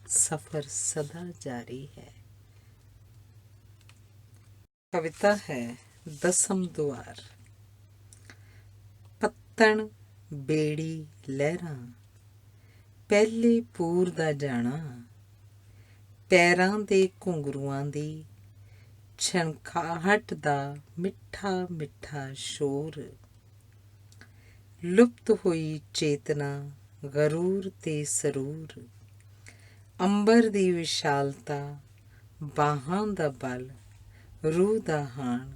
ਸਫ਼ਰ ਸਦਾ ਜਾਰੀ ਹੈ। ਕਵਿਤਾ ਹੈ ਦਸਮ ਦੁਆਰ। ਪੱਤਣ ਬੇੜੀ ਲਹਿਰਾਂ, ਪਹਿਲੇ ਪੂਰ ਦਾ ਜਾਣਾ। ਪੈਰਾਂ ਦੇ ਘੁੰਗਰੂਆਂ ਦੀ ਛਣਕਾਹਟ ਦਾ ਮਿੱਠਾ ਮਿੱਠਾ ਸ਼ੋਰ। ਲੁਪਤ ਹੋਈ ਚੇਤਨਾ, ਗਰੂਰ ਤੇ ਸਰੂਰ। ਅੰਬਰ ਦੀ ਵਿਸ਼ਾਲਤਾ, ਬਾਹਾਂ ਦਾ ਬਲ, ਰੂਹ ਦਾ ਹਾਣ।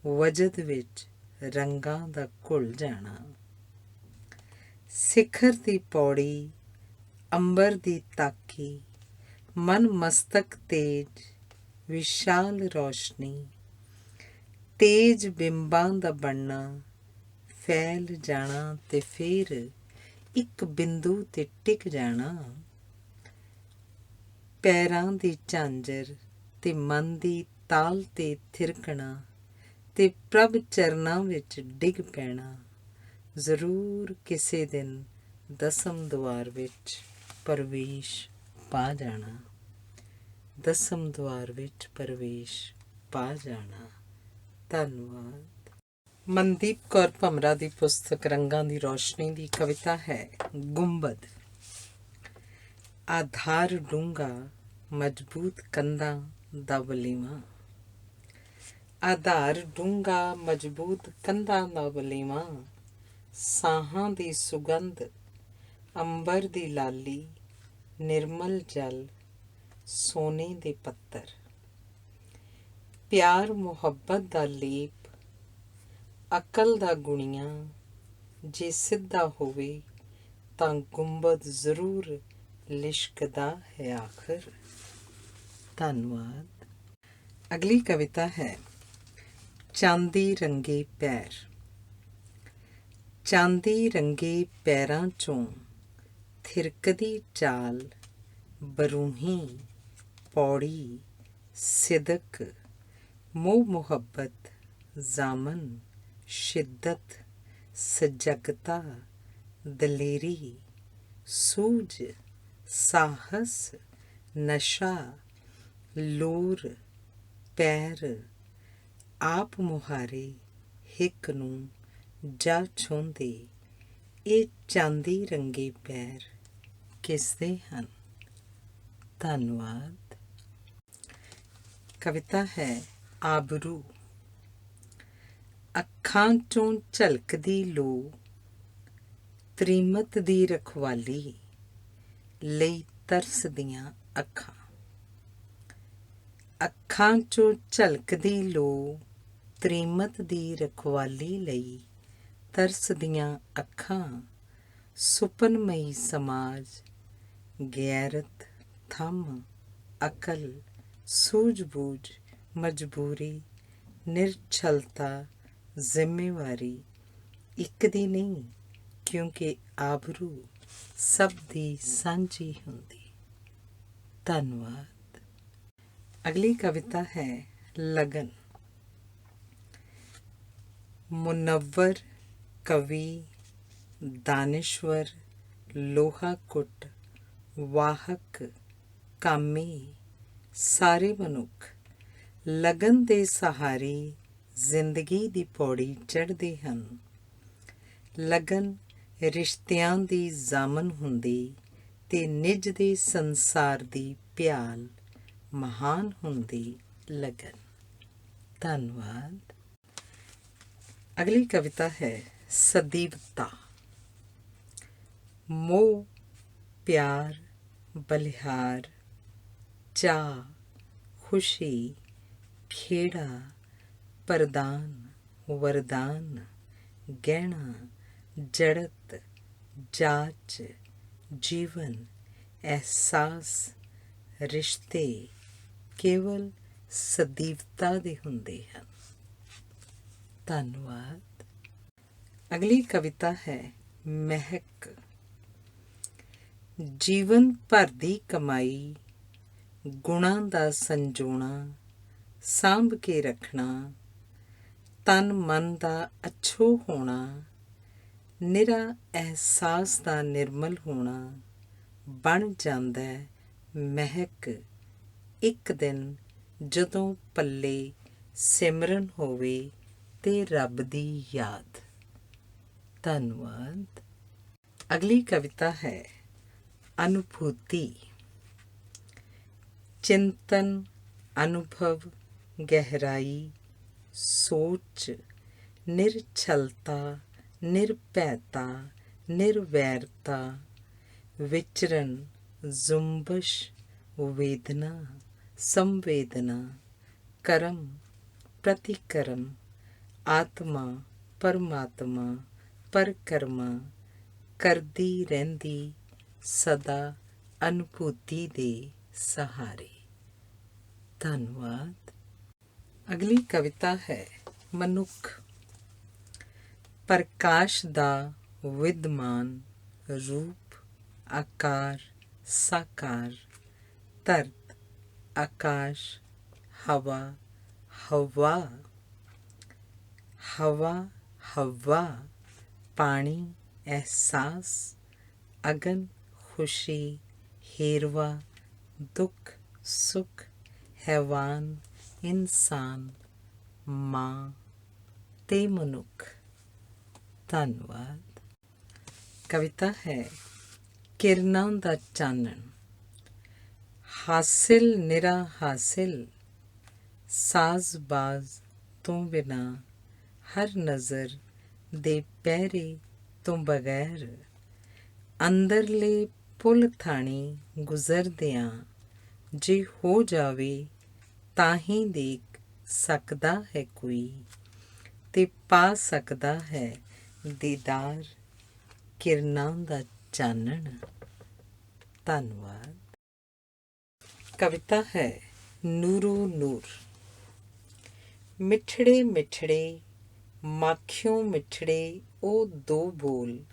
ਵਜਦ ਵਿੱਚ ਰੰਗਾਂ ਦਾ ਘੁਲ ਜਾਣਾ। ਸਿਖਰ ਦੀ ਪੌੜੀ, ਅੰਬਰ ਦੀ ਤਾਕੀ। ਮਨ ਮਸਤਕ ਤੇਜ, ਵਿਸ਼ਾਲ ਰੌਸ਼ਨੀ। ਤੇਜ ਬਿੰਬਾਂ ਦਾ ਬਣਨਾ, ਫੈਲ ਜਾਣਾ ਤੇ ਫਿਰ ਇੱਕ ਬਿੰਦੂ ਤੇ ਟਿਕ ਜਾਣਾ। ਪੈਰਾਂ ਦੀ ਝਾਂਜਰ ਤੇ ਮਨ ਦੀ ਤਾਲ ਤੇ ਥਿਰਕਣਾ ਤੇ ਪ੍ਰਭ ਚਰਨਾਂ ਵਿੱਚ ਡਿੱਗ ਪੈਣਾ। ਜ਼ਰੂਰ ਕਿਸੇ ਦਿਨ ਦਸਮ ਦੁਆਰ ਵਿੱਚ ਪ੍ਰਵੇਸ਼ ਪਾ ਜਾਣਾ। ਦਸਮ ਦੁਆਰ ਵਿੱਚ ਪ੍ਰਵੇਸ਼ ਪਾ ਜਾਣਾ। ਧੰਨਵਾਦ। ਮਨਦੀਪ ਕੌਰ ਭਮਰਾ ਦੀ ਪੁਸਤਕ ਰੰਗਾਂ ਦੀ ਰੌਸ਼ਨੀ ਦੀ ਕਵਿਤਾ ਹੈ ਗੁੰਬਦ। ਆਧਾਰ ਡੂੰਘਾ, ਮਜ਼ਬੂਤ ਕੰਧਾਂ ਦਾ ਵਲੇਵਾਂ। ਆਧਾਰ ਡੂੰਘਾ, ਮਜ਼ਬੂਤ ਕੰਧਾਂ ਦਾ ਵਲੇਵਾਂ। ਸਾਹਾਂ ਦੀ ਸੁਗੰਧ, ਅੰਬਰ ਦੀ ਲਾਲੀ। ਨਿਰਮਲ ਜਲ, ਸੋਨੇ ਦੇ ਪੱਤਰ। ਪਿਆਰ ਮੁਹੱਬਤ ਦਾ ਲੇਪ, ਅਕਲ ਦਾ ਗੁਣੀਆਂ। ਜੇ ਸਿੱਧਾ ਹੋਵੇ ਤਾਂ ਗੁੰਬਦ ਜ਼ਰੂਰ ਲਿਸ਼ਕਦਾ ਹੈ ਆਖਰ। ਧੰਨਵਾਦ। ਅਗਲੀ ਕਵਿਤਾ ਹੈ ਚਾਂਦੀ ਰੰਗੇ ਪੈਰ। ਚਾਂਦੀ ਰੰਗੇ ਪੈਰਾਂ ਚੋਂ ਥਿਰਕਦੀ ਚਾਲ। ਬਰੂਹੀ, ਪੌੜੀ, ਸਿਦਕ। ਮੋਹ ਮੁਹੱਬਤ, ਜ਼ਾਮਨ, ਸ਼ਿੱਦਤ, ਸਜਗਤਾ, ਦਲੇਰੀ, ਸੂਝ, ਸਾਹਸ, ਨਸ਼ਾ, ਲੋਰ, ਪੈਰ। ਆਪ ਮੁਹਾਰੇ ਹਿੱਕ ਨੂੰ ਜਾ ਛੂੰਹਦੇ, ਇਹ ਚਾਂਦੀ ਰੰਗੇ ਪੈਰ ਕਿਸਦੇ ਹਨ। ਧੰਨਵਾਦ। ਕਵਿਤਾ ਹੈ ਆਬਰੂ। ਅੱਖਾਂ ਚੋਂ ਝਲਕਦੀ ਲੋ, ਤ੍ਰੀਮਤ ਦੀ ਰਖਵਾਲੀ ਲਈ ਤਰਸਦੀਆਂ ਅੱਖਾਂ। ਅੱਖਾਂ ਚੋਂ ਝਲਕਦੀ ਲੋ, ਤ੍ਰੀਮਤ ਦੀ ਰਖਵਾਲੀ ਲਈ ਤਰਸਦੀਆਂ ਅੱਖਾਂ। ਸੁਪਨਮਈ ਸਮਾਜ, ਗੈਰਤ, ਥੰਮ, ਅਕਲ, ਸੂਝ-ਬੂਝ, ਮਜਬੂਰੀ, ਨਿਰਛਲਤਾ, ਜ਼ਿੰਮੇਵਾਰੀ। ਇੱਕ ਦੀ ਨਹੀਂ, ਕਿਉਂਕਿ ਆਬਰੂ ਸਭ ਦੀ ਸਾਂਝੀ ਹੁੰਦੀ। ਧੰਨਵਾਦ। ਅਗਲੀ ਕਵਿਤਾ ਹੈ ਲਗਨ। ਮੁਨੱਵਰ, ਕਵੀ, ਦਾਨਿਸ਼ਵਰ, ਲੋਹਾ ਕੁੱਟ, ਵਾਹਕ, ਕਾਮੀ, ਸਾਰੇ ਮਨੁੱਖ ਲਗਨ ਦੇ ਸਹਾਰੇ ਜ਼ਿੰਦਗੀ ਦੀ ਪੌੜੀ ਚੜ੍ਹਦੇ ਹਨ। ਲਗਨ ਰਿਸ਼ਤਿਆਂ ਦੀ ਜ਼ਾਮਨ ਹੁੰਦੀ ਤੇ ਨਿੱਜ ਦੇ ਸੰਸਾਰ ਦੀ ਪਿਆਲ ਮਹਾਨ ਹੁੰਦੀ ਲਗਨ। ਧੰਨਵਾਦ। ਅਗਲੀ ਕਵਿਤਾ ਹੈ ਸਦੀਵਤਾ। ਮੋਹ, ਪਿਆਰ, ਬਲਿਹਾਰ, ਚਾਅ, ਖੁਸ਼ੀ, ਖੇੜਾ, ਪ੍ਰਦਾਨ, ਵਰਦਾਨ, ਗਹਿਣਾ, ਜੜਤ, ਜਾਚ, ਜੀਵਨ, ਅਹਿਸਾਸ, ਰਿਸ਼ਤੇ ਕੇਵਲ ਸਦੀਵਤਾ ਦੇ ਹੁੰਦੇ ਹਨ। ਧੰਨਵਾਦ। ਅਗਲੀ ਕਵਿਤਾ ਹੈ ਮਹਿਕ। ਜੀਵਨ ਭਰ ਦੀ ਕਮਾਈ, ਗੁਣਾਂ ਦਾ ਸੰਜੋਣਾ, ਸਾਂਭ ਕੇ ਰੱਖਣਾ, ਤਨ ਮਨ ਦਾ ਅੱਛੋ ਹੋਣਾ, ਨਿਰਾ ਅਹਿਸਾਸ ਦਾ ਨਿਰਮਲ ਹੋਣਾ, ਬਣ ਜਾਂਦਾ ਮਹਿਕ ਇੱਕ ਦਿਨ ਜਦੋਂ ਪੱਲੇ ਸਿਮਰਨ ਹੋਵੇ ਤੇ ਰੱਬ ਦੀ ਯਾਦ। ਧੰਨਵਾਦ। ਅਗਲੀ ਕਵਿਤਾ ਹੈ ਅਨੁਭੂਤੀ। ਚਿੰਤਨ, ਅਨੁਭਵ, ਗਹਿਰਾਈ, ਸੋਚ, ਨਿਰਛਲਤਾ, ਨਿਰਭੈਤਾ, ਨਿਰਵੈਰਤਾ, ਵਿਚਰਨ, ਜ਼ੁੰਬਸ਼, ਵੇਦਨਾ, ਸੰਵੇਦਨਾ, ਕਰਮ, ਪ੍ਰਤੀਕਰਮ, ਆਤਮਾ, ਪਰਮਾਤਮਾ, ਪਰਕਰਮਾ, ਕਰਦੀ ਰਹਿੰਦੀ ਸਦਾ ਅਨੁਭੂਤੀ ਦੇ ਸਹਾਰੇ। ਧੰਨਵਾਦ। ਅਗਲੀ ਕਵਿਤਾ ਹੈ ਮਨੁੱਖ। ਪ੍ਰਕਾਸ਼ ਦਾ ਵਿਦਮਾਨ ਰੂਪ, ਆਕਾਰ, ਸਾਕਾਰ, ਧਰਤ, ਆਕਾਸ਼, ਹਵਾ, ਹਵਾ, ਹਵਾ, ਹਵਾ, ਪਾਣੀ, ਅਹਿਸਾਸ, ਅਗਨ, ਖੁਸ਼ੀ, ਹੀਰਵਾ, ਦੁੱਖ, ਸੁੱਖ, ਹੈਵਾਨ, ਇਨਸਾਨ, ਮਾਂ ਤੇ ਮਨੁੱਖ। ਧੰਨਵਾਦ। ਕਵਿਤਾ ਹੈ ਕਿਰਨਾਂ ਦਾ ਚਾਨਣ। ਹਾਸਿਲ ਨਿਰਾ ਹਾਸਿਲ, ਸਾਜ਼ਬਾਜ਼ ਤੋਂ ਬਿਨਾਂ, ਹਰ ਨਜ਼ਰ ਦੇ ਪਹਿਰੇ ਤੋਂ ਬਗੈਰ, ਅੰਦਰਲੇ ਪੁੱਲ ਥਾਣੀ ਗੁਜ਼ਰਦਿਆਂ, ਜੇ ਹੋ ਜਾਵੇ ਤਾਂ ਹੀ ਦੇਖ ਸਕਦਾ ਹੈ ਕੋਈ, ਤੇ ਪਾ ਸਕਦਾ ਹੈ ਦੀਦਾਰ ਕਿਰਨਾਂ ਦਾ ਚਾਨਣ। ਧੰਨਵਾਦ। ਕਵਿਤਾ ਹੈ ਨੂਰੋ ਨੂਰ। ਮਿੱਠੜੇ ਮਿੱਠੜੇ ਮਾਖਿਓਂ ਮਿੱਠੜੇ ਉਹ ਦੋ ਬੋਲ,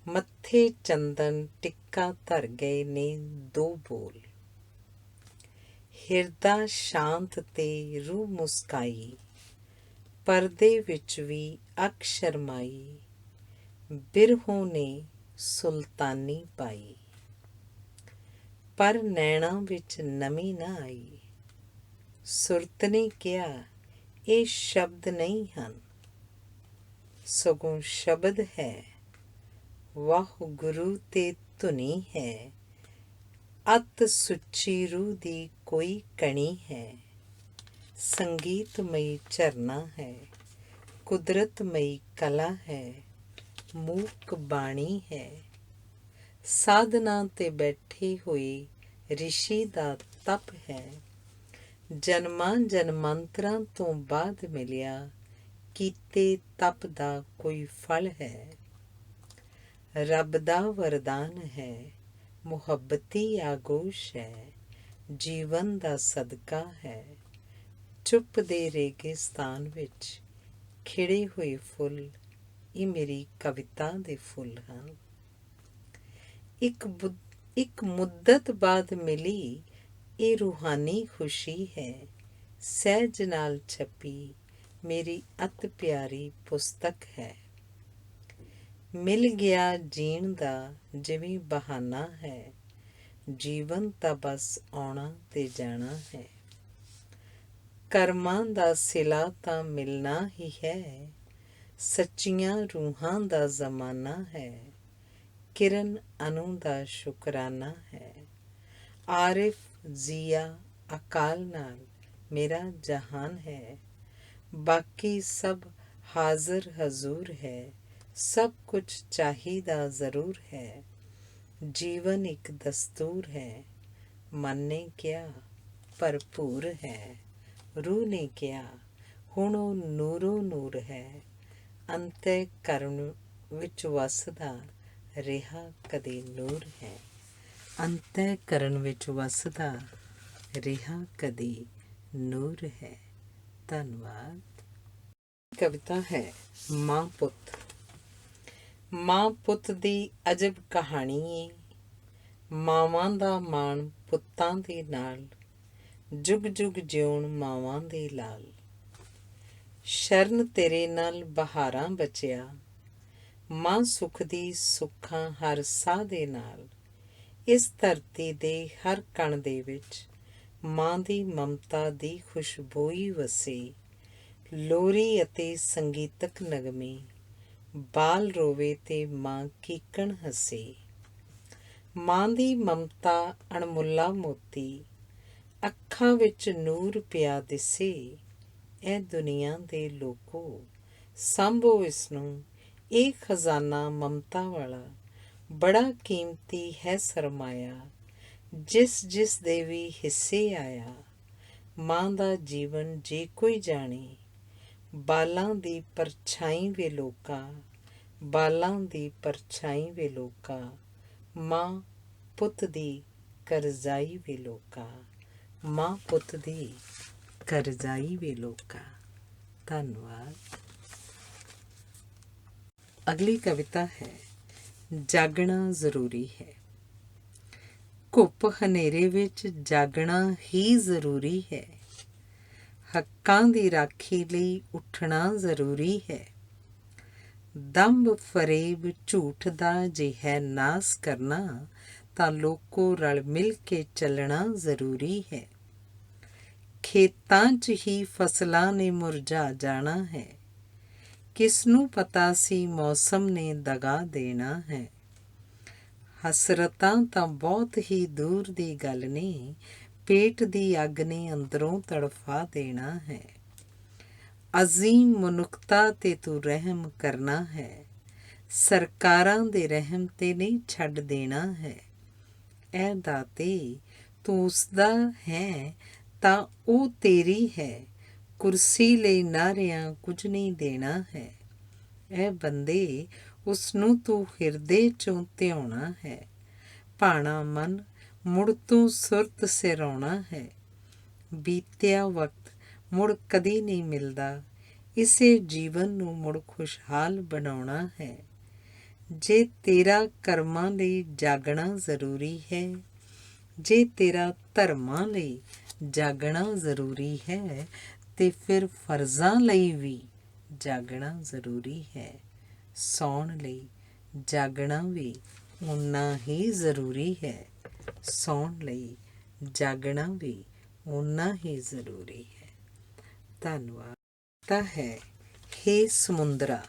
ਮੱਥੇ ਚੰਦਨ ਟਿੱਕਾ ਧਰ ਗਏ ਨੇ ਦੋ ਬੋਲ, ਹਿਰਦਾ ਸ਼ਾਂਤ ਤੇ ਰੂਹ ਮੁਸਕਾਈ, ਪਰਦੇ ਵਿੱਚ ਵੀ ਅੱਖ ਸ਼ਰਮਾਈ, ਬਿਰਹੋਂ ਨੇ ਸੁਲਤਾਨੀ ਪਾਈ, ਪਰ ਨੈਣਾਂ ਵਿੱਚ ਨਮੀ ਨਾ ਆਈ। ਸੁਰਤ ਨੇ ਕਿਹਾ ਇਹ ਸ਼ਬਦ ਨਹੀਂ ਹਨ, ਸਗੋਂ ਸ਼ਬਦ ਹੈ, ਵਾਹਿਗੁਰੂ ਤੇ ਧੁਨੀ ਹੈ, ਅਤ ਸੁੱਚੀ ਰੂਹ ਦੀ ਕੋਈ ਕਣੀ ਹੈ, ਸੰਗੀਤਮਈ ਝਰਨਾ ਹੈ, ਕੁਦਰਤਮਈ ਕਲਾ ਹੈ, ਮੂਕ ਬਾਣੀ ਹੈ, ਸਾਧਨਾ ਤੇ ਬੈਠੇ ਹੋਏ ਰਿਸ਼ੀ ਦਾ ਤਪ ਹੈ, ਜਨਮਾਂ ਜਨਮਾਂਤਰਾਂ ਤੋਂ ਬਾਅਦ ਮਿਲਿਆ ਕੀਤੇ ਤਪ ਦਾ ਕੋਈ ਫਲ ਹੈ, ਰੱਬ ਦਾ ਵਰਦਾਨ ਹੈ, ਮੁਹੱਬਤੀ ਆਗੋਸ਼ ਹੈ, ਜੀਵਨ ਦਾ ਸਦਕਾ ਹੈ, ਚੁੱਪ ਦੇ ਰੇਗਿਸਤਾਨ ਵਿੱਚ ਖਿੜੇ ਹੋਏ ਫੁੱਲ, ਇਹ ਮੇਰੀ ਕਵਿਤਾ ਦੇ ਫੁੱਲ ਹਨ। ਇੱਕ ਮੁੱਦਤ ਬਾਅਦ ਮਿਲੀ ਇਹ ਰੂਹਾਨੀ ਖੁਸ਼ੀ ਹੈ, ਸਹਿਜ ਨਾਲ ਛਪੀ ਮੇਰੀ ਅਤ ਪਿਆਰੀ ਪੁਸਤਕ ਹੈ, ਮਿਲ ਗਿਆ ਜੀਣ ਦਾ ਜਿਵੇਂ ਬਹਾਨਾ ਹੈ, ਜੀਵਨ ਤਾਂ ਬਸ ਆਉਣਾ ਤੇ ਜਾਣਾ ਹੈ, ਕਰਮਾਂ ਦਾ ਸਿਲਾ ਤਾਂ ਮਿਲਣਾ ਹੀ ਹੈ, ਸੱਚੀਆਂ ਰੂਹਾਂ ਦਾ ਜ਼ਮਾਨਾ ਹੈ, ਕਿਰਨ ਅਨੂ ਦਾ ਸ਼ੁਕਰਾਨਾ ਹੈ, ਆਰਿਫ ਜ਼ੀਆ ਅਕਾਲ ਨਾਲ ਮੇਰਾ ਜਹਾਨ ਹੈ, ਬਾਕੀ ਸਭ ਹਾਜ਼ਰ ਹਜ਼ੂਰ ਹੈ, ਸਭ ਕੁਝ ਚਾਹੀਦਾ ਜ਼ਰੂਰ ਹੈ, ਜੀਵਨ ਇੱਕ ਦਸਤੂਰ ਹੈ, ਮਨ ਨੇ ਕਿਹਾ ਭਰਪੂਰ ਹੈ, ਰੂਹ ਨੇ ਕਿਹਾ ਹੁਣ ਉਹ ਨੂਰੋ ਨੂਰ ਹੈ, ਅੰਤਿ ਕਰਨ ਵਿੱਚ ਵਸਦਾ ਰਿਹਾ ਕਦੇ ਨੂਰ ਹੈ, ਅੰਤਿ ਕਰਨ ਵਿੱਚ ਵਸਦਾ ਰਿਹਾ ਕਦੇ ਨੂਰ ਹੈ। ਧੰਨਵਾਦ। ਕਵਿਤਾ ਹੈ ਮਾਂ ਪੁੱਤ। ਮਾਂ ਪੁੱਤ ਦੀ ਅਜਬ ਕਹਾਣੀ ਏ, ਮਾਵਾਂ ਦਾ ਮਾਣ ਪੁੱਤਾਂ ਦੇ ਨਾਲ, ਜੁਗ ਜੁਗ ਜਿਉਣ ਮਾਵਾਂ ਦੇ ਲਾਲ। ਸ਼ਰਨ ਤੇਰੇ ਨਾਲ ਬਹਾਰਾਂ ਬਚਿਆ, ਮਾਂ ਸੁਖ ਦੀ ਸੁੱਖਾਂ ਹਰ ਸਾਹ ਦੇ ਨਾਲ। ਇਸ ਧਰਤੀ ਦੇ ਹਰ ਕਣ ਦੇ ਵਿੱਚ ਮਾਂ ਦੀ ਮਮਤਾ ਦੀ ਖੁਸ਼ਬੂਈ ਵਸੇ। ਲੋਰੀ ਅਤੇ ਸੰਗੀਤਕ ਨਗਮੇ, ਬਾਲ ਰੋਵੇ ਤੇ ਮਾਂ ਕੀਕਣ ਹੱਸੇ। ਮਾਂ ਦੀ ਮਮਤਾ ਅਣਮੁੱਲਾ ਮੋਤੀ, ਅੱਖਾਂ ਵਿੱਚ ਨੂਰ ਪਿਆ ਦਿਸੇ। ਇਹ ਦੁਨੀਆ ਦੇ ਲੋਕੋ ਸੰਭੋ ਇਸ ਨੂੰ, ਇਹ ਖਜ਼ਾਨਾ ਮਮਤਾ ਵਾਲਾ ਬੜਾ ਕੀਮਤੀ ਹੈ ਸਰਮਾਇਆ। ਜਿਸ ਜਿਸ ਦੇ ਵੀ ਹਿੱਸੇ ਆਇਆ, ਮਾਂ ਦਾ ਜੀਵਨ ਜੇ ਕੋਈ ਜਾਣੇ। ਬਾਲਾਂ ਦੀ ਪਰਛਾਈ ਵੇ ਲੋਕਾ, ਬਾਲਾਂ ਦੀ ਪਰਛਾਈ ਵੇ ਲੋਕਾ। ਮਾਂ ਪੁੱਤ ਦੀ ਕਰਜ਼ਾਈ ਵੇ ਲੋਕਾ, ਮਾਂ ਪੁੱਤ ਦੀ ਕਰਜ਼ਾਈ ਵੇ ਲੋਕਾ। ਧੰਨਵਾਦ। ਅਗਲੀ ਕਵਿਤਾ ਹੈ ਜਾਗਣਾ ਜ਼ਰੂਰੀ ਹੈ। ਘੁੱਪ ਹਨੇਰੇ ਵਿੱਚ ਜਾਗਣਾ ਹੀ ਜ਼ਰੂਰੀ ਹੈ। ਹੱਕਾਂ ਦੀ ਰਾਖੀ ਲਈ ਉੱਠਣਾ ਜ਼ਰੂਰੀ ਹੈ। ਦੰਭ ਫਰੇਬ ਝੂਠ ਦਾ ਜੇ ਹੈ ਨਾਸ ਕਰਨਾ, ਤਾਂ ਲੋਕੋ ਰਲ ਮਿਲ ਕੇ ਚੱਲਣਾ ਜ਼ਰੂਰੀ ਹੈ। ਖੇਤਾਂ 'ਚ ਹੀ ਫਸਲਾਂ ਨੇ ਮੁਰਝਾ ਜਾਣਾ ਹੈ, ਕਿਸ ਨੂੰ ਪਤਾ ਸੀ ਮੌਸਮ ਨੇ ਦਗਾ ਦੇਣਾ ਹੈ। ਹਸਰਤਾਂ ਤਾਂ ਬਹੁਤ ਹੀ ਦੂਰ ਦੀ ਗੱਲ ਨੇ, ਪੇਟ ਦੀ ਅੱਗ ਨੇ ਅੰਦਰੋਂ ਤੜਫਾ ਦੇਣਾ ਹੈ। ਅਜ਼ੀਮ ਮਨੁੱਖਤਾ ਤੇ ਤੂੰ ਰਹਿਮ ਕਰਨਾ ਹੈ, ਸਰਕਾਰਾਂ ਦੇ ਰਹਿਮ ਤੇ ਨਹੀਂ ਛੱਡ ਦੇਣਾ ਹੈ। ਇਹ ਦਾਤੇ ਤੂੰ ਉਸਦਾ ਹੈ ਤਾਂ ਉਹ ਤੇਰੀ ਹੈ, ਕੁਰਸੀ ਲਈ ਨਾਰਿਆਂ ਕੁਝ ਨਹੀਂ ਦੇਣਾ ਹੈ। ਇਹ ਬੰਦੇ ਉਸ ਨੂੰ ਤੂੰ ਹਿਰਦੇ 'ਚੋਂ ਧਿਆਉਣਾ ਹੈ, ਭਾਣਾ ਮਨ ਮੁੜ ਤੂੰ ਸੁਰਤ ਸਿਰਾਉਣਾ ਹੈ। ਬੀਤਿਆ ਵਕਤ ਮੁੜ ਕਦੀ ਨਹੀਂ ਮਿਲਦਾ, ਇਸੇ ਜੀਵਨ ਨੂੰ ਮੁੜ ਖੁਸ਼ਹਾਲ ਬਣਾਉਣਾ ਹੈ। ਜੇ ਤੇਰਾ ਕਰਮਾਂ ਲਈ ਜਾਗਣਾ ਜ਼ਰੂਰੀ ਹੈ, ਜੇ ਤੇਰਾ ਧਰਮਾਂ ਲਈ ਜਾਗਣਾ ਜ਼ਰੂਰੀ ਹੈ, ਤੇ ਫਿਰ ਫਰਜ਼ਾਂ ਲਈ ਵੀ ਜਾਗਣਾ ਜ਼ਰੂਰੀ ਹੈ। ਸੌਣ ਲਈ ਜਾਗਣਾ ਵੀ ਓਨਾ ਹੀ ਜ਼ਰੂਰੀ ਹੈ, ਸੌਣ ਲਈ ਜਾਗਣਾ ਵੀ ਓਨਾ ਹੀ ਜ਼ਰੂਰੀ ਹੈ। ਧੰਨਵਾਦ। ਤਾਂ ਹੈ ਹੇ ਸਮੁੰਦਰਾ,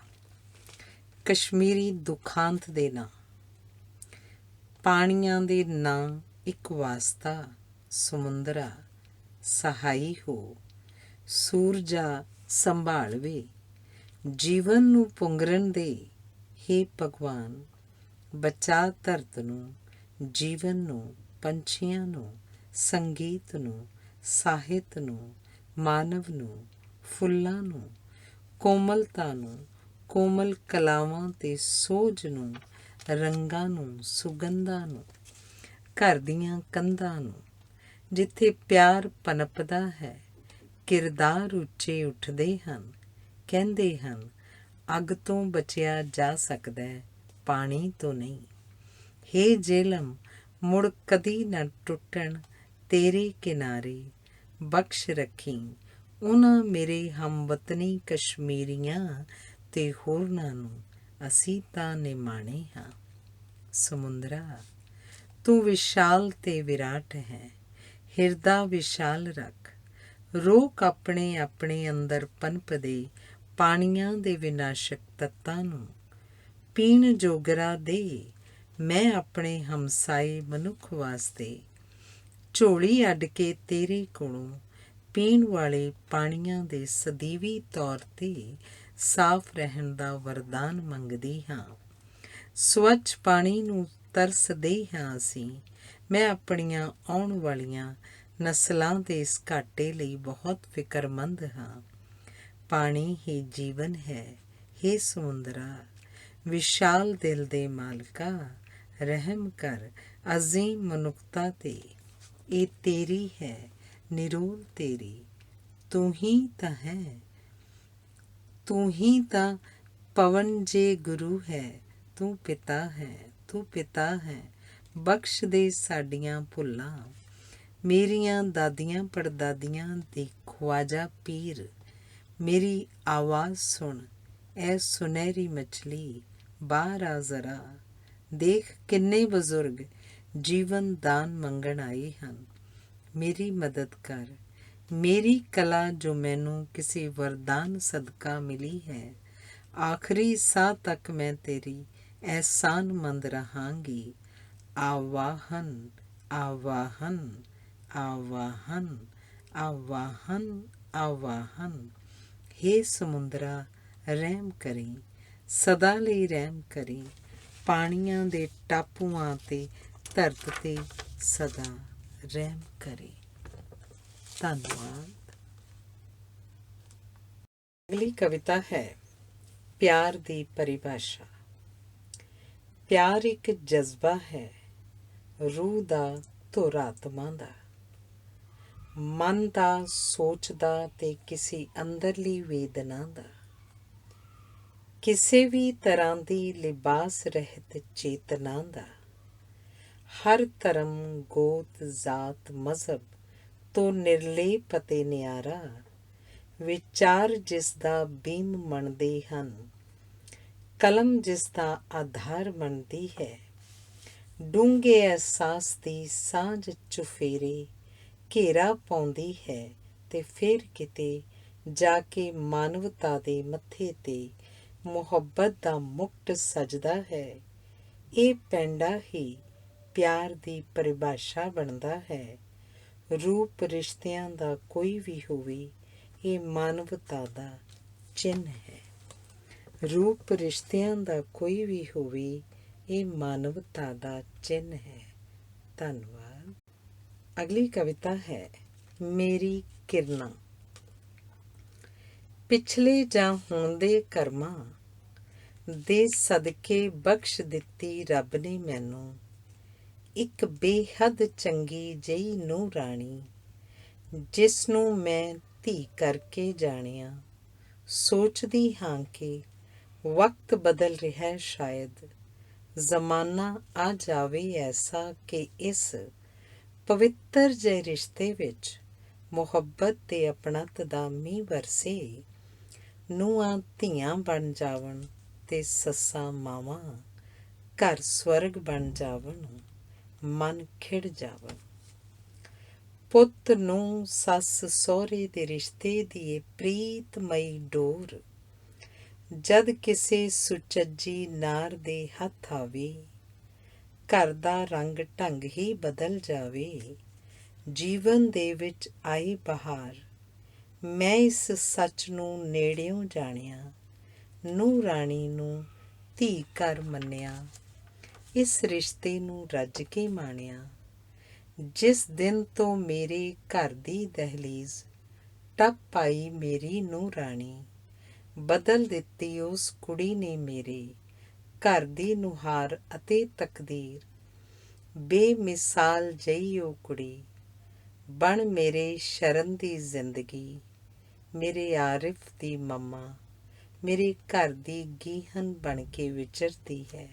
ਕਸ਼ਮੀਰੀ ਦੁਖਾਂਤ ਦੇ ਨਾਂ। ਪਾਣੀਆਂ ਦੇ ਨਾਂ ਇੱਕ ਵਾਸਤਾ, ਸਮੁੰਦਰਾ ਸਹਾਈ ਹੋ। ਸੂਰਜਾ ਸੰਭਾਲ ਵੇ, ਜੀਵਨ ਨੂੰ ਪੁੰਗਰਨ ਦੇ। ਹੇ ਭਗਵਾਨ, ਬਚਾ ਧਰਤ ਨੂੰ, ਜੀਵਨ ਨੂੰ, ਪੰਛੀਆਂ ਨੂੰ, ਸੰਗੀਤ ਨੂੰ, ਸਾਹਿਤ ਨੂੰ, ਮਾਨਵ ਨੂੰ, ਫੁੱਲਾਂ ਨੂੰ, ਕੋਮਲਤਾ ਨੂੰ, ਕੋਮਲ ਕਲਾਵਾਂ ਤੇ ਸੋਝ ਨੂੰ, ਰੰਗਾਂ ਨੂੰ, ਸੁਗੰਧਾਂ ਨੂੰ, ਘਰ ਦੀਆਂ ਕੰਧਾਂ ਨੂੰ। ਜਿੱਥੇ ਪਿਆਰ ਪਨਪਦਾ ਹੈ, ਕਿਰਦਾਰ ਉੱਚੇ ਉੱਠਦੇ ਹਨ। ਕਹਿੰਦੇ ਹਨ ਅੱਗ ਤੋਂ ਬਚਿਆ ਜਾ ਸਕਦਾ, ਪਾਣੀ ਤੋਂ ਨਹੀਂ। ਹੇ ਜੇਹਲਮ, ਮੁੜ ਕਦੀ ਨਾ ਟੁੱਟਣ ਤੇਰੇ ਕਿਨਾਰੇ। ਬਖਸ਼ ਰੱਖੀ ਉਹਨਾਂ ਮੇਰੇ ਹਮਵਤਨੀ ਕਸ਼ਮੀਰੀਆਂ ਤੇ ਹੋਰਨਾਂ ਨੂੰ, ਅਸੀਂ ਤਾਂ ਨਿਮਾਣੇ ਹਾਂ। ਸਮੁੰਦਰਾ ਤੂੰ ਵਿਸ਼ਾਲ ਤੇ ਵਿਰਾਟ ਹੈ, ਹਿਰਦਾ ਵਿਸ਼ਾਲ ਰੱਖ। ਰੋਕ ਆਪਣੇ ਆਪਣੇ ਅੰਦਰ ਪਨਪਦੇ ਪਾਣੀਆਂ ਦੇ ਵਿਨਾਸ਼ਕ ਤੱਤਾਂ ਨੂੰ। ਪੀਣ ਜੋਗਰਾ ਦੇ ਮੈਂ ਆਪਣੇ ਹਮਸਾਏ ਮਨੁੱਖ ਵਾਸਤੇ, ਝੋਲੀ ਅੱਡ ਕੇ ਤੇਰੇ ਕੋਲੋਂ ਪੀਣ ਵਾਲੇ ਪਾਣੀਆਂ ਦੇ ਸਦੀਵੀ ਤੌਰ 'ਤੇ ਸਾਫ਼ ਰਹਿਣ ਦਾ ਵਰਦਾਨ ਮੰਗਦੀ ਹਾਂ। ਸਵੱਛ ਪਾਣੀ ਨੂੰ ਤਰਸਦੇ ਹਾਂ ਅਸੀਂ। ਮੈਂ ਆਪਣੀਆਂ ਆਉਣ ਵਾਲੀਆਂ ਨਸਲਾਂ ਦੇ ਇਸ ਘਾਟੇ ਲਈ ਬਹੁਤ ਫਿਕਰਮੰਦ ਹਾਂ। ਪਾਣੀ ਹੀ ਜੀਵਨ ਹੈ। ਹੇ ਸਮੁੰਦਰਾ, ਵਿਸ਼ਾਲ ਦਿਲ ਦੇ ਮਾਲਕਾ, ਰਹਿਮ ਕਰ ਅਜ਼ੀਮ ਮਨੁੱਖਤਾ 'ਤੇ। ਇਹ ਤੇਰੀ ਹੈ, ਨਿਰੋਲ ਤੇਰੀ। ਤੂੰ ਹੀ ਤਾਂ ਹੈ, ਤੂੰ ਹੀ ਤਾਂ ਪਵਨ ਜੇ ਗੁਰੂ ਹੈ। ਤੂੰ ਪਿਤਾ ਹੈ, ਤੂੰ ਪਿਤਾ ਹੈ, ਬਖਸ਼ ਦੇ ਸਾਡੀਆਂ ਭੁੱਲਾਂ। ਮੇਰੀਆਂ ਦਾਦੀਆਂ ਪੜਦਾਦੀਆਂ ਦੀ ਖਵਾਜਾ ਪੀਰ, ਮੇਰੀ ਆਵਾਜ਼ ਸੁਣ ਐ ਸੁਨਹਿਰੀ ਮਛਲੀ, ਬਾਹਰ ਆ ਜ਼ਰਾ, ਦੇਖ ਕਿੰਨੇ ਬਜ਼ੁਰਗ ਜੀਵਨ ਦਾਨ ਮੰਗਣ ਆਏ ਹਨ। ਮੇਰੀ ਮਦਦ ਕਰ, ਮੇਰੀ ਕਲਾ ਜੋ ਮੈਨੂੰ ਕਿਸੇ ਵਰਦਾਨ ਸਦਕਾ ਮਿਲੀ ਹੈ। ਆਖਰੀ ਸਾਹ ਤੱਕ ਮੈਂ ਤੇਰੀ ਅਹਿਸਾਨਮੰਦ ਰਹਾਂਗੀ। ਆਵਾਹਨ ਆਵਾਹਨ ਆਵਾਹਨ ਆਵਾਹਨ ਆਵਾਹਨ। ਹੇ ਸਮੁੰਦਰਾ ਰਹਿਮ ਕਰੀ, ਸਦਾ ਲਈ ਰਹਿਮ ਕਰੀ, ਪਾਣੀਆਂ ਦੇ ਟਾਪੂਆਂ ਤੇ ਧਰਤ ਤੇ ਸਦਾ ਰਹਿਮ ਕਰੀ। ਧੰਨਵਾਦ। ਅਗਲੀ ਕਵਿਤਾ ਹੈ ਪਿਆਰ ਦੀ ਪਰਿਭਾਸ਼ਾ। ਪਿਆਰ ਇੱਕ ਜਜ਼ਬਾ ਹੈ, ਰੂਹ ਦਾ ਧੁਰ ਆਤਮਾ ਦਾ, ਮਨ ਦਾ, ਸੋਚ ਦਾ ਤੇ ਕਿਸੇ ਅੰਦਰਲੀ ਵੇਦਨਾ ਦਾ। ਕਿਸੇ ਵੀ ਤਰ੍ਹਾਂ ਦੀ ਲਿਬਾਸ ਰਹਿਤ ਚੇਤਨਾ ਦਾ। ਹਰ ਧਰਮ, ਗੋਤ, ਜ਼ਾਤ, ਮਜ਼ਹਬ ਤੋਂ ਨਿਰਲੇਪ ਅਤੇ ਨਿਆਰਾ, ਵਿਚਾਰ ਜਿਸ ਦਾ ਬੀਮ ਮੰਨਦੇ ਹਨ, ਕਲਮ ਜਿਸ ਦਾ ਆਧਾਰ ਮੰਨਦੀ ਹੈ। ਡੂੰਘੇ ਅਹਿਸਾਸ ਦੀ ਸਾਂਝ ਚੁਫੇਰੇ ਘੇਰਾ ਪਾਉਂਦੀ ਹੈ ਤੇ ਫਿਰ ਕਿਤੇ ਜਾ ਕੇ ਮਾਨਵਤਾ ਦੇ ਮੱਥੇ ਤੇ ਮੁਹੱਬਤ ਦਾ ਮੁਕਟ ਸਜਦਾ ਹੈ। ਇਹ ਪੈਂਡਾ ਹੀ ਪਿਆਰ ਦੀ ਪਰਿਭਾਸ਼ਾ ਬਣਦਾ ਹੈ। ਰੂਪ ਰਿਸ਼ਤਿਆਂ ਦਾ ਕੋਈ ਵੀ ਹੋਵੇ, ਇਹ ਮਾਨਵਤਾ ਦਾ ਚਿੰਨ੍ਹ ਹੈ। ਰੂਪ ਰਿਸ਼ਤਿਆਂ ਦਾ ਕੋਈ ਵੀ ਹੋਵੇ, ਇਹ ਮਾਨਵਤਾ ਦਾ ਚਿੰਨ੍ਹ ਹੈ। ਧੰਨਵਾਦ। ਅਗਲੀ ਕਵਿਤਾ ਹੈ ਮੇਰੀ ਕਿਰਨਾਂ। ਪਿਛਲੇ ਜਾਂ ਹੁਣ ਦੇ ਕਰਮਾਂ ਦੇ ਸਦਕੇ ਬਖਸ਼ ਦਿੱਤੀ ਰੱਬ ਨੇ ਮੈਨੂੰ ਇੱਕ ਬੇਹੱਦ ਚੰਗੀ ਜਿਹੀ ਨੂੰਹ ਰਾਣੀ, ਜਿਸ ਨੂੰ ਮੈਂ ਧੀ ਕਰਕੇ ਜਾਣਿਆ। ਸੋਚਦੀ ਹਾਂ ਕਿ ਵਕਤ ਬਦਲ ਰਿਹਾ, ਸ਼ਾਇਦ ਜ਼ਮਾਨਾ ਆ ਜਾਵੇ ਐਸਾ ਕਿ ਇਸ ਪਵਿੱਤਰ ਜਿਹੇ ਰਿਸ਼ਤੇ ਵਿੱਚ ਮੁਹੱਬਤ ਤੇ ਅਪਣੱਤ ਦਾ ਮੀਂਹ ਵਰਸੇ। ਨੂੰਹਾਂ ਧੀਆਂ ਬਣ ਜਾਵਣ ਤੇ ਸੱਸਾਂ ਮਾਵਾਂ ਘਰ ਸਵਰਗ ਬਣ ਜਾਵਣ, ਮਨ ਖਿੜ ਜਾਵਣ। ਪੁੱਤ ਨੂੰ ਸੱਸ ਸਹੁਰੇ ਦੇ ਰਿਸ਼ਤੇ ਦੀ ਇਹ ਪ੍ਰੀਤਮਈ ਡੋਰ ਜਦ ਕਿਸੇ ਸੁਚੱਜੀ ਨਾਰ ਦੇ ਹੱਥ ਆਵੇ, ਘਰ ਦਾ ਰੰਗ ਢੰਗ ਹੀ ਬਦਲ ਜਾਵੇ। ਜੀਵਨ ਦੇ ਵਿੱਚ ਆਈ ਬਹਾਰ, ਮੈਂ ਇਸ ਸੱਚ ਨੂੰ ਨੇੜਿਓਂ ਜਾਣਿਆ। ਨੂੰਹ ਰਾਣੀ ਨੂੰ ਧੀ ਘਰ ਮੰਨਿਆ, ਇਸ ਰਿਸ਼ਤੇ ਨੂੰ ਰੱਜ ਕੇ ਮਾਣਿਆ। ਜਿਸ ਦਿਨ ਤੋਂ ਮੇਰੇ ਘਰ ਦੀ ਦਹਿਲੀਜ਼ ਟੱਪ ਆਈ ਮੇਰੀ ਨੂੰਹ ਰਾਣੀ, ਬਦਲ ਦਿੱਤੀ ਉਸ ਕੁੜੀ ਨੇ ਮੇਰੇ ਘਰ ਦੀ ਨੁਹਾਰ ਅਤੇ ਤਕਦੀਰ। ਬੇਮਿਸਾਲ ਜਿਹੀ ਉਹ ਕੁੜੀ ਬਣ ਮੇਰੇ ਸ਼ਰਨ ਦੀ ਜ਼ਿੰਦਗੀ, ਮੇਰੇ ਆਰਿਫ ਦੀ ਮੰਮਾ, ਮੇਰੇ ਘਰ ਦੀ ਗੀਹਨ ਬਣ ਕੇ ਵਿਚਰਦੀ ਹੈ।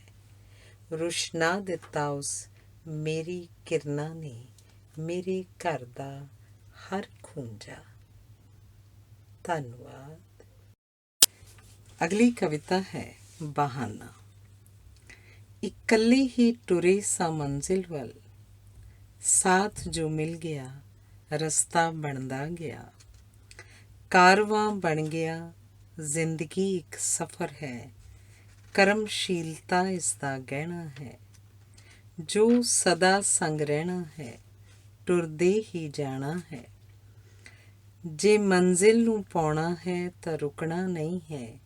ਰੁਸ਼ਨਾ ਦਿੱਤਾ ਉਸ ਮੇਰੀ ਕਿਰਨਾਂ ਨੇ ਮੇਰੇ ਘਰ ਦਾ ਹਰ ਖੂੰਜਾ। ਧੰਨਵਾਦ। ਅਗਲੀ ਕਵਿਤਾ ਹੈ ਬਹਾਨਾ। ਇਕੱਲੇ ਹੀ ਟੁਰੇ ਸਾਂ ਮੰਜ਼ਿਲ ਵੱਲ, ਸਾਥ ਜੋ ਮਿਲ ਗਿਆ ਰਸਤਾ ਬਣਦਾ ਗਿਆ। ਕਾਰਵਾਂ ਬਣ ਗਿਆ, ਜ਼ਿੰਦਗੀ ਇੱਕ ਸਫ਼ਰ ਹੈ, ਕਰਮਸ਼ੀਲਤਾ ਇਸ ਦਾ ਗਹਿਣਾ ਹੈ। ਜੋ ਸਦਾ ਸੰਗ ਰਹਿਣਾ ਹੈ, ਟੁਰਦੇ ਹੀ ਜਾਣਾ ਹੈ। ਜੇ ਮੰਜ਼ਿਲ ਨੂੰ ਪਾਉਣਾ ਹੈ ਤਾਂ ਰੁਕਣਾ ਨਹੀਂ ਹੈ,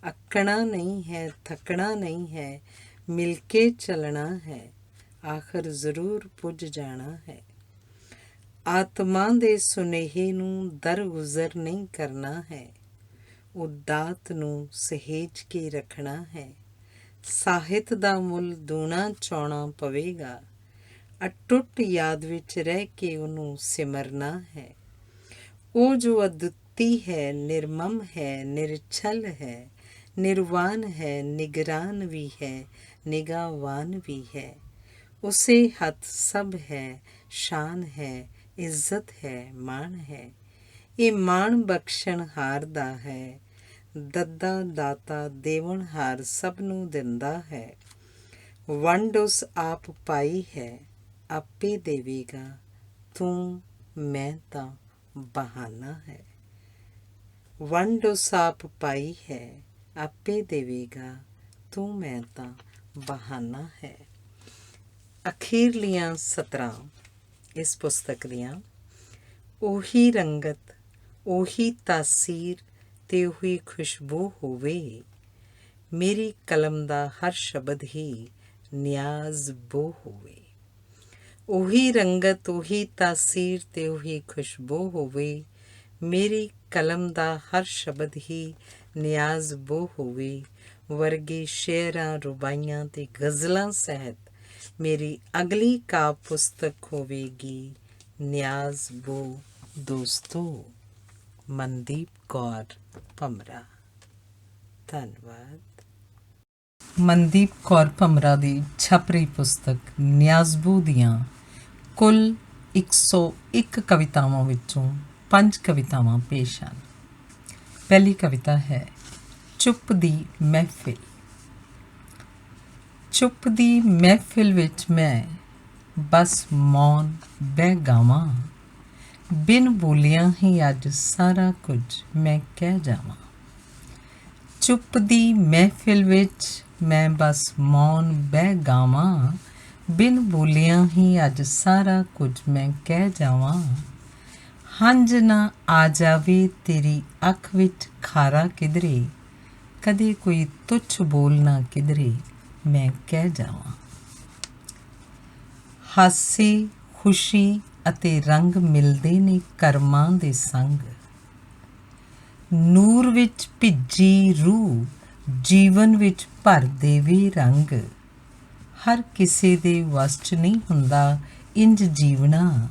ਅੱਕਣਾ ਨਹੀਂ ਹੈ, ਥੱਕਣਾ ਨਹੀਂ ਹੈ, ਮਿਲ ਕੇ ਚੱਲਣਾ ਹੈ, ਆਖਰ ਜ਼ਰੂਰ ਪੁੱਜ ਜਾਣਾ ਹੈ। ਆਤਮਾ ਦੇ ਸੁਨੇਹੇ ਨੂੰ ਦਰਗੁਜ਼ਰ ਨਹੀਂ ਕਰਨਾ ਹੈ, ਉਦਾਤ ਨੂੰ ਸਹੇਜ ਕੇ ਰੱਖਣਾ ਹੈ। ਸਾਹਿਤ ਦਾ ਮੁੱਲ ਦੂਣਾ ਚੁਕਾਉਣਾ ਪਵੇਗਾ, ਅਟੁੱਟ ਯਾਦ ਵਿੱਚ ਰਹਿ ਕੇ ਉਹਨੂੰ ਸਿਮਰਨਾ ਹੈ। ਉਹ ਜੋ ਅਦੁੱਤੀ ਹੈ, ਨਿਰਮਮ ਹੈ, ਨਿਰਛਲ ਹੈ, ਨਿਰਵਾਨ ਹੈ, ਨਿਗਰਾਨ ਵੀ ਹੈ, ਨਿਗਾਹਵਾਨ ਵੀ ਹੈ। उसे हथ सब है, शान है, इज्जत है, मान है। ये मान बख्शण हार दा है, दद्दा दाता देवन हार सब नूं दिंदा है। वंड उस आप पाई है, आपे देवेगा, तू मैं तां बहाना है। वंड उस आप पाई है, आपे देवेगा, तू मैं तां बहाना है। अखीरलियां सतरां इस पुस्तक दियां ਉਹੀ रंगत ਉਹੀ ਤਾਸੀਰ ਤੇ ਉਹੀ ਖੁਸ਼ਬੂ ਹੋਵੇ। ਮੇਰੀ ਕਲਮ ਦਾ ਹਰ ਸ਼ਬਦ ਹੀ ਨਿਆਜ਼ ਬੋ ਹੋਵੇ। ਉਹੀ ਰੰਗਤ ਉਹੀ ਤਾਸੀਰ ਤੇ ਉਹੀ ਖੁਸ਼ਬੂ ਹੋਵੇ। ਮੇਰੀ ਕਲਮ ਦਾ ਹਰ ਸ਼ਬਦ ਹੀ ਨਿਆਜ਼ ਬੋ ਹੋਵੇ। ਵਰਗੇ ਸ਼ੇਅਰਾਂ ਰੁਬਾਈਆਂ ਤੇ ਗਜ਼ਲਾਂ ਸਹਿਤ ਮੇਰੀ ਅਗਲੀ ਕਾਵਿ ਪੁਸਤਕ ਹੋਵੇਗੀ ਨਿਆਜ਼ ਬੋ ਦੋਸਤੋ। ਮਨਦੀਪ ਕੌਰ ਭਮਰਾ। ਧੰਨਵਾਦ। ਮਨਦੀਪ ਕੌਰ ਭਮਰਾ ਦੀ ਛਪਰੀ ਪੁਸਤਕ ਨਿਆਜ਼ਬੂ ਦੀਆਂ ਕੁੱਲ 101 ਕਵਿਤਾਵਾਂ ਵਿੱਚੋਂ 5 ਕਵਿਤਾਵਾਂ ਪੇਸ਼ ਹਨ। ਪਹਿਲੀ ਕਵਿਤਾ ਹੈ ਚੁੱਪ ਦੀ ਮਹਿਫਿਲ। ਚੁੱਪ ਦੀ ਮਹਿਫਿਲ ਵਿੱਚ ਮੈਂ ਬਸ ਮੌਨ ਬਹਿ ਗਾਵਾਂ। ਬਿਨ ਬੋਲਿਆਂ ਹੀ ਅੱਜ ਸਾਰਾ ਕੁਝ ਮੈਂ ਕਹਿ ਜਾਵਾਂ। ਚੁੱਪ ਦੀ ਮਹਿਫਿਲ ਵਿੱਚ ਮੈਂ ਬਸ ਮੌਨ ਬਹਿ ਗਾਵਾਂ। ਬਿਨ ਬੋਲਿਆਂ ਹੀ ਅੱਜ ਸਾਰਾ ਕੁਝ ਮੈਂ ਕਹਿ ਜਾਵਾਂ। ਹੰਝ ਨਾ ਆ ਜਾਵੇ ਤੇਰੀ ਅੱਖ ਵਿੱਚ ਖਾਰਾ ਕਿਧਰੇ, ਕਦੇ ਕੋਈ ਤੁੱਛ ਬੋਲਣਾ ਕਿਧਰੇ ਮੈਂ ਕਹਿ ਜਾਵਾਂ। ਹਾਸੇ ਖੁਸ਼ੀ ਅਤੇ ਰੰਗ ਮਿਲਦੇ ਨੇ ਕਰਮਾਂ ਦੇ ਸੰਗ। ਨੂਰ ਵਿੱਚ ਭਿੱਜੀ ਰੂਹ ਜੀਵਨ ਵਿੱਚ ਭਰ ਦੇਵੇ ਰੰਗ। ਹਰ ਕਿਸੇ ਦੇ ਵੱਸ 'ਚ ਨਹੀਂ ਹੁੰਦਾ ਇੰਝ ਜੀਵਣਾ,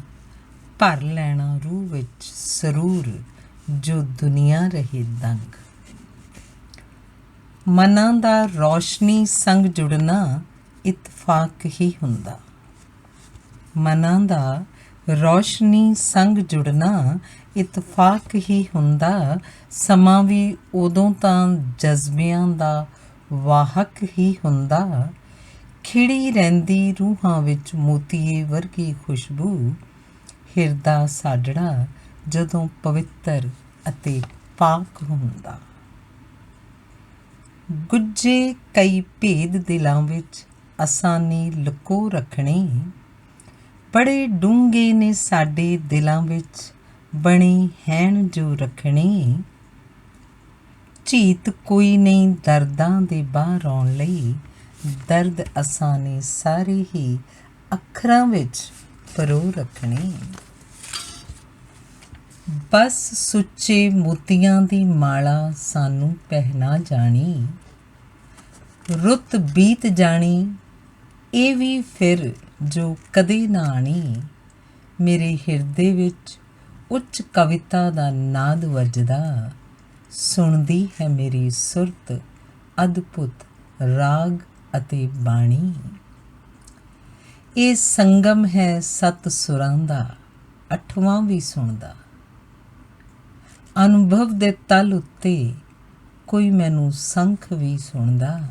ਭਰ ਲੈਣਾ ਰੂਹ ਵਿੱਚ ਸਰੂਰ ਜੋ ਦੁਨੀਆ ਰਹੇ ਦੰਗ। ਮਨਾਂ ਦਾ ਰੌਸ਼ਨੀ ਸੰਗ ਜੁੜਨਾ ਇਤਫਾਕ ਹੀ ਹੁੰਦਾ। ਮਨਾਂ ਦਾ ਰੌਸ਼ਨੀ ਸੰਗ ਜੁੜਨਾ ਇਤਫਾਕ ਹੀ ਹੁੰਦਾ। ਸਮਾਂ ਵੀ ਉਦੋਂ ਤਾਂ ਜਜ਼ਬਿਆਂ ਦਾ ਵਾਹਕ ਹੀ ਹੁੰਦਾ। ਖਿੜੀ ਰਹਿੰਦੀ ਰੂਹਾਂ ਵਿੱਚ ਮੋਤੀਏ ਵਰਗੀ ਖੁਸ਼ਬੂ। ਹਿਰਦਾ ਸਾਡੜਾ ਜਦੋਂ ਪਵਿੱਤਰ ਅਤੇ ਪਾਕ ਹੁੰਦਾ। ਗੁੱਝੇ ਕਈ ਭੇਦ ਦਿਲਾਂ ਵਿੱਚ ਅਸਾਂ ਲੁਕੋ ਰੱਖਣੇ। ਬੜੇ ਡੂੰਘੇ ਨੇ ਸਾਡੇ ਦਿਲਾਂ ਵਿੱਚ ਬਣੇ ਹੈਣ ਜੋ ਰੱਖਣੇ। ਝੀਤ ਕੋਈ ਨਹੀਂ ਦਰਦਾਂ ਦੇ ਬਾਹਰ ਆਉਣ ਲਈ, ਦਰਦ ਅਸਾਂ ਨੇ ਸਾਰੇ ਹੀ ਅੱਖਰਾਂ ਵਿੱਚ ਪਰੋ ਰੱਖਣੇ। ਬਸ ਸੁੱਚੇ ਮੋਤੀਆਂ ਦੀ ਮਾਲਾ ਸਾਨੂੰ ਪਹਿਨਾ ਜਾਣੀ। ਰੁੱਤ ਬੀਤ ਜਾਣੀ ਇਹ ਵੀ ਫਿਰ ਜੋ ਕਦੇ ਨਾ ਆਣੀ। ਮੇਰੇ ਹਿਰਦੇ ਵਿੱਚ ਉੱਚ ਕਵਿਤਾ ਦਾ ਨਾਦ ਵੱਜਦਾ। ਸੁਣਦੀ ਹੈ ਮੇਰੀ ਸੁਰਤ ਅਦਭੁਤ ਰਾਗ ਅਤੇ ਬਾਣੀ। ਇਹ ਸੰਗਮ ਹੈ ਸੱਤ ਸੁਰਾਂ ਦਾ, ਅੱਠਵਾਂ ਵੀ ਸੁਣਦਾ। ਅਨੁਭਵ ਦੇ ਤਲ ਉੱਤੇ ਕੋਈ ਮੈਨੂੰ ਸੰਖ ਵੀ ਸੁਣਦਾ।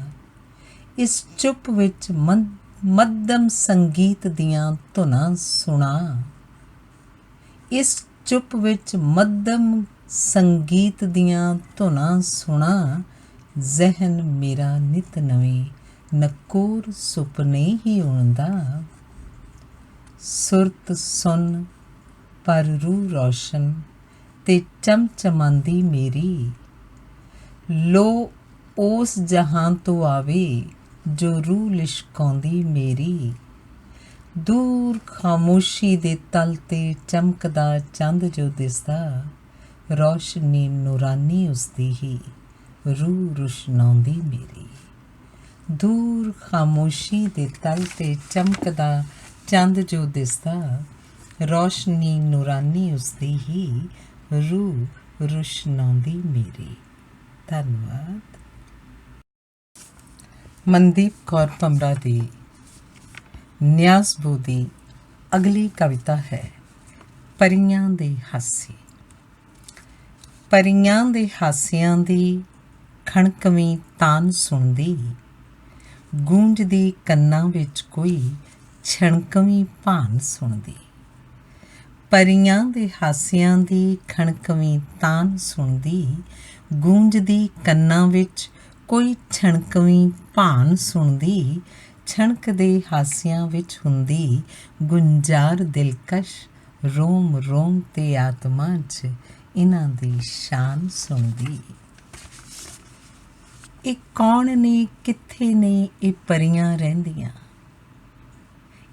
ਇਸ ਚੁੱਪ ਵਿੱਚ ਮੱਧਮ ਸੰਗੀਤ ਦੀਆਂ ਧੁਨਾਂ ਸੁਣਾ। ਇਸ ਚੁੱਪ ਵਿੱਚ ਮੱਧਮ ਸੰਗੀਤ ਦੀਆਂ ਧੁਨਾਂ ਸੁਣਾ। ਜ਼ਹਿਨ ਮੇਰਾ ਨਿਤ ਨਵੇਂ ਨਕੋਰ ਸੁਪਨੇ ਹੀ ਉਣਦਾ। ਸੁਰਤ ਸੁਣ ਪਰ ਰੂਹ ਰੌਸ਼ਨ ਤੇ ਚਮਚਮਾਂਦੀ ਮੇਰੀ। ਲੋ ਉਸ ਜਹਾਂ ਤੋਂ ਆਵੇ ਜੋ ਰੂਹ ਲਿਸ਼ਕਾਉਂਦੀ ਮੇਰੀ। ਦੂਰ ਖਾਮੋਸ਼ੀ ਦੇ ਤਲ ਤੇ ਚਮਕਦਾ ਚੰਦ ਜੋ ਦਿਸਦਾ। ਰੌਸ਼ਨੀ ਨੂਰਾਨੀ ਉਸਦੀ ਹੀ ਰੂਹ ਰੁਸ਼ਨਾਉਂਦੀ ਮੇਰੀ। ਦੂਰ ਖਾਮੋਸ਼ੀ ਦੇ ਤਲ ਤੇ ਚਮਕਦਾ ਚੰਦ ਜੋ ਦਿਸਦਾ। ਰੌਸ਼ਨੀ ਨੂਰਾਨੀ ਉਸਦੀ ਹੀ ਰੂਹ ਰੁਸ਼ਨਾਉਂਦੀ ਮੇਰੀ। ਧੰਨਵਾਦ। ਮਨਦੀਪ ਕੌਰ ਭਮਰਾ ਦੀ ਨਿਆਜ਼ ਬੋ ਦੀ ਅਗਲੀ ਕਵਿਤਾ ਹੈ ਪਰੀਆਂ ਦੇ ਹਾਸੇ। ਪਰੀਆਂ ਦੇ ਹਾਸਿਆਂ ਦੀ ਖਣਕਵੀਂ ਤਾਨ ਸੁਣਦੀ, ਗੂੰਜਦੀ ਕੰਨਾਂ ਵਿੱਚ ਕੋਈ ਛਣਕਵੀਂ ਭਾਨ ਸੁਣਦੀ। ਪਰੀਆਂ ਦੇ ਹਾਸਿਆਂ ਦੀ ਖਣਕਵੀਂ ਤਾਨ ਸੁਣਦੀ, ਗੂੰਜਦੀ ਕੰਨਾਂ ਵਿੱਚ ਕੋਈ ਛਣਕਵੀਂ ਭਾਨ ਸੁਣਦੀ। ਛਣਕਦੇ ਹਾਸਿਆਂ ਵਿੱਚ ਹੁੰਦੀ ਗੁੰਜਾਰ ਦਿਲਕਸ਼, ਰੋਮ ਰੋਮ ਤੇ ਆਤਮਾ 'ਚ ਇਹਨਾਂ ਦੀ ਸ਼ਾਨ ਸੁਣਦੀ। ਇਹ ਕੌਣ ਨੇ, ਕਿੱਥੇ ਨੇ ਇਹ ਪਰੀਆਂ ਰਹਿੰਦੀਆਂ?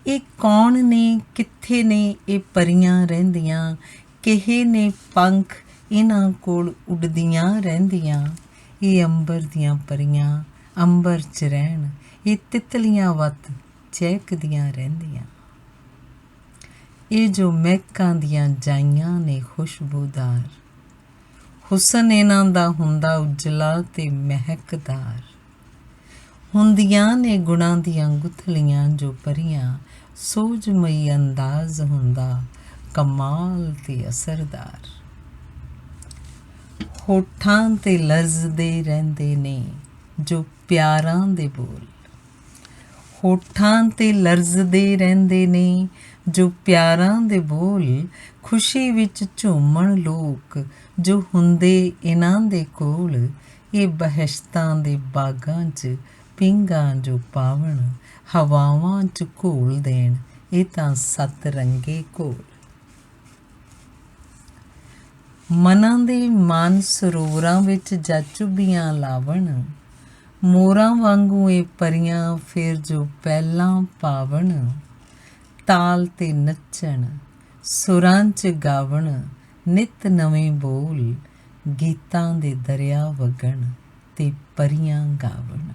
ਇਹ ਕੌਣ ਨੇ, ਕਿੱਥੇ ਨੇ ਇਹ ਪਰੀਆਂ ਰਹਿੰਦੀਆਂ? ਕਿਹੇ ਨੇ ਪੰਖ ਇਹਨਾਂ ਕੋਲ ਉੱਡਦੀਆਂ ਰਹਿੰਦੀਆਂ? ਇਹ ਅੰਬਰ ਦੀਆਂ ਪਰੀਆਂ ਅੰਬਰ 'ਚ ਰਹਿਣ, ਇਹ ਤਿਤਲੀਆਂ ਵੱਤ ਚਹਿਕਦੀਆਂ ਰਹਿੰਦੀਆਂ। ਇਹ ਜੋ ਮਹਿਕਾਂ ਦੀਆਂ ਜਾਈਆਂ ਨੇ ਖੁਸ਼ਬੂਦਾਰ, ਹੁਸਨ ਇਹਨਾਂ ਦਾ ਹੁੰਦਾ ਉਜਲਾ ਤੇ ਮਹਿਕਦਾਰ। ਹੁੰਦੀਆਂ ਨੇ ਗੁਣਾਂ ਦੀਆਂ ਗੁਥਲੀਆਂ ਜੋ ਪਰੀਆਂ, ਸੋਝਮਈ ਅੰਦਾਜ਼ ਹੁੰਦਾ ਕਮਾਲ ਤੇ ਅਸਰਦਾਰ। ਹੋਠਾਂ ਤੇ ਲਰਜ਼ਦੇ ਰਹਿੰਦੇ ਨੇ ਜੋ ਪਿਆਰਾਂ ਦੇ ਬੋਲ, ਹੋਠਾਂ ਤੇ ਲਰਜ਼ਦੇ ਰਹਿੰਦੇ ਨੇ ਜੋ ਪਿਆਰਾਂ ਦੇ ਬੋਲ। ਖੁਸ਼ੀ ਵਿੱਚ ਝੂਮਣ ਲੋਕ ਜੋ ਹੁੰਦੇ ਇਹਨਾਂ ਦੇ ਕੋਲ। ਇਹ ਬਹਿਸ਼ਤਾਂ ਦੇ ਬਾਗਾਂ 'ਚ ਪੀਂਘਾਂ ਜੋ ਪਾਵਣ, ਹਵਾਵਾਂ 'ਚ ਘੋਲ ਦੇਣ ਇਹ ਤਾਂ ਸੱਤ ਰੰਗੇ ਘੋਲ। ਮਨਾਂ ਦੇ ਮਨ ਸਰੋਵਰਾਂ ਵਿੱਚ ਜਾ ਚੁੱਭੀਆਂ ਲਾਵਣ, ਮੋਰਾਂ ਵਾਂਗੂ ਇਹ ਪਰੀਆਂ ਫਿਰ ਜੋ ਪਹਿਲਾਂ ਪਾਵਣ। ਤਾਲ 'ਤੇ ਨੱਚਣ, ਸੁਰਾਂ 'ਚ ਗਾਵਣ, ਨਿੱਤ ਨਵੇਂ ਬੋਲ, ਗੀਤਾਂ ਦੇ ਦਰਿਆ ਵਗਣ ਤੇ ਪਰੀਆਂ ਗਾਵਣ।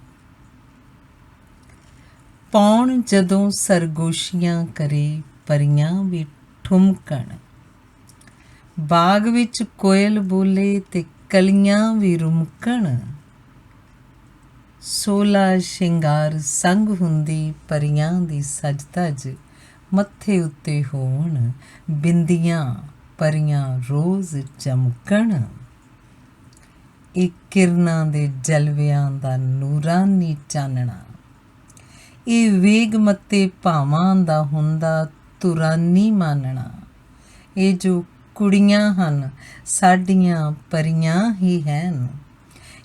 ਪੌਣ ਜਦੋਂ ਸਰਗੋਸ਼ੀਆਂ ਕਰੇ ਪਰੀਆਂ ਵੀ ਠੁਮਕਣ, ਬਾਗ ਵਿੱਚ ਕੋਇਲ ਬੋਲੇ ਤੇ ਕਲੀਆਂ ਵੀ ਰੁਮਕਣ। 16 ਸ਼ਿੰਗਾਰ ਸੰਗ ਹੁੰਦੀ ਪਰੀਆਂ ਦੀ ਸਜ ਧਜ, ਮੱਥੇ ਉੱਤੇ ਹੋਣ ਬਿੰਦੀਆਂ ਪਰੀਆਂ ਰੋਜ਼ ਚਮਕਣ। ਇਹ ਕਿਰਨਾਂ ਦੇ ਜਲਵਿਆਂ ਦਾ ਨੂਰਾਨੀ ਚਾਨਣਾ, ਇਹ ਵੇਗ ਮੱਤੇ ਭਾਵਾਂ ਦਾ ਹੁੰਦਾ ਤੁਰਾਨੀ ਮਾਨਣਾ। ਇਹ ਜੋ ਕੁੜੀਆਂ ਹਨ ਸਾਡੀਆਂ ਪਰੀਆਂ ਹੀ ਹਨ,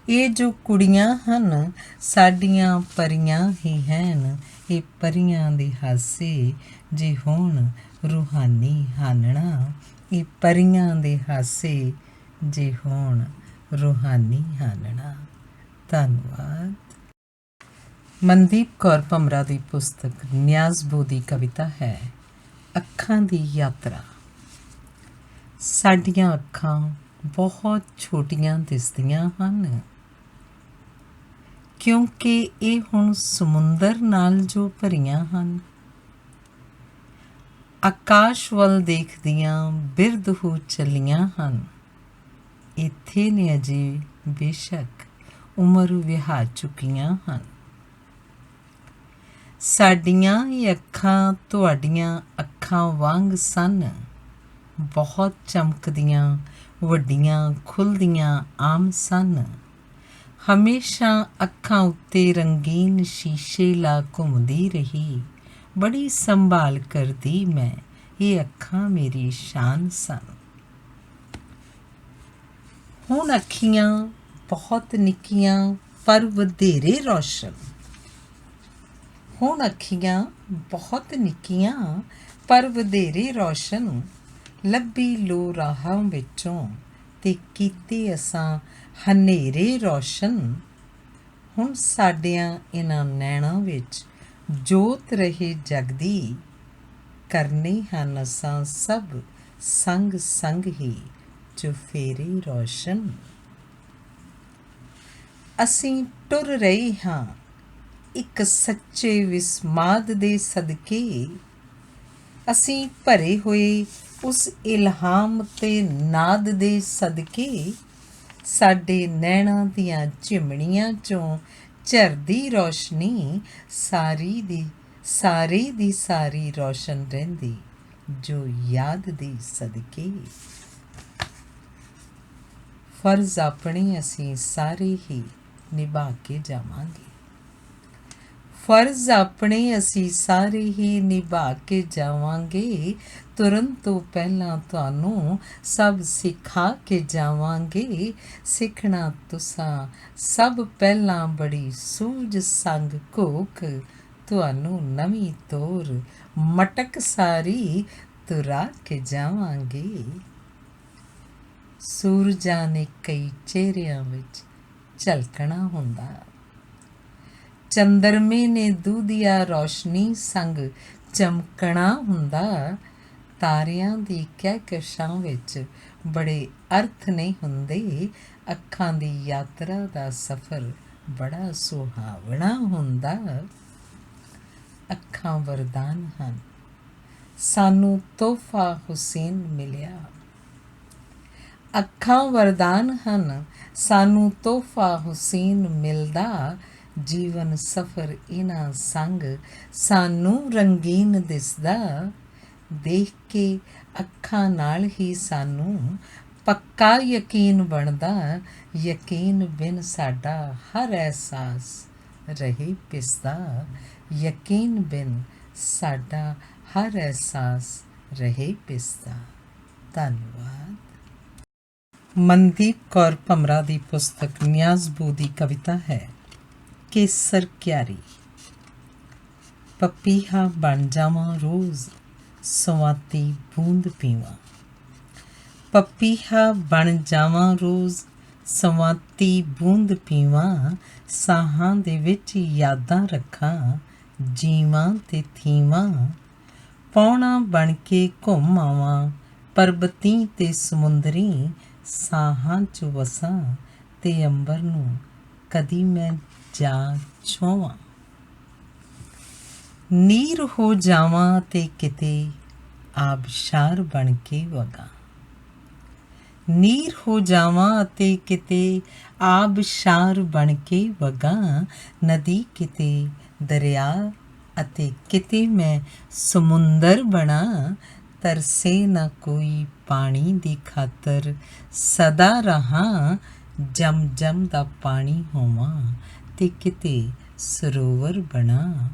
ਇਹ ਜੋ ਕੁੜੀਆਂ ਹਨ ਸਾਡੀਆਂ ਪਰੀਆਂ ਹੀ ਹਨ। ਇਹ ਪਰੀਆਂ ਦੇ ਹਾਸੇ ਜੇ ਹੋਣ ਰੂਹਾਨੀ ਹਾਨਣਾ, ਇਹ ਪਰੀਆਂ ਦੇ ਹਾਸੇ ਜੇ ਹੋਣ ਰੂਹਾਨੀ ਹਾਨਣਾ। ਧੰਨਵਾਦ। ਮਨਦੀਪ ਕੌਰ ਭਮਰਾ ਦੀ ਪੁਸਤਕ ਨਿਆਜ਼ ਬੋ ਦੀ ਕਵਿਤਾ ਹੈ ਅੱਖਾਂ ਦੀ ਯਾਤਰਾ। ਸਾਡੀਆਂ ਅੱਖਾਂ ਬਹੁਤ ਛੋਟੀਆਂ ਦਿਸਦੀਆਂ ਹਨ, ਕਿਉਂਕਿ ਇਹ ਹੁਣ ਸਮੁੰਦਰ ਨਾਲ ਜੋ ਭਰੀਆਂ ਹਨ। ਆਕਾਸ਼ ਵੱਲ ਦੇਖਦੀਆਂ ਬਿਰਧ ਹੋ ਚੱਲੀਆਂ ਹਨ। ਇੱਥੇ ਨੇ ਅਜੇ ਬੇਸ਼ੱਕ ਉਮਰ ਵਿਆਹ ਚੁੱਕੀਆਂ ਹਨ। ਸਾਡੀਆਂ ਇਹ ਅੱਖਾਂ ਤੁਹਾਡੀਆਂ ਅੱਖਾਂ ਵਾਂਗ ਸਨ, ਬਹੁਤ ਚਮਕਦੀਆਂ, ਵੱਡੀਆਂ, ਖੁੱਲ੍ਹਦੀਆਂ ਆਮ ਸਨ। ਹਮੇਸ਼ਾ ਅੱਖਾਂ ਉੱਤੇ ਰੰਗੀਨ ਸ਼ੀਸ਼ੇ ਲਾ ਘੁੰਮਦੀ ਰਹੀ, ਬੜੀ ਸੰਭਾਲ ਕਰਦੀ ਮੈਂ, ਇਹ ਅੱਖਾਂ ਮੇਰੀ ਸ਼ਾਨ ਸਨ। ਹੁਣ ਅੱਖੀਆਂ ਬਹੁਤ ਨਿੱਕੀਆਂ ਪਰ ਵਧੇਰੇ ਰੌਸ਼ਨ, ਹੁਣ ਅੱਖੀਆਂ ਬਹੁਤ ਨਿੱਕੀਆਂ ਪਰ ਵਧੇਰੇ ਰੌਸ਼ਨ। ਲੱਭੀ ਲੋ ਰਾਹਾਂ ਵਿੱਚੋਂ ਤੇ ਕੀਤੇ ਅਸਾਂ ਹਨੇਰੇ ਰੌਸ਼ਨ। ਹੁਣ ਸਾਡਿਆਂ ਇਹਨਾਂ ਨੈਣਾਂ ਵਿੱਚ ਜੋਤ ਰਹੇ ਜਗਦੀ, ਕਰਨੇ ਹਨ ਅਸਾਂ ਸਭ ਸੰਗ ਸੰਗ ਹੀ ਚੁਫੇਰੇ ਰੌਸ਼ਨ। ਅਸੀਂ ਟੁਰ ਰਹੇ ਹਾਂ ਇੱਕ ਸੱਚੇ ਵਿਸਮਾਦ ਦੇ ਸਦਕੇ, ਅਸੀਂ ਭਰੇ ਹੋਏ ਉਸ ਇਲਹਾਮ ਤੇ ਨਾਦ ਦੇ ਸਦਕੇ। ਸਾਡੇ ਨੈਣਾਂ ਦੀਆਂ ਝਿਮਣੀਆਂ 'ਚੋਂ ਝਰਦੀ ਰੌਸ਼ਨੀ ਸਾਰੀ ਦੀ सारे दी सारी रोशन रहिंदी जो याद दी सदके। फर्ज अपने असीं सारे ही निभा के जावांगे। फर्ज अपने असीं सारे ही निभा के जावांगे। तुरन तो पहलां तुहानूं सब सिखा के जावांगे। सिखना तुसां सब पहलां बड़ी सूझ संग घोख। तुहानूं नवीं तोर मटक सारी तुरा के जावांगे। सूरजां ने कई चेहरिਆਂ ਵਿੱਚ ਝਲਕਣਾ ਹੁੰਦਾ। ਚੰਦਰਮੇ ਨੇ ਦੂਧੀਆ ਰੌਸ਼ਨੀ ਸੰਗ ਚਮਕਣਾ ਹੁੰਦਾ। ਤਾਰਿਆਂ ਦੀ ਕਹਿਕਸ਼ਾਂ ਵਿੱਚ ਬੜੇ ਅਰਥ ਨਹੀਂ ਹੁੰਦੇ। ਅੱਖਾਂ ਦੀ ਯਾਤਰਾ ਦਾ ਸਫ਼ਰ ਬੜਾ ਸੁਹਾਵਣਾ ਹੁੰਦਾ। ਅੱਖਾਂ ਵਰਦਾਨ ਹਨ, ਸਾਨੂੰ ਤੋਹਫਾ ਹੁਸੈਨ ਮਿਲਿਆ। ਅੱਖਾਂ ਵਰਦਾਨ ਹਨ, ਸਾਨੂੰ ਤੋਹਫਾ ਹੁਸੈਨ ਮਿਲਦਾ। ਜੀਵਨ ਸਫ਼ਰ ਇਹਨਾਂ ਸੰਗ ਸਾਨੂੰ ਰੰਗੀਨ ਦਿਸਦਾ। ਦੇਖ ਕੇ ਅੱਖਾਂ ਨਾਲ ਹੀ ਸਾਨੂੰ ਪੱਕਾ ਯਕੀਨ ਬਣਦਾ। ਯਕੀਨ ਬਿਨ ਸਾਡਾ ਹਰ ਅਹਿਸਾਸ ਰਹੇ ਪਿਸਦਾ। ਯਕੀਨ ਬਿਨ ਸਾਡਾ ਹਰ ਅਹਿਸਾਸ ਰਹੇ ਪਿਸਦਾ। ਧੰਨਵਾਦ। ਮਨਦੀਪ ਕੌਰ ਭਮਰਾ ਦੀ ਪੁਸਤਕ ਨਿਆਜ਼ਬੂ ਦੀ ਕਵਿਤਾ ਹੈ ਕੇਸਰ ਕਿਆਰੀ। ਪਪੀਹਾ ਬਣ ਜਾਵਾਂ ਰੋਜ਼ ਸਵਾਤੀ ਬੂੰਦ ਪੀਵਾਂ। ਪਪੀਹਾ ਬਣ ਜਾਵਾਂ ਰੋਜ਼ ਸਵਾਤੀ ਬੂੰਦ ਪੀਵਾਂ। ਸਾਹਾਂ ਦੇ ਵਿੱਚ ਯਾਦਾਂ ਰੱਖਾਂ ਜੀਵਾਂ ਤੇ ਥੀਵਾਂ। ਪੌਣਾ ਬਣ ਕੇ ਘੁੰਮ ਆਵਾਂ ਪਰਬਤੀ ਤੇ ਸਮੁੰਦਰੀ। ਸਾਹਾਂ 'ਚ ਵਸਾਂ ਤੇ ਅੰਬਰ ਨੂੰ ਕਦੀ ਮੈਂ ਜਾ ਛੋਵਾਂ। ਨੀਰ ਹੋ ਜਾਵਾਂ ਤੇ ਕਿਤੇ ਆਬਸ਼ਾਰ ਬਣ ਕੇ ਵਗਾਂ। ਨੀਰ ਹੋ ਜਾਵਾਂ ਅਤੇ ਕਿਤੇ ਆਬਸ਼ਾਰ ਬਣ ਕੇ ਵਗਾਂ। ਨਦੀ ਕਿਤੇ ਦਰਿਆ ਅਤੇ ਕਿਤੇ ਮੈਂ ਸਮੁੰਦਰ ਬਣਾ। ਤਰਸੇ ਨਾ ਕੋਈ ਪਾਣੀ ਦੀ ਖਾਤਰ ਸਦਾ ਰਹਾਂ। ਜਮ ਜਮ ਦਾ ਪਾਣੀ ਹੋਵਾਂ ਤੇ ਕਿਤੇ ਸਰੋਵਰ ਬਣਾ।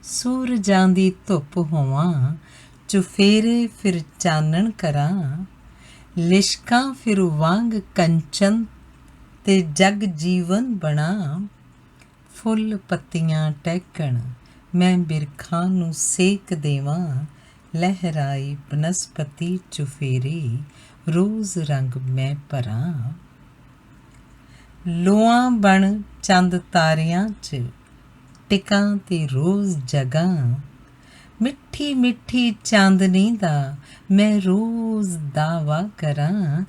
ਸੂਰਜਾਂ ਦੀ ਧੁੱਪ ਹੋਵਾਂ ਚੁਫੇਰੇ ਫਿਰ ਚਾਨਣ ਕਰਾਂ। ਲਿਸ਼ਕਾਂ ਫਿਰ ਵਾਂਗ ਕੰਚਨ ਤੇ ਜਗ ਜੀਵਨ ਬਣਾ। ਫੁੱਲ ਪੱਤੀਆਂ ਟਹਿਕਣ ਮੈਂ ਬਿਰਖਾਂ ਨੂੰ ਸੇਕ ਦੇਵਾਂ। ਲਹਿਰਾਈ ਬਨਸਪਤੀ ਚੁਫੇਰੇ ਰੋਜ਼ ਰੰਗ ਮੈਂ ਭਰਾਂ। ਲੋਆਂ ਬਣ ਚੰਦ ਤਾਰਿਆਂ 'ਚ ਟਿਕਾਂ ਤੇ ਰੋਜ਼ ਜਗਾਂ। ਮਿੱਠੀ ਮਿੱਠੀ ਚਾਂਦਨੀ ਦਾ ਮੈਂ ਰੋਜ਼ ਦਾਵਾ ਕਰਾਂ।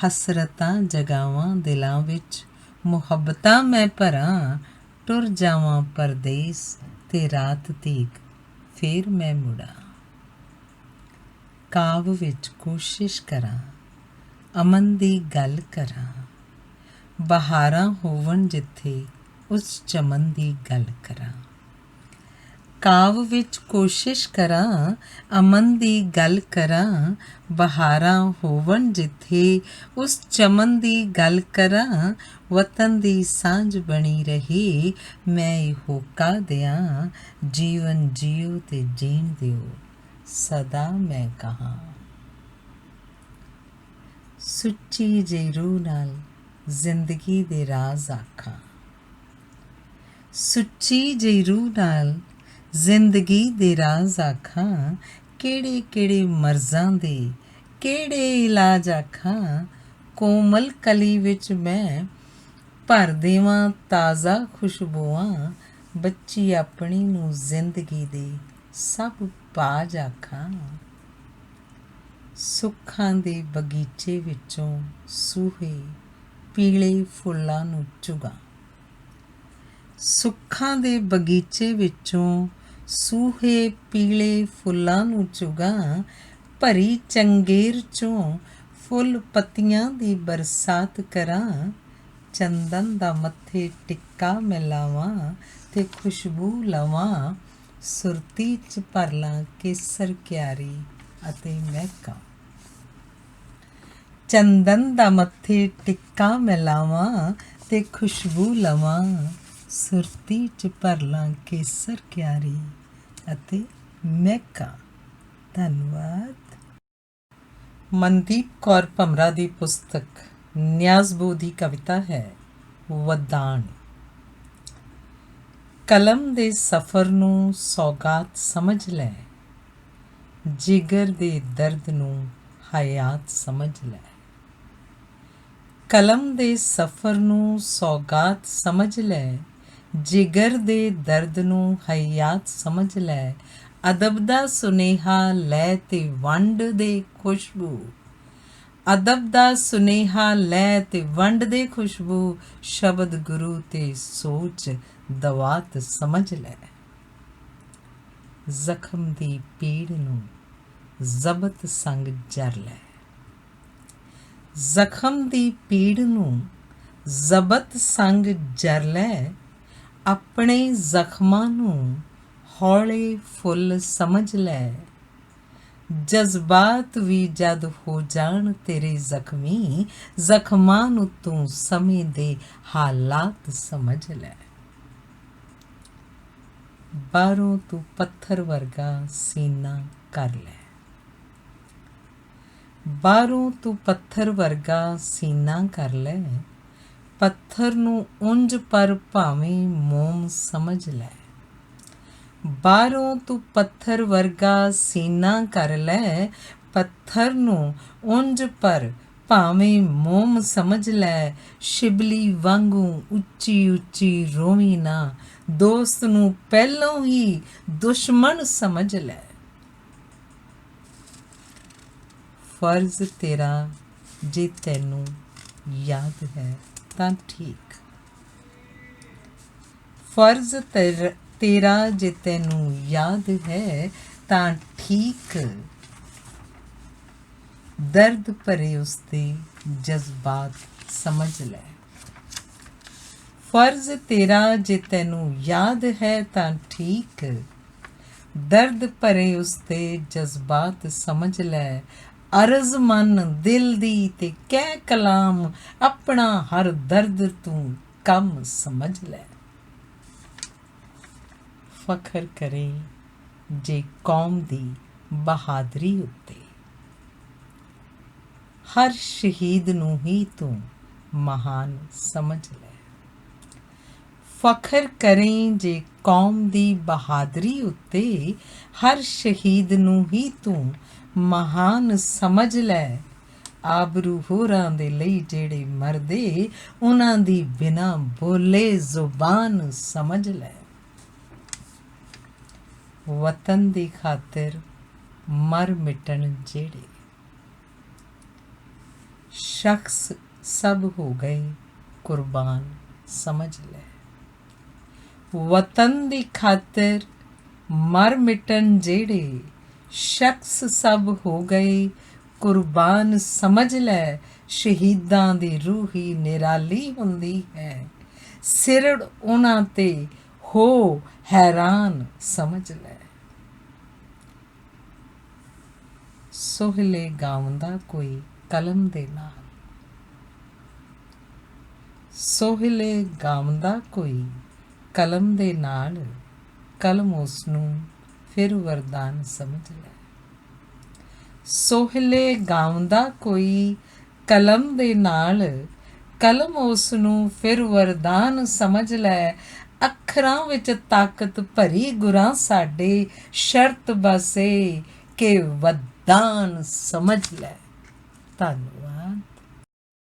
ਹਸਰਤਾਂ ਜਗਾਵਾਂ ਦਿਲਾਂ ਵਿੱਚ ਮੁਹੱਬਤਾਂ ਮੈਂ ਭਰਾਂ। ਟੁਰ ਜਾਵਾਂ ਪਰਦੇਸ ਤੇ ਰਾਤ ਤੀਕ ਫੇਰ ਮੈਂ ਮੁੜਾਂ। ਕਾਵ ਵਿੱਚ ਕੋਸ਼ਿਸ਼ ਕਰਾਂ ਅਮਨ ਦੀ ਗੱਲ ਕਰਾਂ। ਬਹਾਰਾਂ ਹੋਵਣ ਜਿੱਥੇ ਉਸ ਚਮਨ ਦੀ ਗੱਲ ਕਰਾਂ। ਕਾਵ ਵਿੱਚ ਕੋਸ਼ਿਸ਼ ਕਰਾਂ ਅਮਨ ਦੀ ਗੱਲ ਕਰਾਂ। ਬਹਾਰਾਂ ਹੋਵਣ ਜਿੱਥੇ ਉਸ ਚਮਨ ਦੀ ਗੱਲ ਕਰਾਂ। ਵਤਨ ਦੀ ਸਾਂਝ ਬਣੀ ਰਹੇ ਮੈਂ ਇਹ ਹੋਕਾ ਦਿਆਂ। ਜੀਵਨ ਜੀਓ ਤੇ ਜੀਣ ਦਿਓ ਸਦਾ ਮੈਂ ਕਹਾਂ। ਸੁੱਚੀ ਜਿਹੀ ਰੂਹ ਨਾਲ ਜ਼ਿੰਦਗੀ ਦੇ ਰਾਜ਼ ਆਖਾਂ। ਸੁੱਚੀ ਜਿਹੀ ਰੂਹ ਨਾਲ ਜ਼ਿੰਦਗੀ ਦੇ ਰਾਜ਼ ਆਖਾਂ। ਕਿਹੜੇ ਕਿਹੜੇ ਮਰਜ਼ਾਂ ਦੇ ਕਿਹੜੇ ਇਲਾਜ ਆਖਾਂ। ਕੋਮਲ ਕਲੀ ਵਿੱਚ ਮੈਂ ਭਰ ਦੇਵਾਂ ਤਾਜ਼ਾ ਖੁਸ਼ਬੂਆਂ। ਬੱਚੀ ਆਪਣੀ ਨੂੰ ਜ਼ਿੰਦਗੀ ਦੇ ਸਭ ਬਾਜ ਆਖਾਂ। ਸੁੱਖਾਂ ਦੇ ਬਗੀਚੇ ਵਿੱਚੋਂ ਸੂਹੇ ਪੀਲੇ ਫੁੱਲਾਂ ਨੂੰ ਚੁਗਾਂ। ਸੁੱਖਾਂ ਦੇ ਬਗੀਚੇ ਵਿੱਚੋਂ ਸੂਹੇ ਪੀਲੇ ਫੁੱਲਾਂ ਨੂੰ ਚੁਗਾਂ। ਭਰੀ ਚੰਗੇਰ 'ਚੋਂ ਫੁੱਲ ਪੱਤੀਆਂ ਦੀ ਬਰਸਾਤ ਕਰਾਂ। ਚੰਦਨ ਦਾ ਮੱਥੇ ਟਿੱਕਾ ਮੈਂ ਲਾਵਾਂ ਤੇ ਖੁਸ਼ਬੂ ਲਵਾਂ, ਸੁਰਤੀ 'ਚ ਭਰ ਲਾਂ ਕੇਸਰ ਕਿਆਰੀ ਅਤੇ ਮਹਿਕਾਂ। ਚੰਦਨ ਦਾ ਮੱਥੇ ਟਿੱਕਾ ਮੈਂ ਲਾਵਾਂ ਤੇ ਖੁਸ਼ਬੂ ਲਵਾਂ, ਸੁਰਤੀ 'ਚ ਭਰ ਲਾਂ ਕੇਸਰ ਕਿਆਰੀ ਅਤੇ ਮਹਿਕਾਂ। ਧੰਨਵਾਦ। ਮਨਦੀਪ ਕੌਰ ਭਮਰਾ ਦੀ ਪੁਸਤਕ ਨਿਆਜ਼ਬੋ ਦੀ ਕਵਿਤਾ ਹੈ ਵਦਾਣ। ਕਲਮ ਦੇ ਸਫ਼ਰ ਨੂੰ ਸੌਗਾਤ ਸਮਝ ਲੈ, ਜਿਗਰ ਦੇ ਦਰਦ ਨੂੰ ਹਯਾਤ ਸਮਝ ਲੈ। ਕਲਮ ਦੇ ਸਫ਼ਰ ਨੂੰ ਸੌਗਾਤ ਸਮਝ ਲੈ, ਜਿਗਰ ਦੇ ਦਰਦ ਨੂੰ ਹਯਾਤ ਸਮਝ ਲੈ। ਅਦਬ ਦਾ ਸੁਨੇਹਾ ਲੈ ਤੇ ਵੰਡ ਦੇ ਖੁਸ਼ਬੂ, ਅਦਬ ਦਾ ਸੁਨੇਹਾ ਲੈ ਤੇ ਵੰਡ ਦੇ ਖੁਸ਼ਬੂ। ਸ਼ਬਦ ਗੁਰੂ ਤੇ ਸੋਚ ਦਵਾਤ ਸਮਝ ਲੈ। ਜ਼ਖਮ ਦੀ ਪੀੜ ਨੂੰ ਜ਼ਬਤ ਸੰਗ ਜਰ ਲੈ, ਜ਼ਖਮ ਦੀ ਪੀੜ ਨੂੰ ਜ਼ਬਤ ਸੰਗ ਜਰ ਲੈ। ਆਪਣੇ ਜ਼ਖਮਾਂ ਨੂੰ ਹੌਲੇ ਫੁੱਲ ਸਮਝ ਲੈ, ਜਜ਼ਬਾਤ ਵੀ ਜਦ ਹੋ ਜਾਣ ਤੇਰੇ ਜ਼ਖਮੀ, ਜ਼ਖਮਾਂ ਨੂੰ ਤੂੰ ਸਮੇਂ ਦੇ ਹਾਲਾਤ ਸਮਝ ਲੈ। ਬਾਹਰੋਂ ਤੂੰ ਪੱਥਰ ਵਰਗਾ ਸੀਨਾ ਕਰ ਲੈ, ਬਾਹਰੋਂ ਤੂੰ ਪੱਥਰ ਵਰਗਾ ਸੀਨਾ ਕਰ ਲੈ। ਪੱਥਰ ਨੂੰ ਉਂਝ ਪਰ ਭਾਵੇਂ ਮੋਮ ਸਮਝ ਲੈ, ਬਾਹਰੋਂ ਤੂੰ ਪੱਥਰ ਵਰਗਾ ਸੀਨਾ ਕਰ ਲੈ। ਪੱਥਰ ਨੂੰ ਉਂਝ ਪਰ ਭਾਵੇਂ ਮੋਮ ਸਮਝ ਲੈ। ਸ਼ਿਬਲੀ ਵਾਂਗੂ ਉੱਚੀ ਉੱਚੀ ਰੋਵੀਂ ਨਾ, ਦੋਸਤ ਨੂੰ ਪਹਿਲੋਂ ਹੀ ਦੁਸ਼ਮਣ ਸਮਝ ਲੈ। ਫਰਜ਼ ਤੇਰਾ ਜੇ ਤੈਨੂੰ ਯਾਦ ਹੈ ਤਾਂ ਠੀਕ, ਫਰਜ਼ ਤੇਰਾ ਜੇ ਤੈਨੂੰ ਯਾਦ ਹੈ ਤਾਂ ਠੀਕ। ਦਰਦ ਭਰੇ ਉਸਦੇ ਜਜ਼ਬਾਤ ਸਮਝ ਲੈ, ਫਰਜ਼ ਤੇਰਾ ਜੇ ਤੈਨੂੰ ਯਾਦ ਹੈ ਤਾਂ ਠੀਕ। ਦਰਦ ਭਰੇ ਉਸਦੇ ਜਜ਼ਬਾਤ ਸਮਝ ਲੈ। ਅਰਜ਼ ਮਨ ਦਿਲ ਦੀ ਤੇ ਕਹਿ ਕਲਾਮ, ਆਪਣਾ ਹਰ ਦਰਦ ਤੂੰ ਕੰਮ ਸਮਝ ਲੈ। ਫਖਰ ਕਰੇ ਜੇ ਕੌਮ ਦੀ ਬਹਾਦਰੀ ਉੱਤੇ, ਹਰ ਸ਼ਹੀਦ ਨੂੰ ਹੀ ਤੂੰ ਮਹਾਨ ਸਮਝ ਲੈ। ਫਖਰ ਕਰੇ ਜੇ ਕੌਮ ਦੀ ਬਹਾਦਰੀ ਉੱਤੇ, ਹਰ ਸ਼ਹੀਦ ਨੂੰ ਹੀ ਤੂੰ ਮਹਾਨ ਸਮਝ ਲੈ। ਆਬਰੂ ਹੋਰਾਂ ਦੇ ਲਈ ਜਿਹੜੇ ਮਰਦੇ, ਉਹਨਾਂ ਦੀ ਬਿਨਾਂ ਬੋਲੇ ਜ਼ੁਬਾਨ ਸਮਝ ਲੈ। ਵਤਨ ਦੀ ਖਾਤਰ ਮਰ ਮਿਟਣ ਜਿਹੜੇ, ਸ਼ਖਸ ਸਭ ਹੋ ਗਏ ਕੁਰਬਾਨ ਸਮਝ ਲੈ। ਵਤਨ ਦੀ ਖਾਤਰ ਮਰ ਮਿਟਣ ਜਿਹੜੇ, ਸ਼ਖਸ ਸਭ ਹੋ ਗਏ ਕੁਰਬਾਨ ਸਮਝ ਲੈ। ਸ਼ਹੀਦਾਂ ਦੀ ਰੂਹ ਹੀ ਨਿਰਾਲੀ ਹੁੰਦੀ ਹੈ, ਸਿਰੜ ਉਹਨਾਂ ਤੇ ਹੋ ਹੈਰਾਨ ਸਮਝ ਲੈ। ਸੋਹਲੇ ਗਾਉਂਦਾ ਕੋਈ ਕਲਮ ਦੇ ਨਾਲ, ਸੋਹਲੇ ਗਾਉਂਦਾ ਕੋਈ ਕਲਮ ਦੇ ਨਾਲ। ਕਲਮ ਉਸ ਨੂੰ ਫਿਰ ਵਰਦਾਨ ਸਮਝ ਲੈ। ਸੋਹਲੇ ਗਾਉਂਦਾ ਕੋਈ ਕਲਮ ਦੇ ਨਾਲ, ਕਲਮ ਉਸ ਨੂੰ ਫਿਰ ਵਰਦਾਨ ਸਮਝ ਲੈ। ਅੱਖਰਾਂ ਵਿੱਚ ਤਾਕਤ ਭਰੀ ਗੁਰਾਂ ਸਾਡੇ, ਸ਼ਰਤ ਬਸੇ ਕਿ ਵਰਦਾਨ ਸਮਝ ਲੈ। ਧੰਨਵਾਦ।